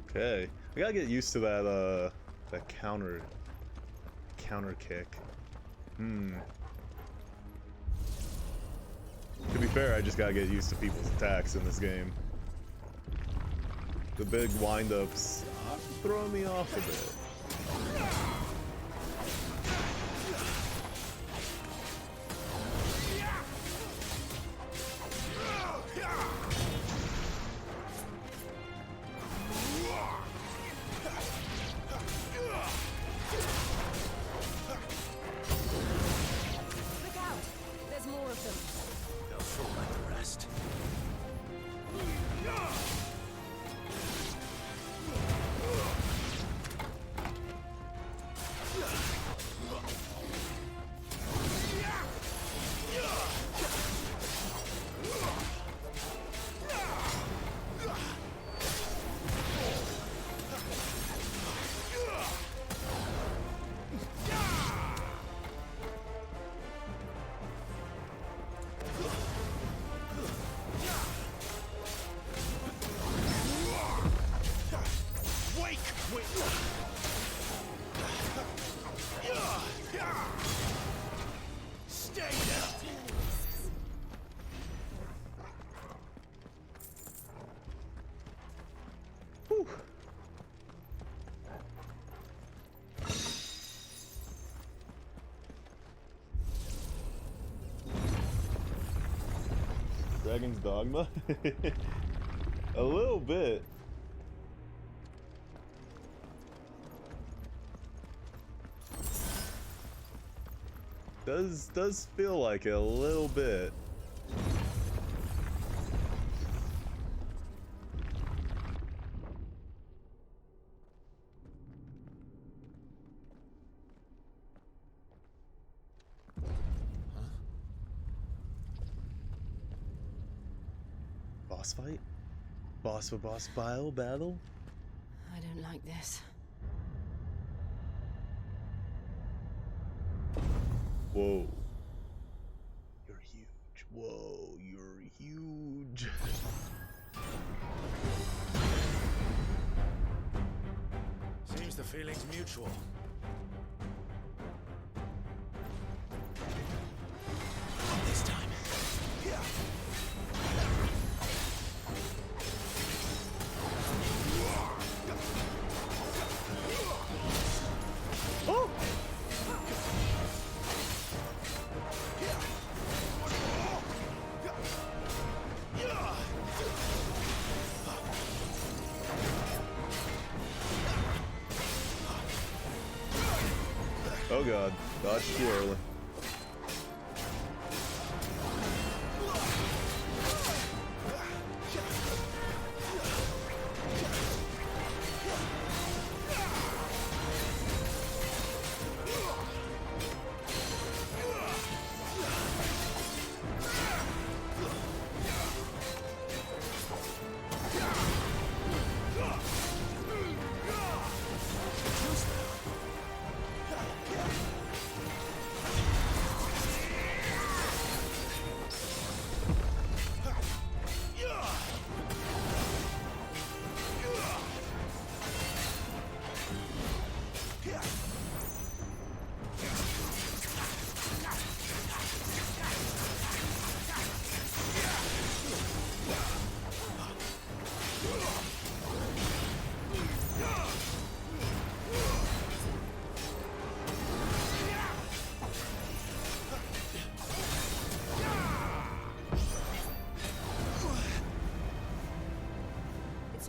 Okay, I gotta get used to that that counter kick. To be fair, I just gotta get used to people's attacks in this game. The big wind-ups throw me off a bit. Dragon's Dogma? A little bit. Does feel like it a little bit. Boss fight? Boss for boss battle? I don't like this. Whoa. You're huge. Whoa, you're huge. Seems the feeling's mutual. This time. Oh! Oh god, dodge too early.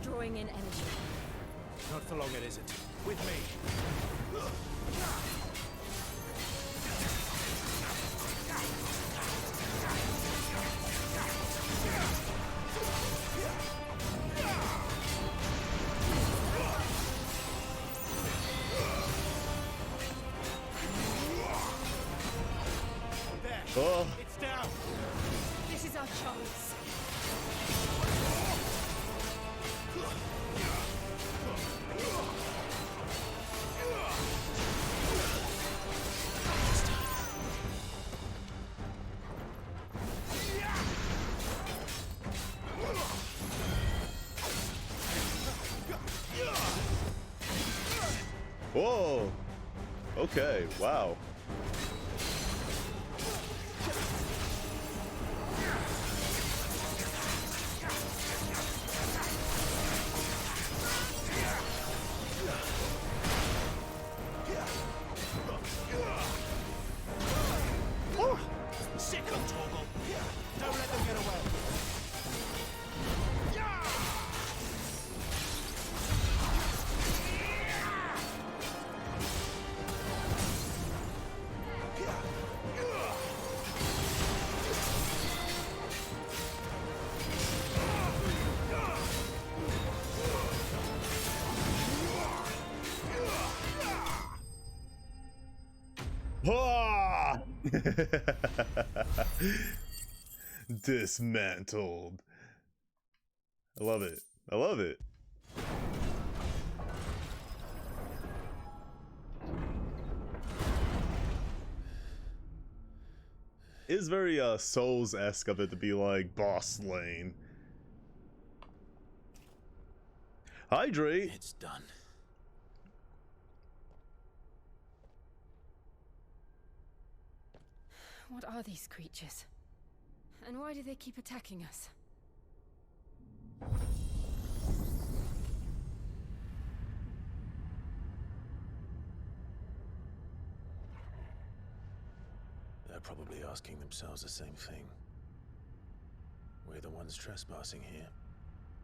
Drawing in energy. Not for long, it isn't. With me. There. Oh. It's down. This is our chance. Whoa! Okay, wow. Sick of Torgal. Don't let them get away. Ah! Dismantled. I love it. I love it. It's very Souls-esque of it to be like boss lane. Hydrate. It's done. What are these creatures? And why do they keep attacking us? They're probably asking themselves the same thing. We're the ones trespassing here.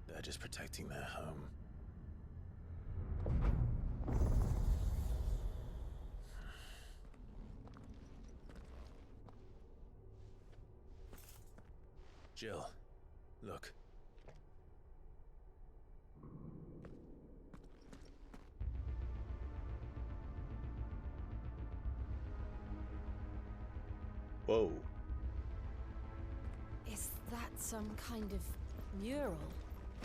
They're just protecting their home. Jill, look. Whoa. Is that some kind of mural?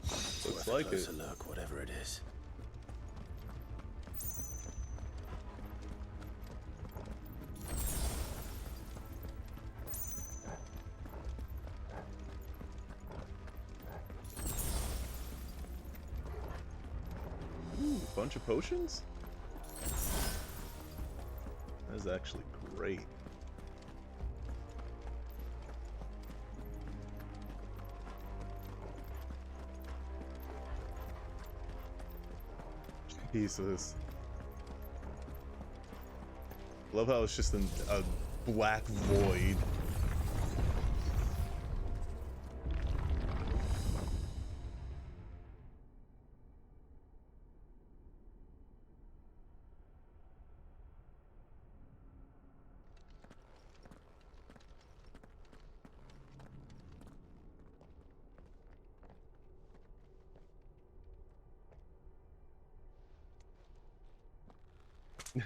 Looks like it. A look, whatever it is. Ooh, bunch of potions? That is actually great. Jesus. Love how it's just a black void.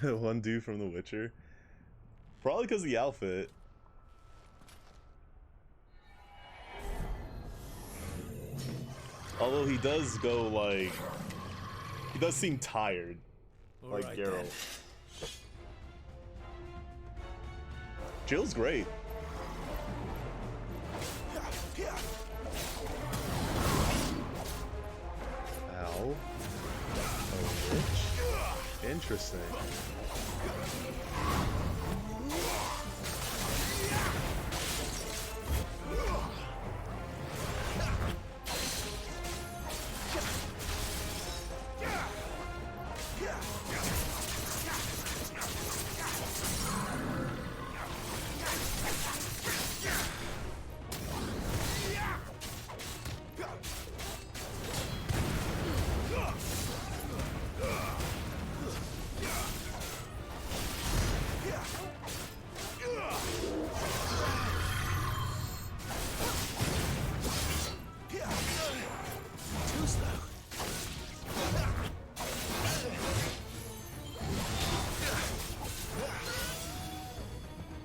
One dude from The Witcher. Probably because of the outfit. Although he does go like... He does seem tired. Like Alright, Geralt. then. Jill's great. Ow. A witch? Interesting.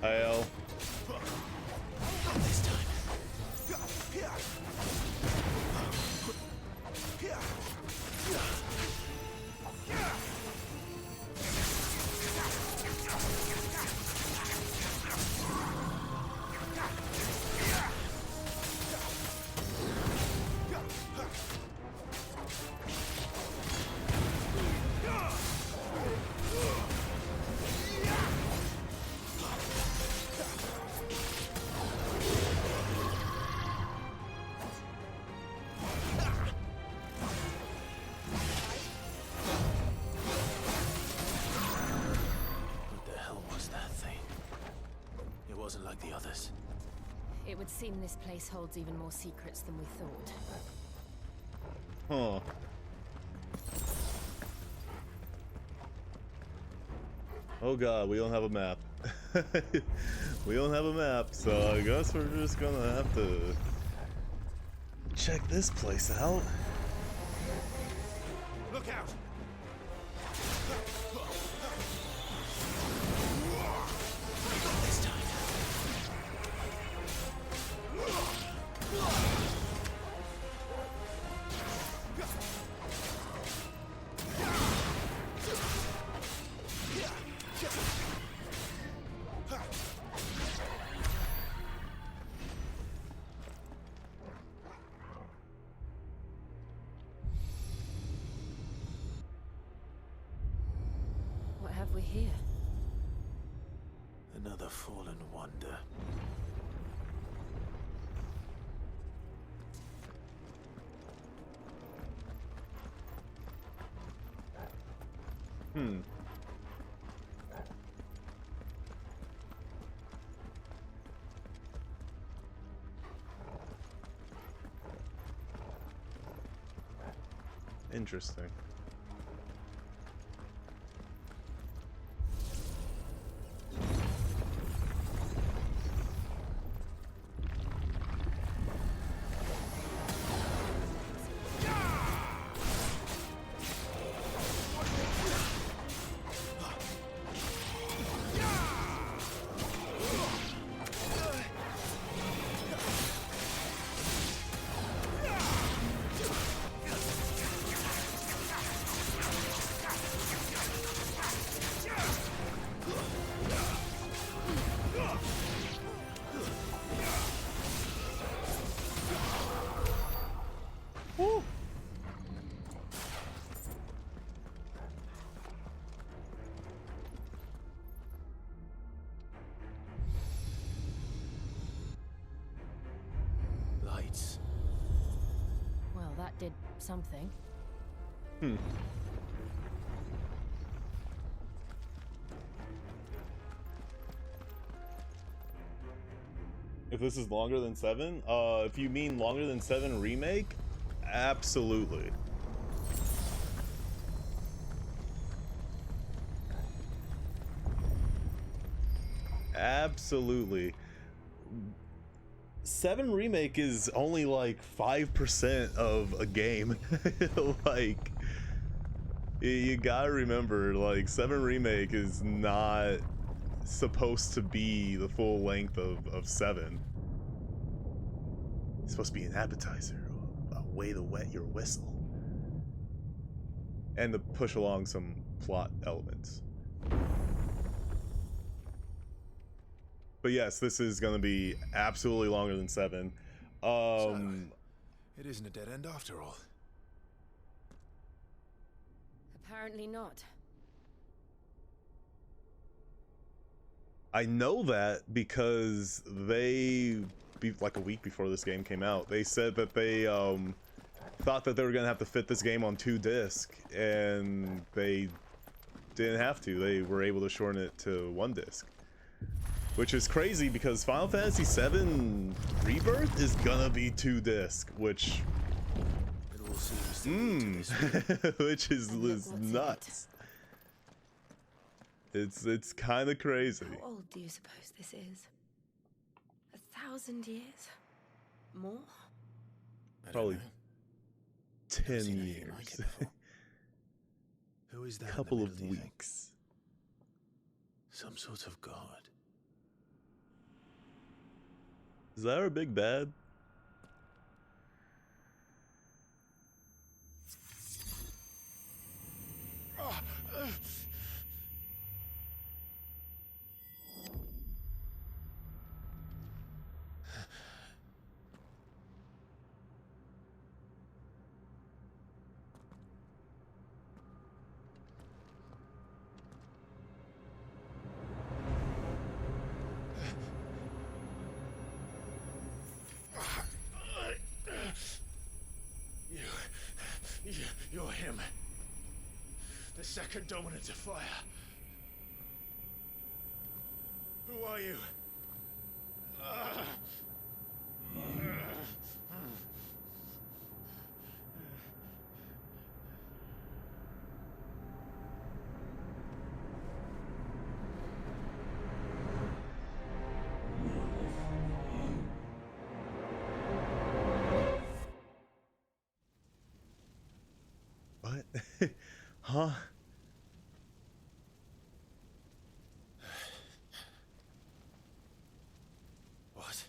Hail. Wasn't like the others. It would seem this place holds even more secrets than we thought. Huh. Oh god, we don't have a map. We don't have a map, so I guess we're just gonna have to check this place out. Look out! What have we here? Another fallen wonder. Interesting. did something. Hmm. If this is longer than 7? If you mean longer than 7 remake, absolutely. Absolutely. 7 remake is only like 5% of a game. Like, you gotta remember, like, 7 remake is not supposed to be the full length of 7. It's supposed to be an appetizer, a way to wet your whistle, and to push along some plot elements. But yes, this is gonna be absolutely longer than 7. So, it isn't a dead end after all. Apparently not. I know that because like a week before this game came out, they said that they thought that they were gonna have to fit this game on 2 discs, and they didn't have to. They were able to shorten it to 1 disc. Which is crazy because Final Fantasy VII Rebirth is gonna be 2 disc, which which is nuts. It's kind of crazy. How old do you suppose this is? 1,000 years? More? Probably 10 years. Who is that? Couple of weeks. Some sort of god. Is that our big bad? You're him. The second dominant of fire. Who are you? What? Huh? What?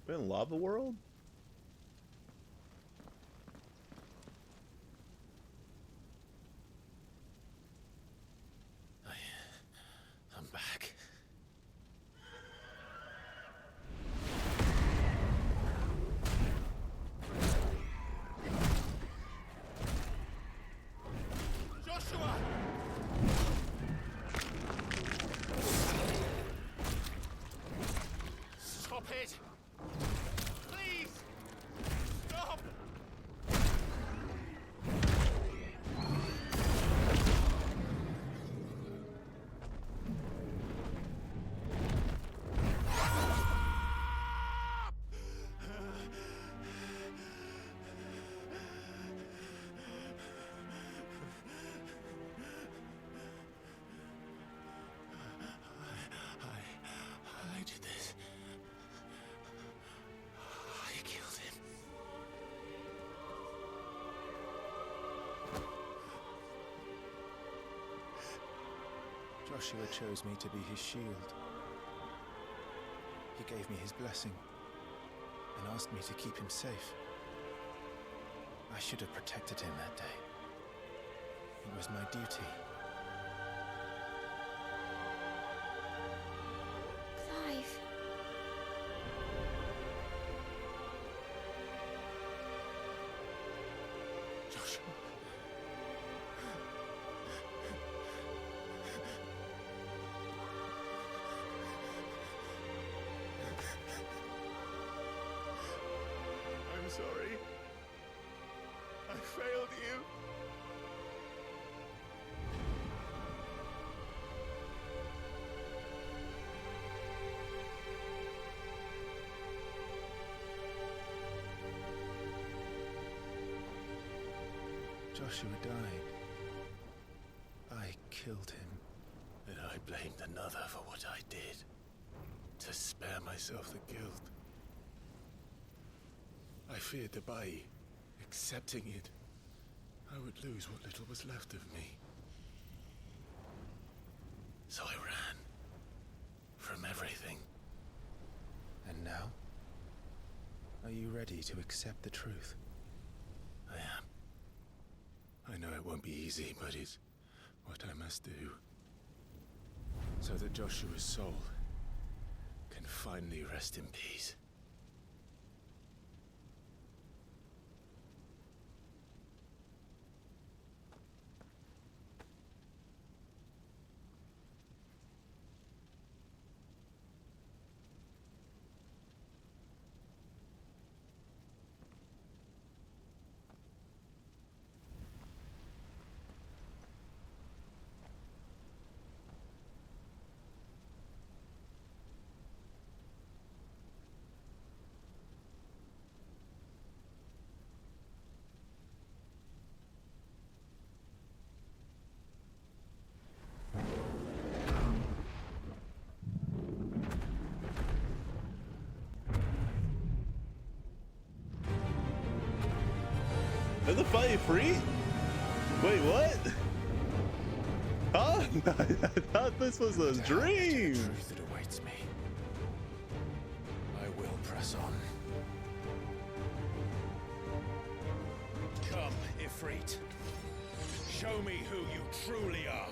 We're in Lava World? I'm back. Joshua! Stop it! Please! Stop! I did this. I killed him. Joshua chose me to be his shield. He gave me his blessing and asked me to keep him safe. I should have protected him that day. It was my duty. Clive. Joshua. sorry. I failed you. Joshua died. I killed him. And I blamed another for what I did. To spare myself the guilt. I feared that by accepting it, I would lose what little was left of me. So I ran. From everything. And now? Are you ready to accept the truth? I am. I know it won't be easy, but it's what I must do. So that Joshua's soul can finally rest in peace. Is the fight free? Wait, what? Huh? I thought this was a dream. The truth that awaits me. I will press on. Come, Ifrit. Show me who you truly are.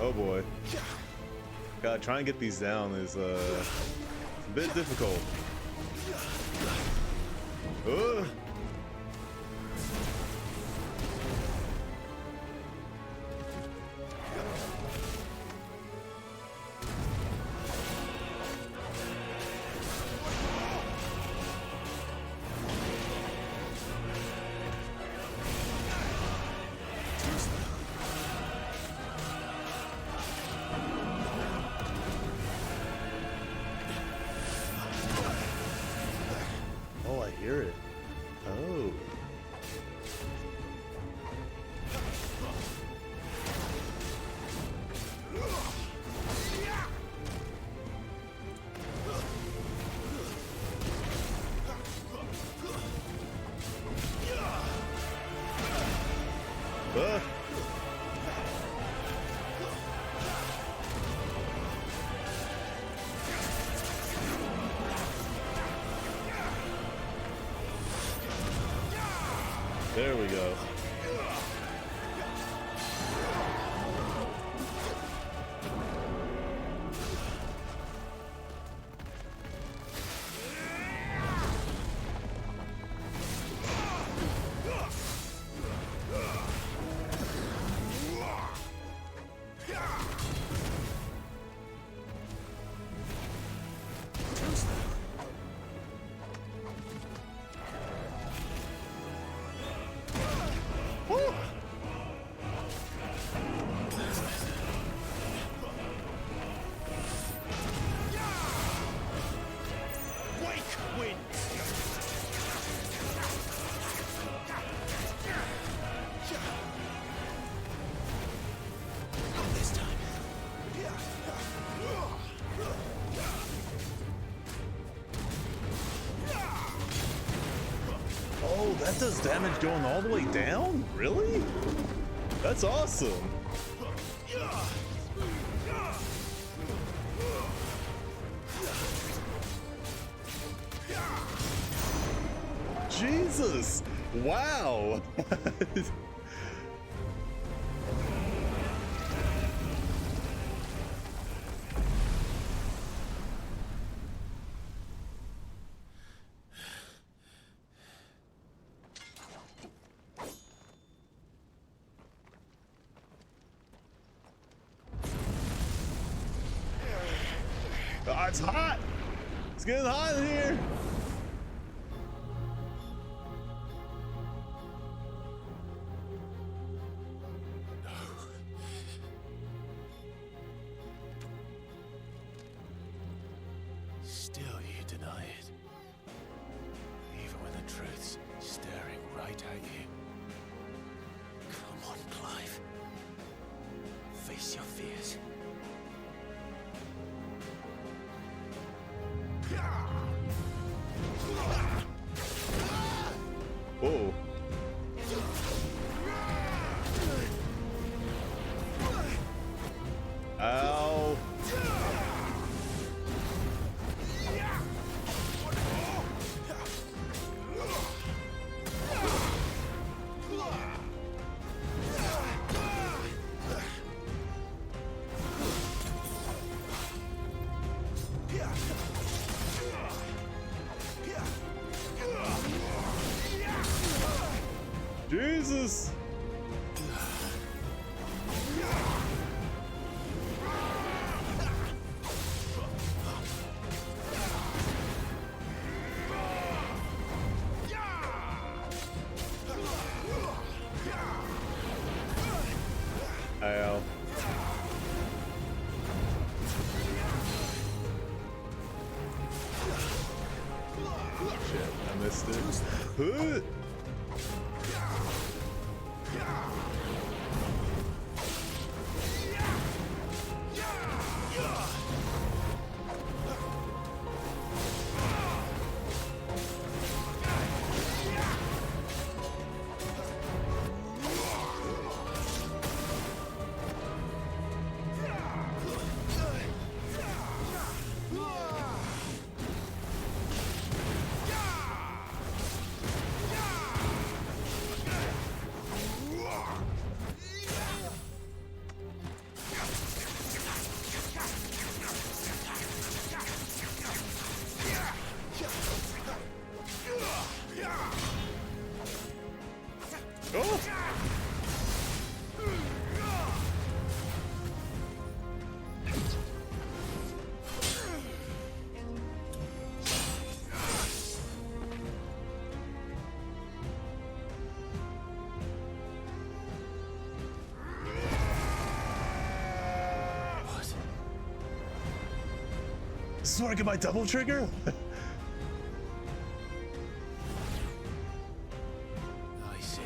Oh boy. God, trying to get these down is a bit difficult. Ugh. Oh, I hear it. Oh. There we go. Oh, that does damage going all the way down? Really? That's awesome. Jesus! Wow! Oh, it's hot! It's getting hot in here! Still you deny it. Even when the truth's staring right at you. Come on, Clive. Face your fears. Whoa. Ow. Jesus! Ow. Shit, I missed it. Oh! This is where I get my double trigger? I see.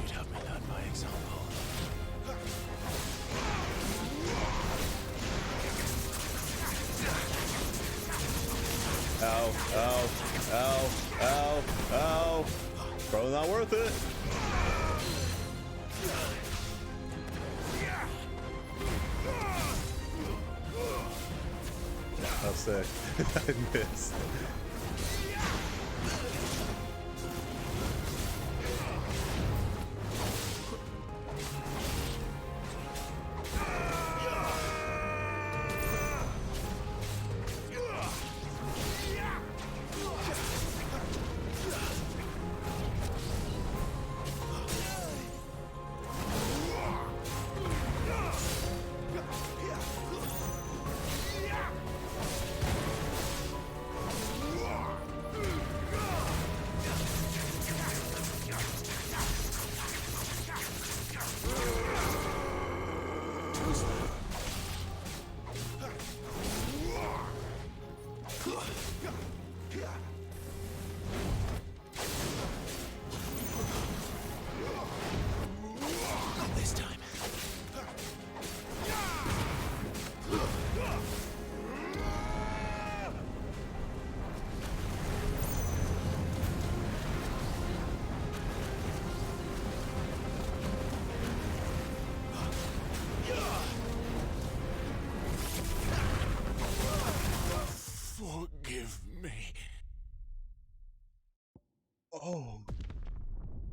You'd have me learn by example. Ow, ow, ow, ow, ow. Probably not worth it. Oh, sick. I missed.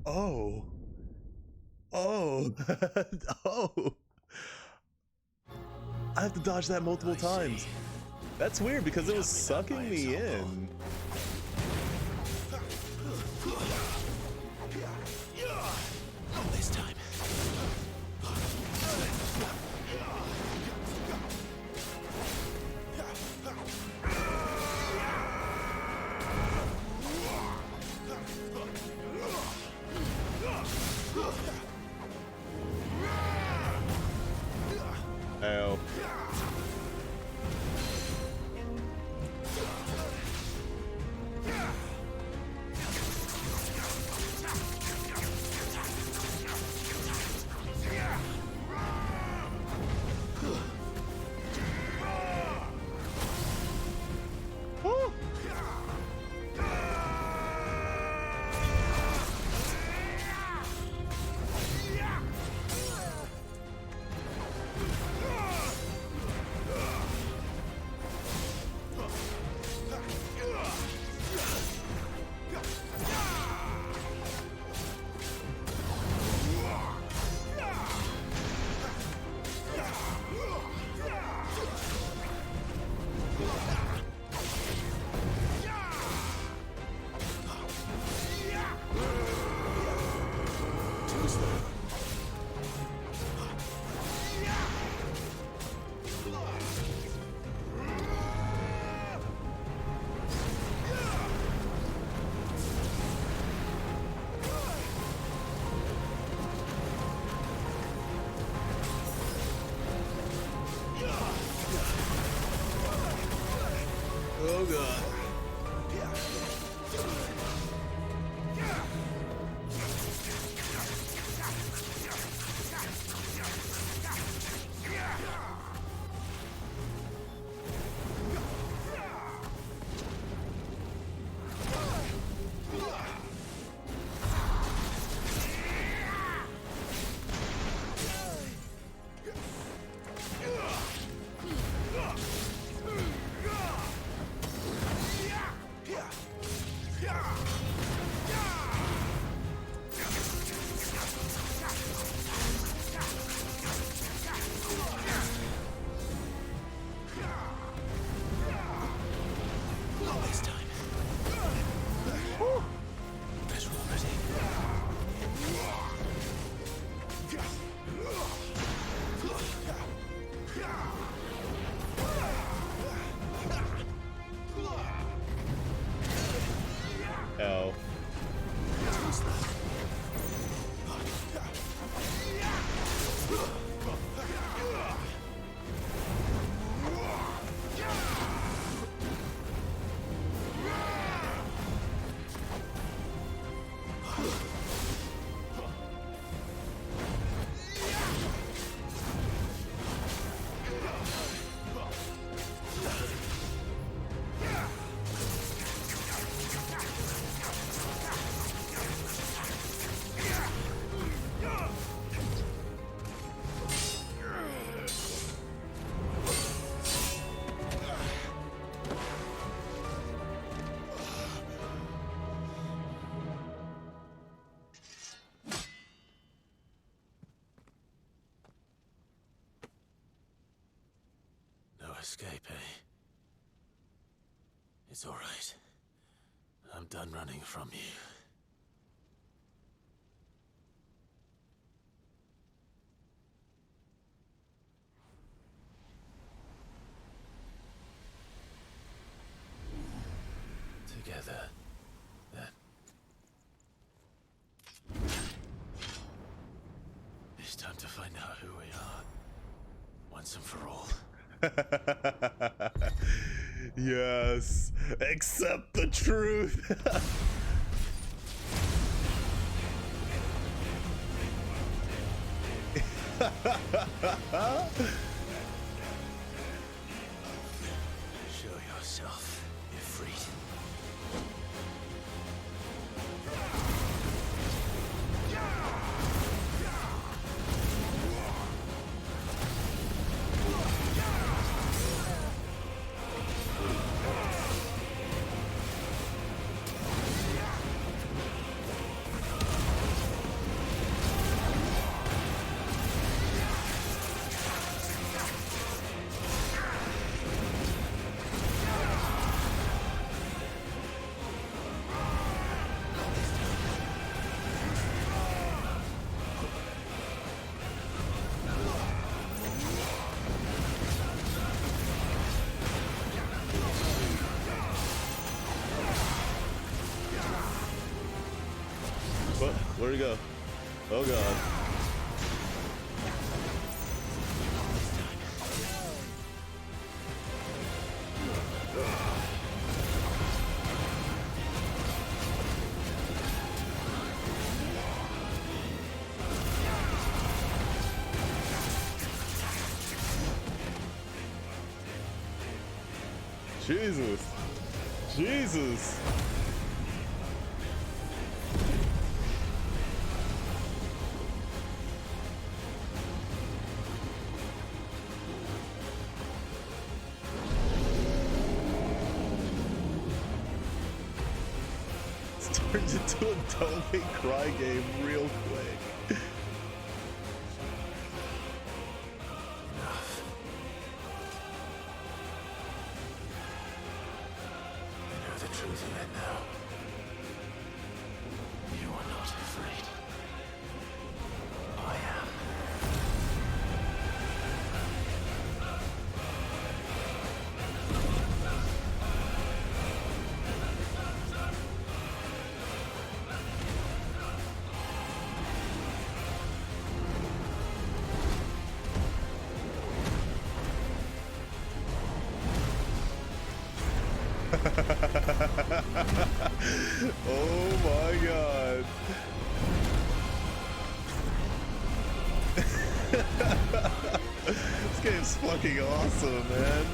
Oh. Oh. Oh. I have to dodge that multiple times. That's weird because it was sucking me in. Not this time. Ow. Oh god. Oh. Escape, eh? It's all right. I'm done running from you. Together, then. It's time to find out who we are, once and for all. Yes, accept the truth. Show yourself, Ifrit. Where'd he go? Oh god. Jesus. Jesus. This turns into a Don't Make Cry game real quick. The truth of it now. You are not afraid. I am. Oh my god. This game's fucking awesome, man.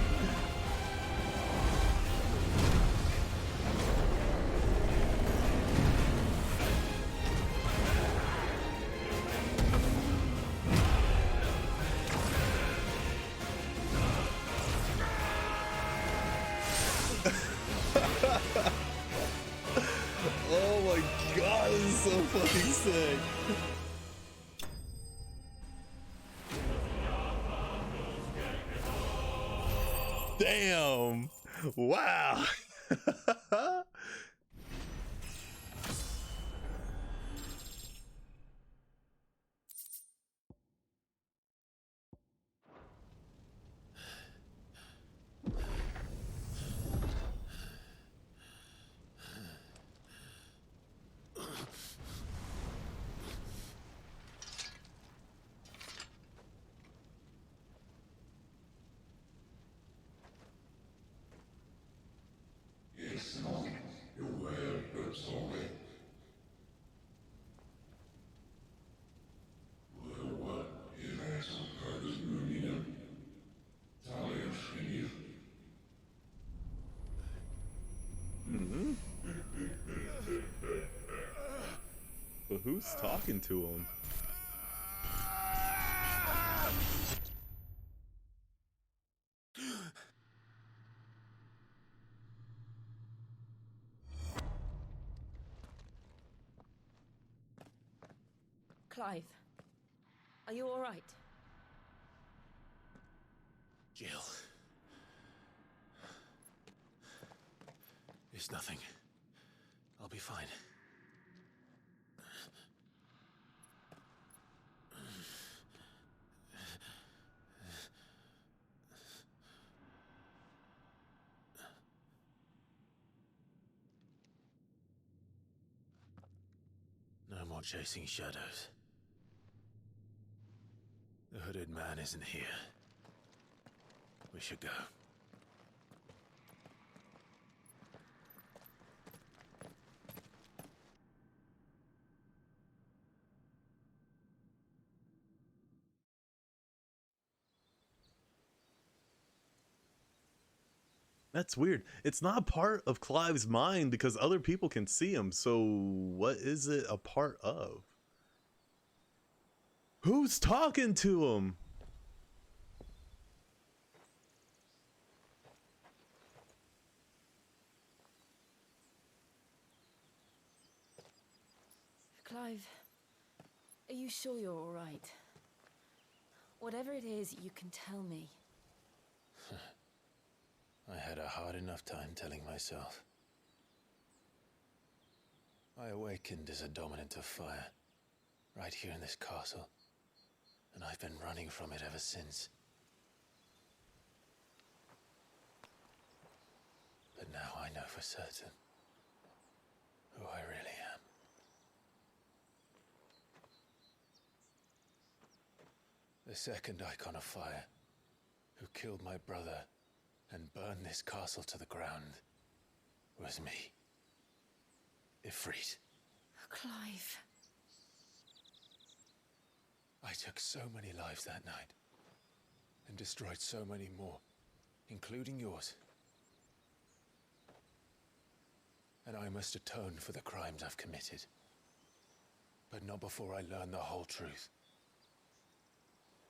Oh my god, this is so fucking sick. Damn. Wow. But who's talking to him? Clive, are you all right? Jill. It's nothing. I'll be fine. No more chasing shadows. The hooded man isn't here. We should go. That's weird. It's not part of Clive's mind because other people can see him. So what is it a part of? Who's talking to him? Clive, are you sure you're all right? Whatever it is, you can tell me. I had a hard enough time telling myself. I awakened as a dominant of fire, right here in this castle, and I've been running from it ever since. But now I know for certain who I really am. The second icon of fire, who killed my brother and burned this castle to the ground, was me. Ifrit. Clive. I took so many lives that night, and destroyed so many more, including yours. And I must atone for the crimes I've committed. But not before I learn the whole truth.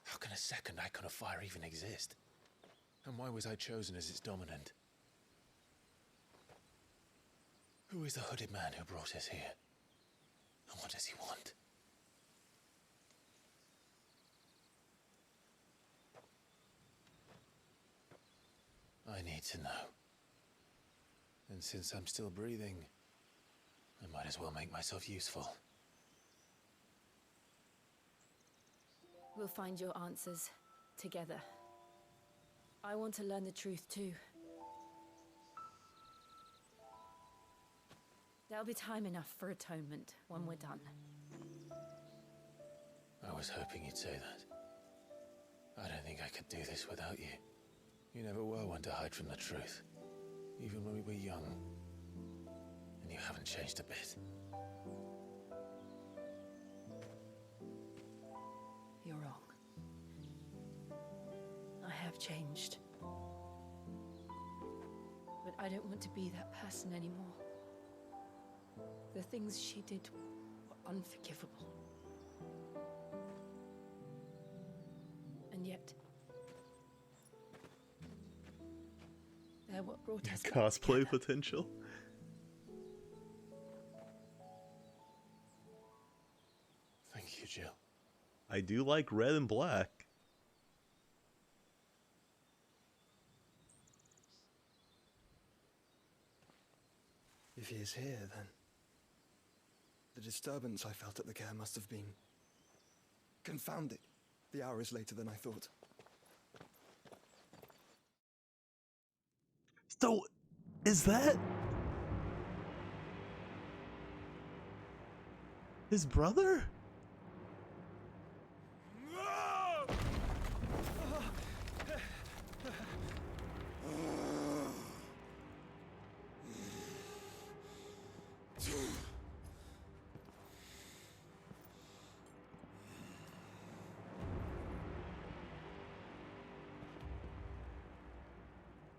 How can a second icon of fire even exist? And why was I chosen as its dominant? Who is the hooded man who brought us here? And what does he want? I need to know. And since I'm still breathing, I might as well make myself useful. We'll find your answers together. I want to learn the truth too. There'll be time enough for atonement when we're done. I was hoping you'd say that. I don't think I could do this without you. You never were one to hide from the truth, even when we were young. And you haven't changed a bit. You're wrong. I have changed. But I don't want to be that person anymore. The things she did were unforgivable. And yet, they're what brought us back Cosplay together. potential. Thank you, Jill. I do like red and black. If he is here, then the disturbance I felt at the care must have been confounded. The hour is later than I thought. So, is that his brother?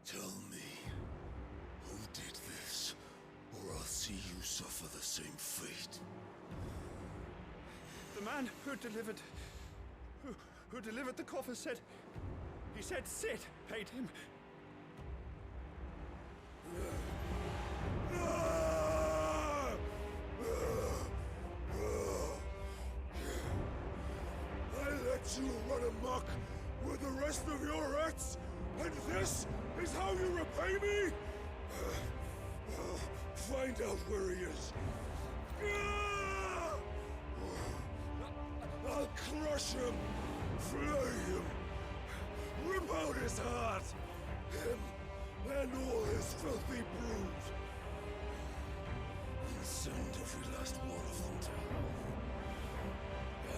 Tell me, who did this, or I'll see you suffer the same fate. The man who delivered the coffer said, he said Sid paid him. I let you run amok with the rest of your rats, and this is how you repay me? Find out where he is. I'll crush him, flay him, rip out his heart, him and all his filthy brood, and send every last one of them to hell.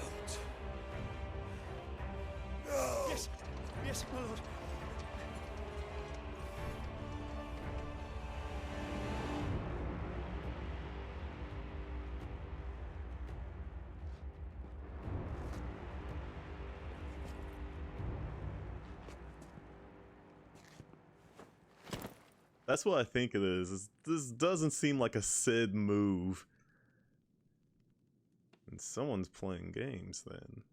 Out. Now! Yes, yes, my lord. That's what I think it is. This doesn't seem like a Sid move. And someone's playing games then.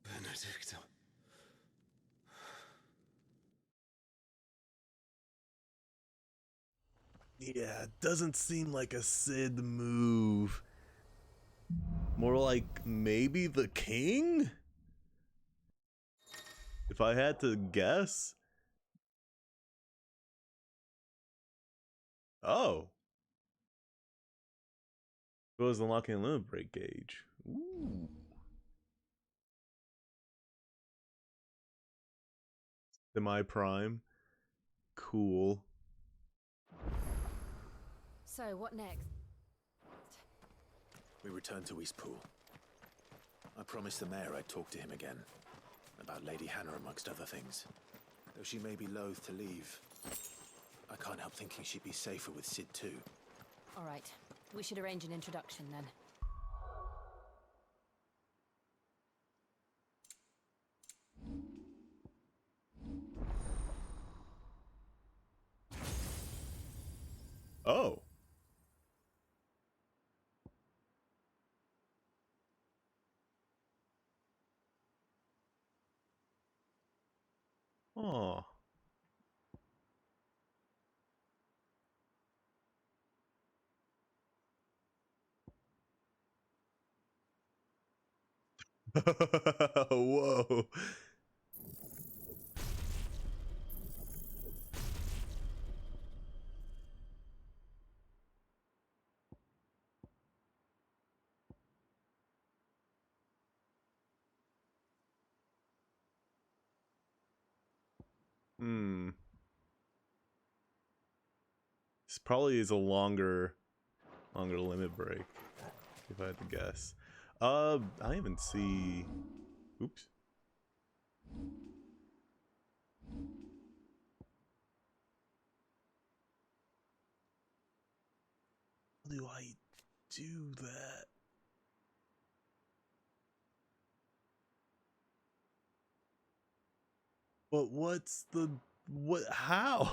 Benedicta. Yeah, it doesn't seem like a Sid move. More like maybe the king? If I had to guess. Oh. It was unlocking a limit break gauge. Ooh. Semi-prime. Cool. So, what next? We return to Eastpool. I promised the mayor I'd talk to him again. About Lady Hannah, amongst other things. Though she may be loath to leave, I can't help thinking she'd be safer with Sid too. All right. We should arrange an introduction then. Oh. Oh. Whoa. This probably is a longer limit break, if I had to guess. I even see. Oops. How do I do that? But what's the what? How?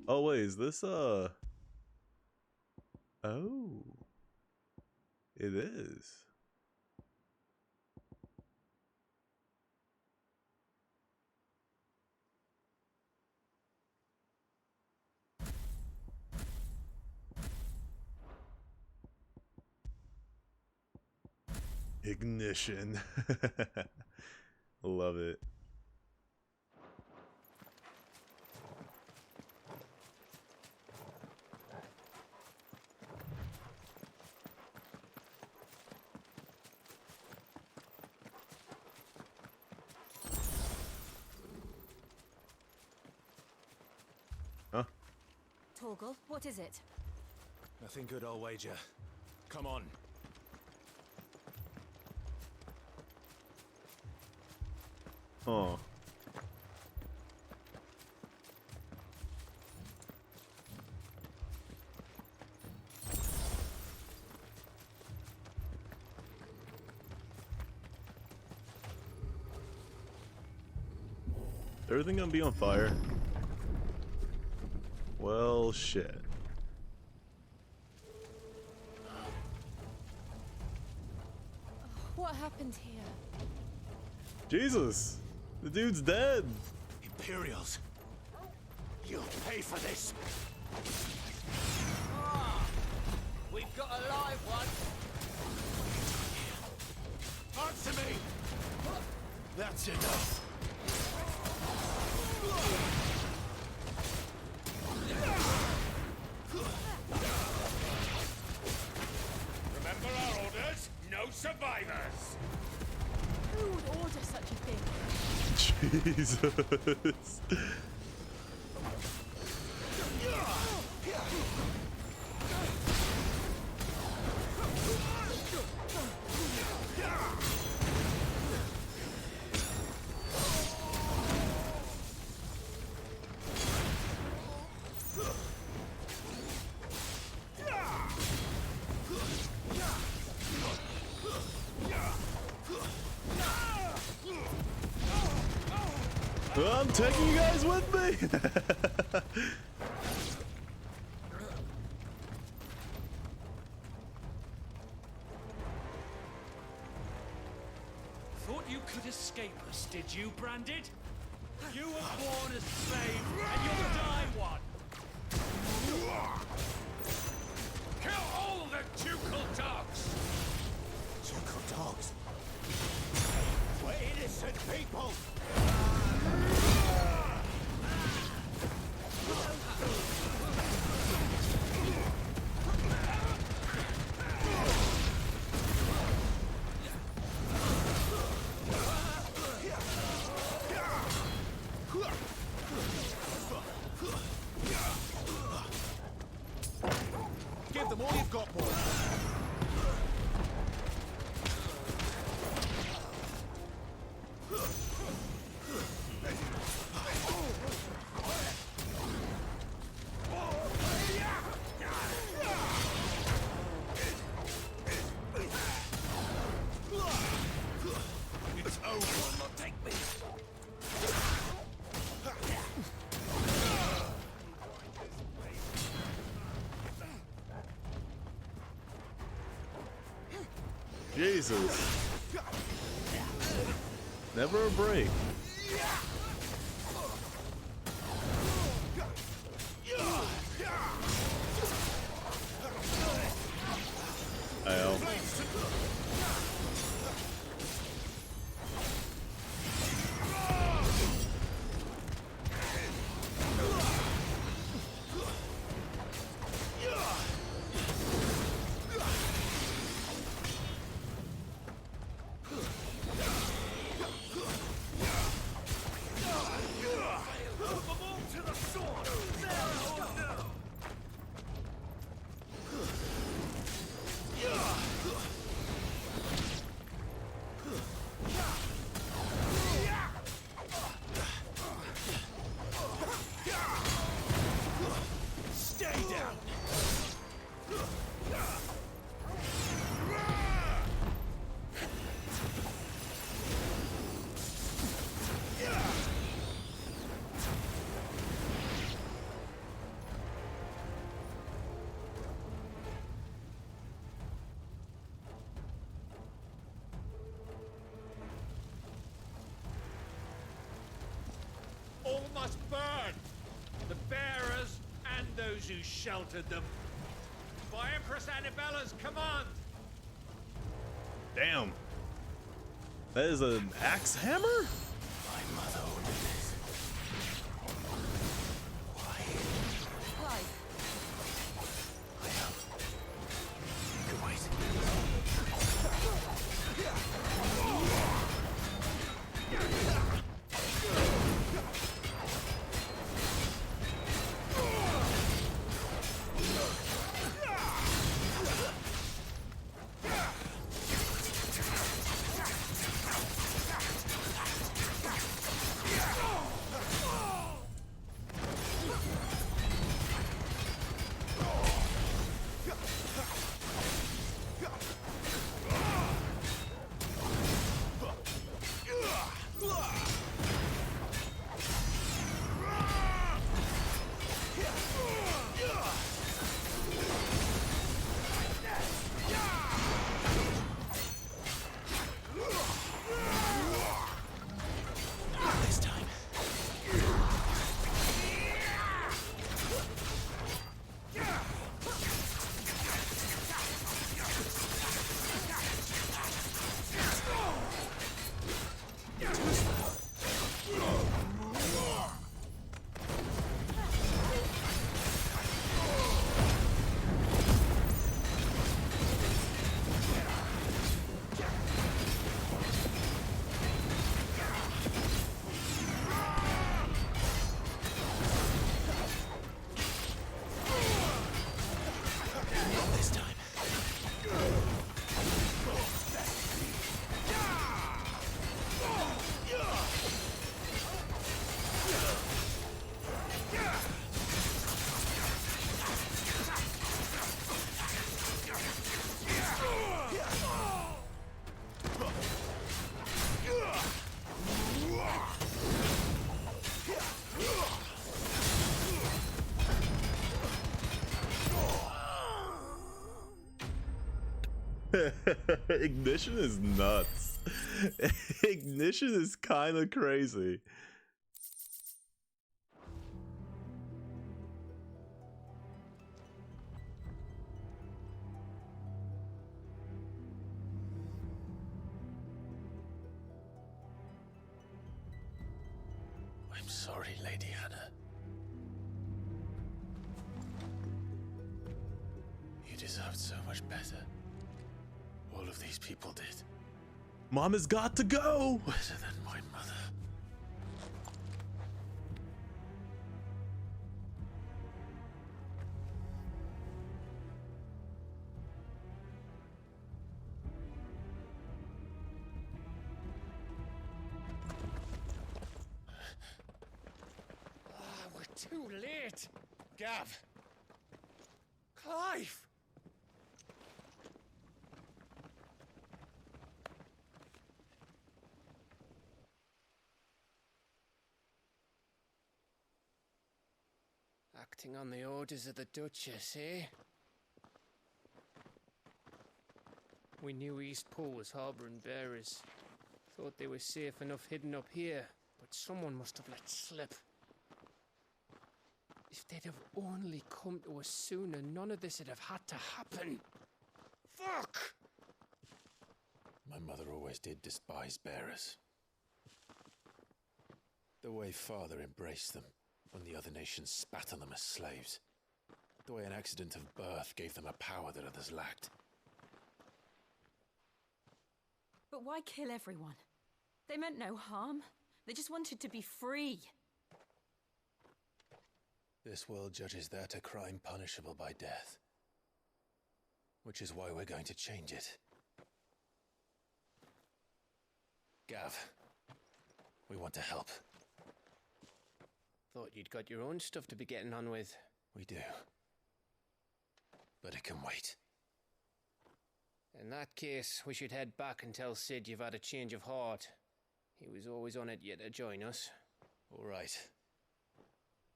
Oh wait, is this Oh, it is. Ignition. Love it. Huh? Torgal, what is it? Nothing good, I'll wager. Come on. Oh. Everything gonna be on fire? Well, shit. What happened here? Jesus! The dude's dead! Imperials! You'll pay for this! We've got a live one. Answer me! That's enough! Remember our orders? No survivors! Who would order such a thing? Jesus. I'm taking you guys with me. Thought you could escape us, did you, Branded? You were born a slave, and you'll die one! It's over, not take me. Jesus. Never a break. Ow. Stay down. All must burn! The bearers and those who sheltered them. By Empress Annabella's command! Damn. That is an axe hammer? My mother ordered this. Why? Why? I know. You can wait. This time. Not this time. Ignition is nuts. Ignition is kind of crazy. I'm sorry, Lady Hannah. You deserved so much better. All of these people did. Mom has got to go. Better than my mother. Too late! Gav! Clive! Acting on the orders of the Duchess, eh? We knew Eastpool was harbouring bearers. Thought they were safe enough hidden up here, but someone must have let slip. If they'd have only come to us sooner, none of this would have had to happen. Fuck! My mother always did despise bearers. The way Father embraced them when the other nations spat on them as slaves. The way an accident of birth gave them a power that others lacked. But why kill everyone? They meant no harm. They just wanted to be free. This world judges that a crime punishable by death. Which is why we're going to change it. Gav, we want to help. Thought you'd got your own stuff to be getting on with. We do. But it can wait. In that case, we should head back and tell Sid you've had a change of heart. He was always on it yet to join us. All right.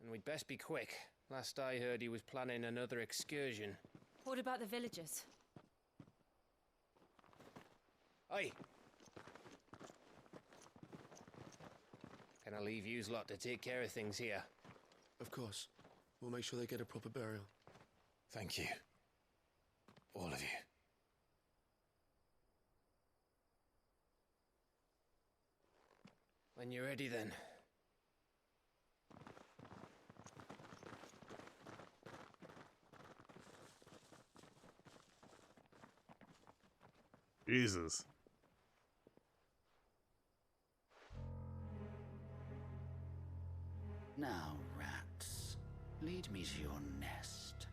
And we'd best be quick. Last I heard, he was planning another excursion. What about the villagers? Aye. Can I leave yous lot to take care of things here? Of course. We'll make sure they get a proper burial. Thank you. All of you. When you're ready, then. Jesus. Now, rats, lead me to your nest.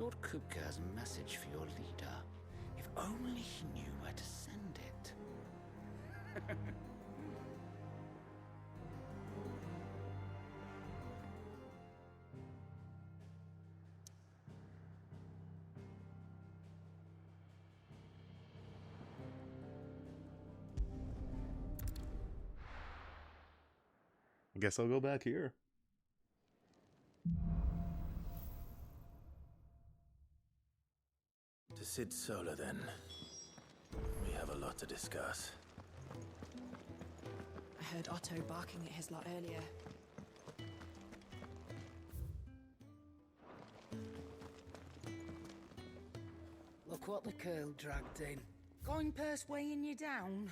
Lord Kupka has a message for your leader. If only he knew where to send it. I guess I'll go back here. To Sid Solar, then. We have a lot to discuss. I heard Otto barking at his lot earlier. Look what the curl dragged in. Going purse weighing you down.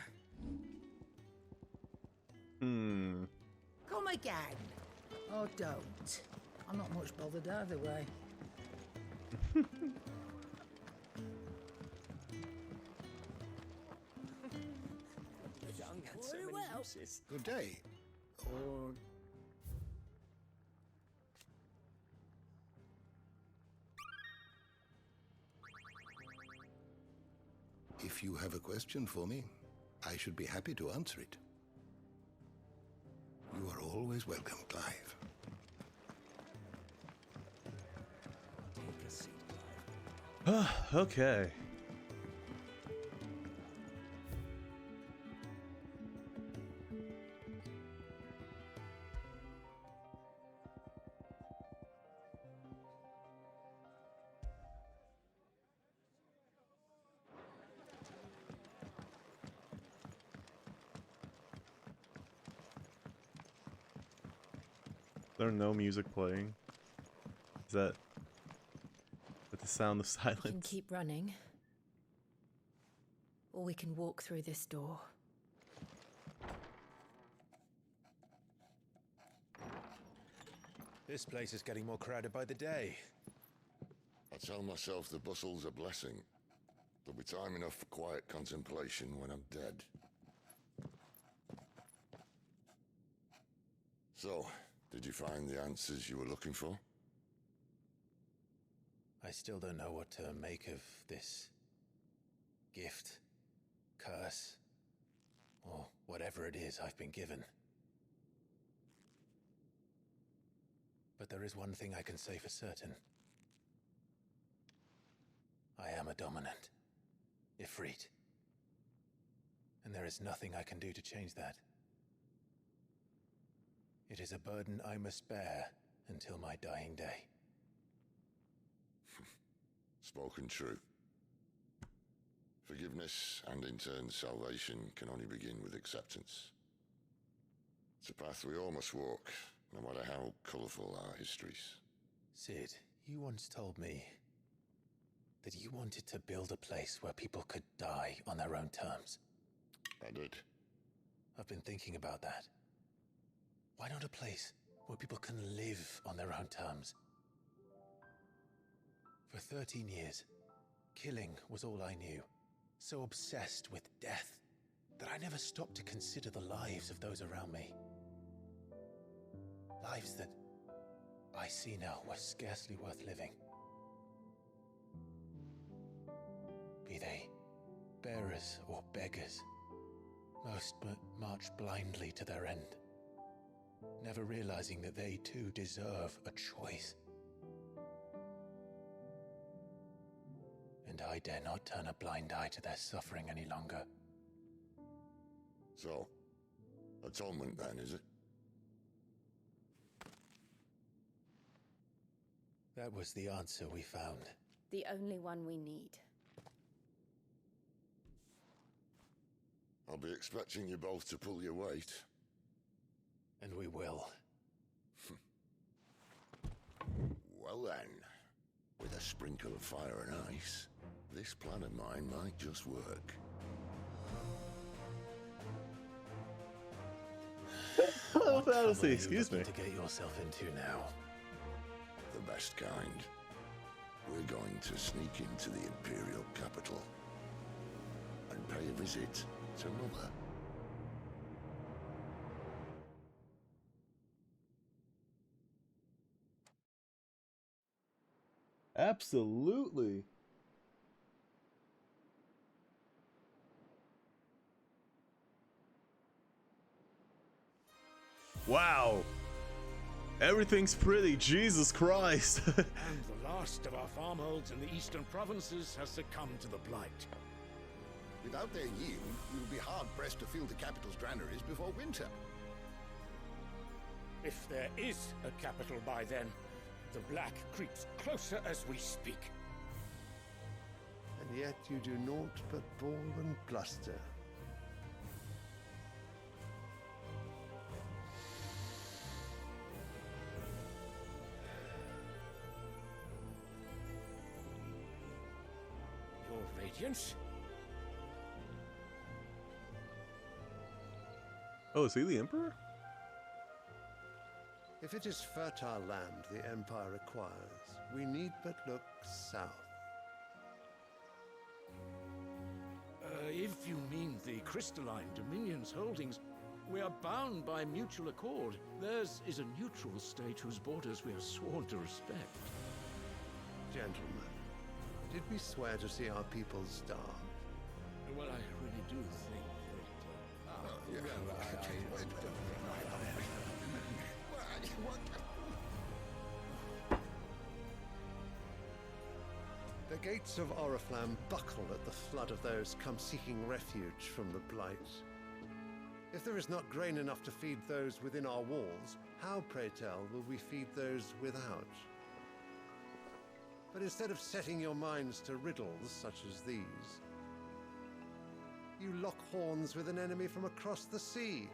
Come again. Or don't. I'm not much bothered either way. Very well. Good day. Or... If you have a question for me, I should be happy to answer it. You are always welcome, Clive. Okay. Is there no music playing? Is that the sound of silence? We can keep running. Or we can walk through this door. This place is getting more crowded by the day. I tell myself the bustle's a blessing. There'll be time enough for quiet contemplation when I'm dead. So, did you find the answers you were looking for? I still don't know what to make of this gift, curse, or whatever it is I've been given. But there is one thing I can say for certain. I am a dominant. Ifrit. And there is nothing I can do to change that. It is a burden I must bear until my dying day. Spoken true. Forgiveness and in turn salvation can only begin with acceptance. It's a path we all must walk, no matter how colourful our histories. Sid, you once told me that you wanted to build a place where people could die on their own terms. I did. I've been thinking about that. Why not a place where people can live on their own terms? For 13 years, killing was all I knew. So obsessed with death that I never stopped to consider the lives of those around me. Lives that I see now were scarcely worth living. Be they bearers or beggars, most march blindly to their end, never realizing that they too deserve a choice. And I dare not turn a blind eye to their suffering any longer. So, atonement then, is it? That was the answer we found. The only one we need. I'll be expecting you both to pull your weight. And we will. Well then, with a sprinkle of fire and ice, this plan of mine might just work. Oh, fantasy, excuse me. To get yourself into now. The best kind. We're going to sneak into the Imperial capital and pay a visit to Mother. Absolutely. Wow. Everything's pretty, Jesus Christ. And the last of our farmholds in the eastern provinces has succumbed to the blight. Without their yield, you'll be hard-pressed to fill the capital's granaries before winter. If there is a capital by then, the black creeps closer as we speak. And yet you do naught but bawl and bluster. Your Radiance? Oh, is he the Emperor? If it is fertile land the Empire acquires, we need but look south. If you mean the crystalline Dominion's holdings, we are bound by mutual accord. Theirs is a neutral state whose borders we are sworn to respect. Gentlemen, did we swear to see our people starve? Well, I really do think that... The gates of Oriflamme buckle at the flood of those come seeking refuge from the Blight. If there is not grain enough to feed those within our walls, how, pray tell, will we feed those without? But instead of setting your minds to riddles such as these, you lock horns with an enemy from across the sea,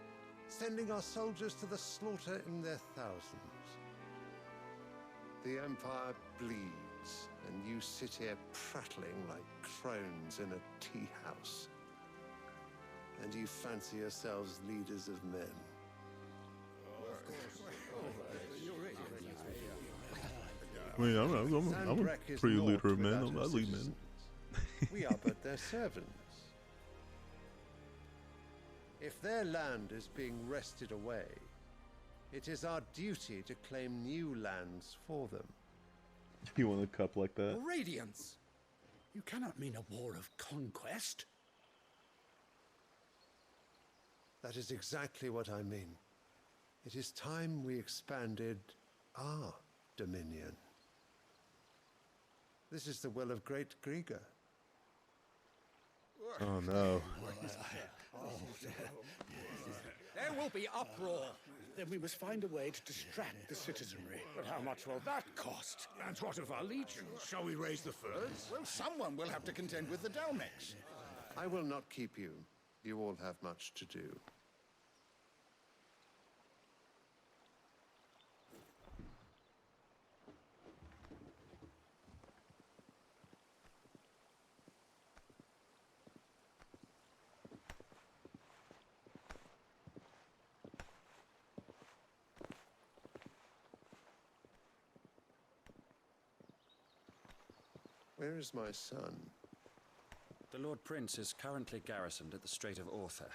sending our soldiers to the slaughter in their thousands. The Empire bleeds, and you sit here prattling like crones in a tea house. And you fancy yourselves leaders of men. I mean, I'm a pretty leader of men. I lead men. We are but their servants. If their land is being wrested away, it is our duty to claim new lands for them. You want a cup like that? Radiance! You cannot mean a war of conquest. That is exactly what I mean. It is time we expanded our dominion. This is the will of great Grieger. Oh no. There will be uproar. Then we must find a way to distract the citizenry. But how much will that cost? And what of our legions? Shall we raise the furs? Well, someone will have to contend with the Dalmex. I will not keep you. You all have much to do. Where is my son? The Lord Prince is currently garrisoned at the Strait of Author.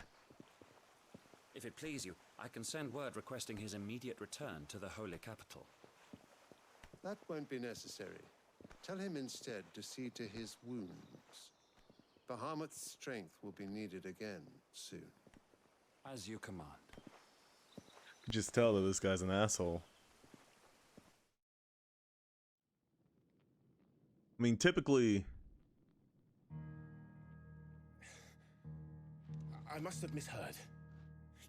If it please you, I can send word requesting his immediate return to the Holy Capital. That won't be necessary. Tell him instead to see to his wounds. Bahamut's strength will be needed again soon. As you command. You can just tell that this guy's an asshole. I mean, typically... I must have misheard.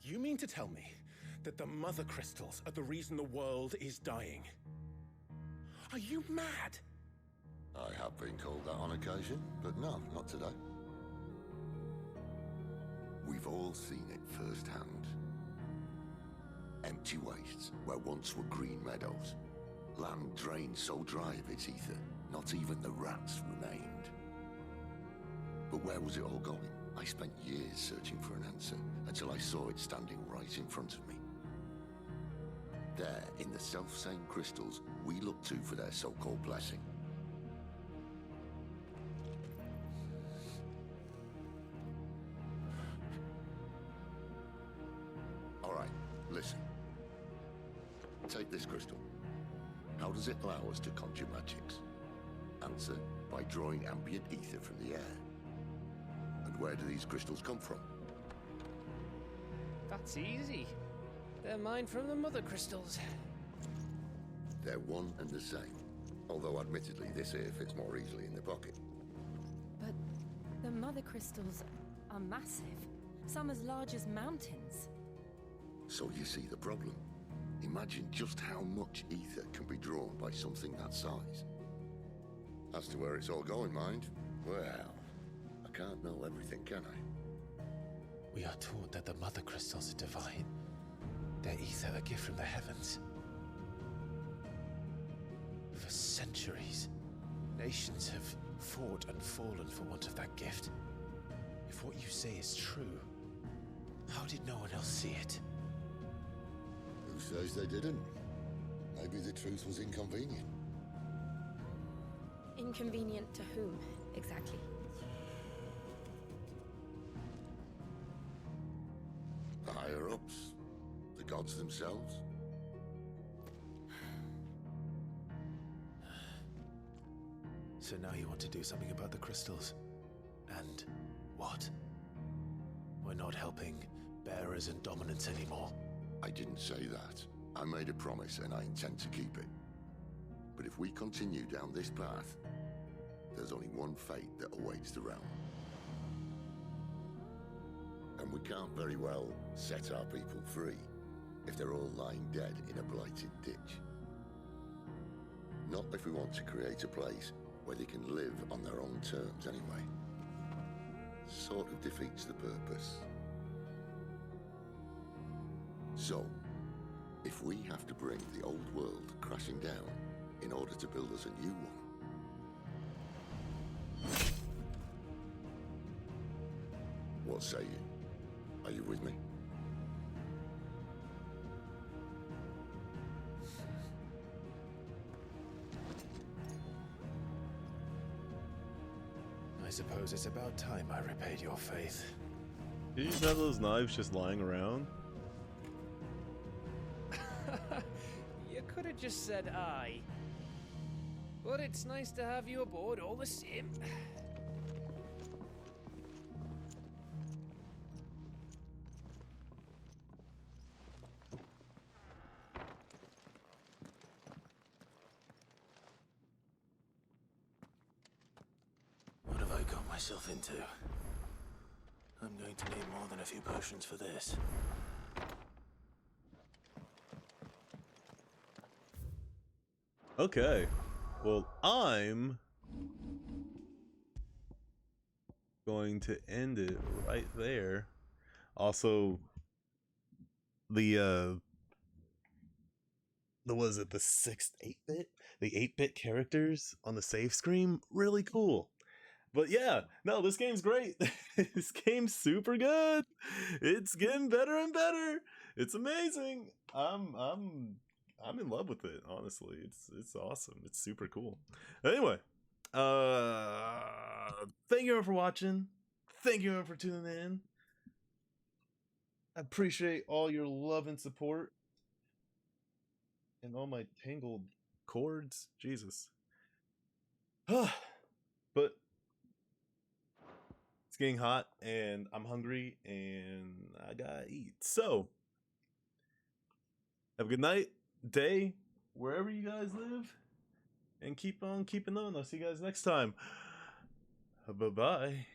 You mean to tell me that the Mother Crystals are the reason the world is dying? Are you mad? I have been called that on occasion, but no, not today. We've all seen it firsthand. Empty wastes where once were green meadows. Land drained so dry of its ether, not even the rats remained. But where was it all going? I spent years searching for an answer, until I saw it standing right in front of me. There, in the self-same crystals, we look to for their so-called blessing. All right, listen. Take this crystal. How does it allow us to conjure magics? Answer, by drawing ambient ether from the air. And where do these crystals come from? That's easy. They're mined from the Mother Crystals. They're one and the same. Although admittedly, this here fits more easily in the pocket. But the Mother Crystals are massive. Some as large as mountains. So you see the problem. Imagine just how much ether can be drawn by something that size. As to where it's all going, mind, well, I can't know everything, can I? We are taught that the Mother Crystals are divine. Their ether a gift from the heavens. For centuries, nations have fought and fallen for want of that gift. If what you say is true, how did no one else see it? Who says they didn't? Maybe the truth was inconvenient. Inconvenient to whom, exactly? The higher-ups, the gods themselves. So now you want to do something about the crystals? And what? We're not helping bearers and dominants anymore. I didn't say that. I made a promise and I intend to keep it. But if we continue down this path, there's only one fate that awaits the realm. And we can't very well set our people free if they're all lying dead in a blighted ditch. Not if we want to create a place where they can live on their own terms anyway. Sort of defeats the purpose. So, if we have to bring the old world crashing down in order to build us a new one, what say you? Are you with me? I suppose it's about time I repaid your faith. Did you just have those knives just lying around? You could have just said aye. But it's nice to have you aboard all the same. myself into. I'm going to need more than a few potions for this. Okay. Well, I'm going to end it right there. Also, the was it the 8-bit? The 8-bit characters on the save screen, really cool. But yeah, no, this game's great. This game's super good. It's getting better and better. It's amazing. I'm in love with it, honestly. It's awesome. It's super cool. Anyway, thank you everyone for watching. Thank you everyone for tuning in. I appreciate all your love and support. And all my tangled cords. Jesus. But it's getting hot and I'm hungry and I gotta eat. So, have a good night, day, wherever you guys live. And keep on keeping on. I'll see you guys next time. Bye-bye.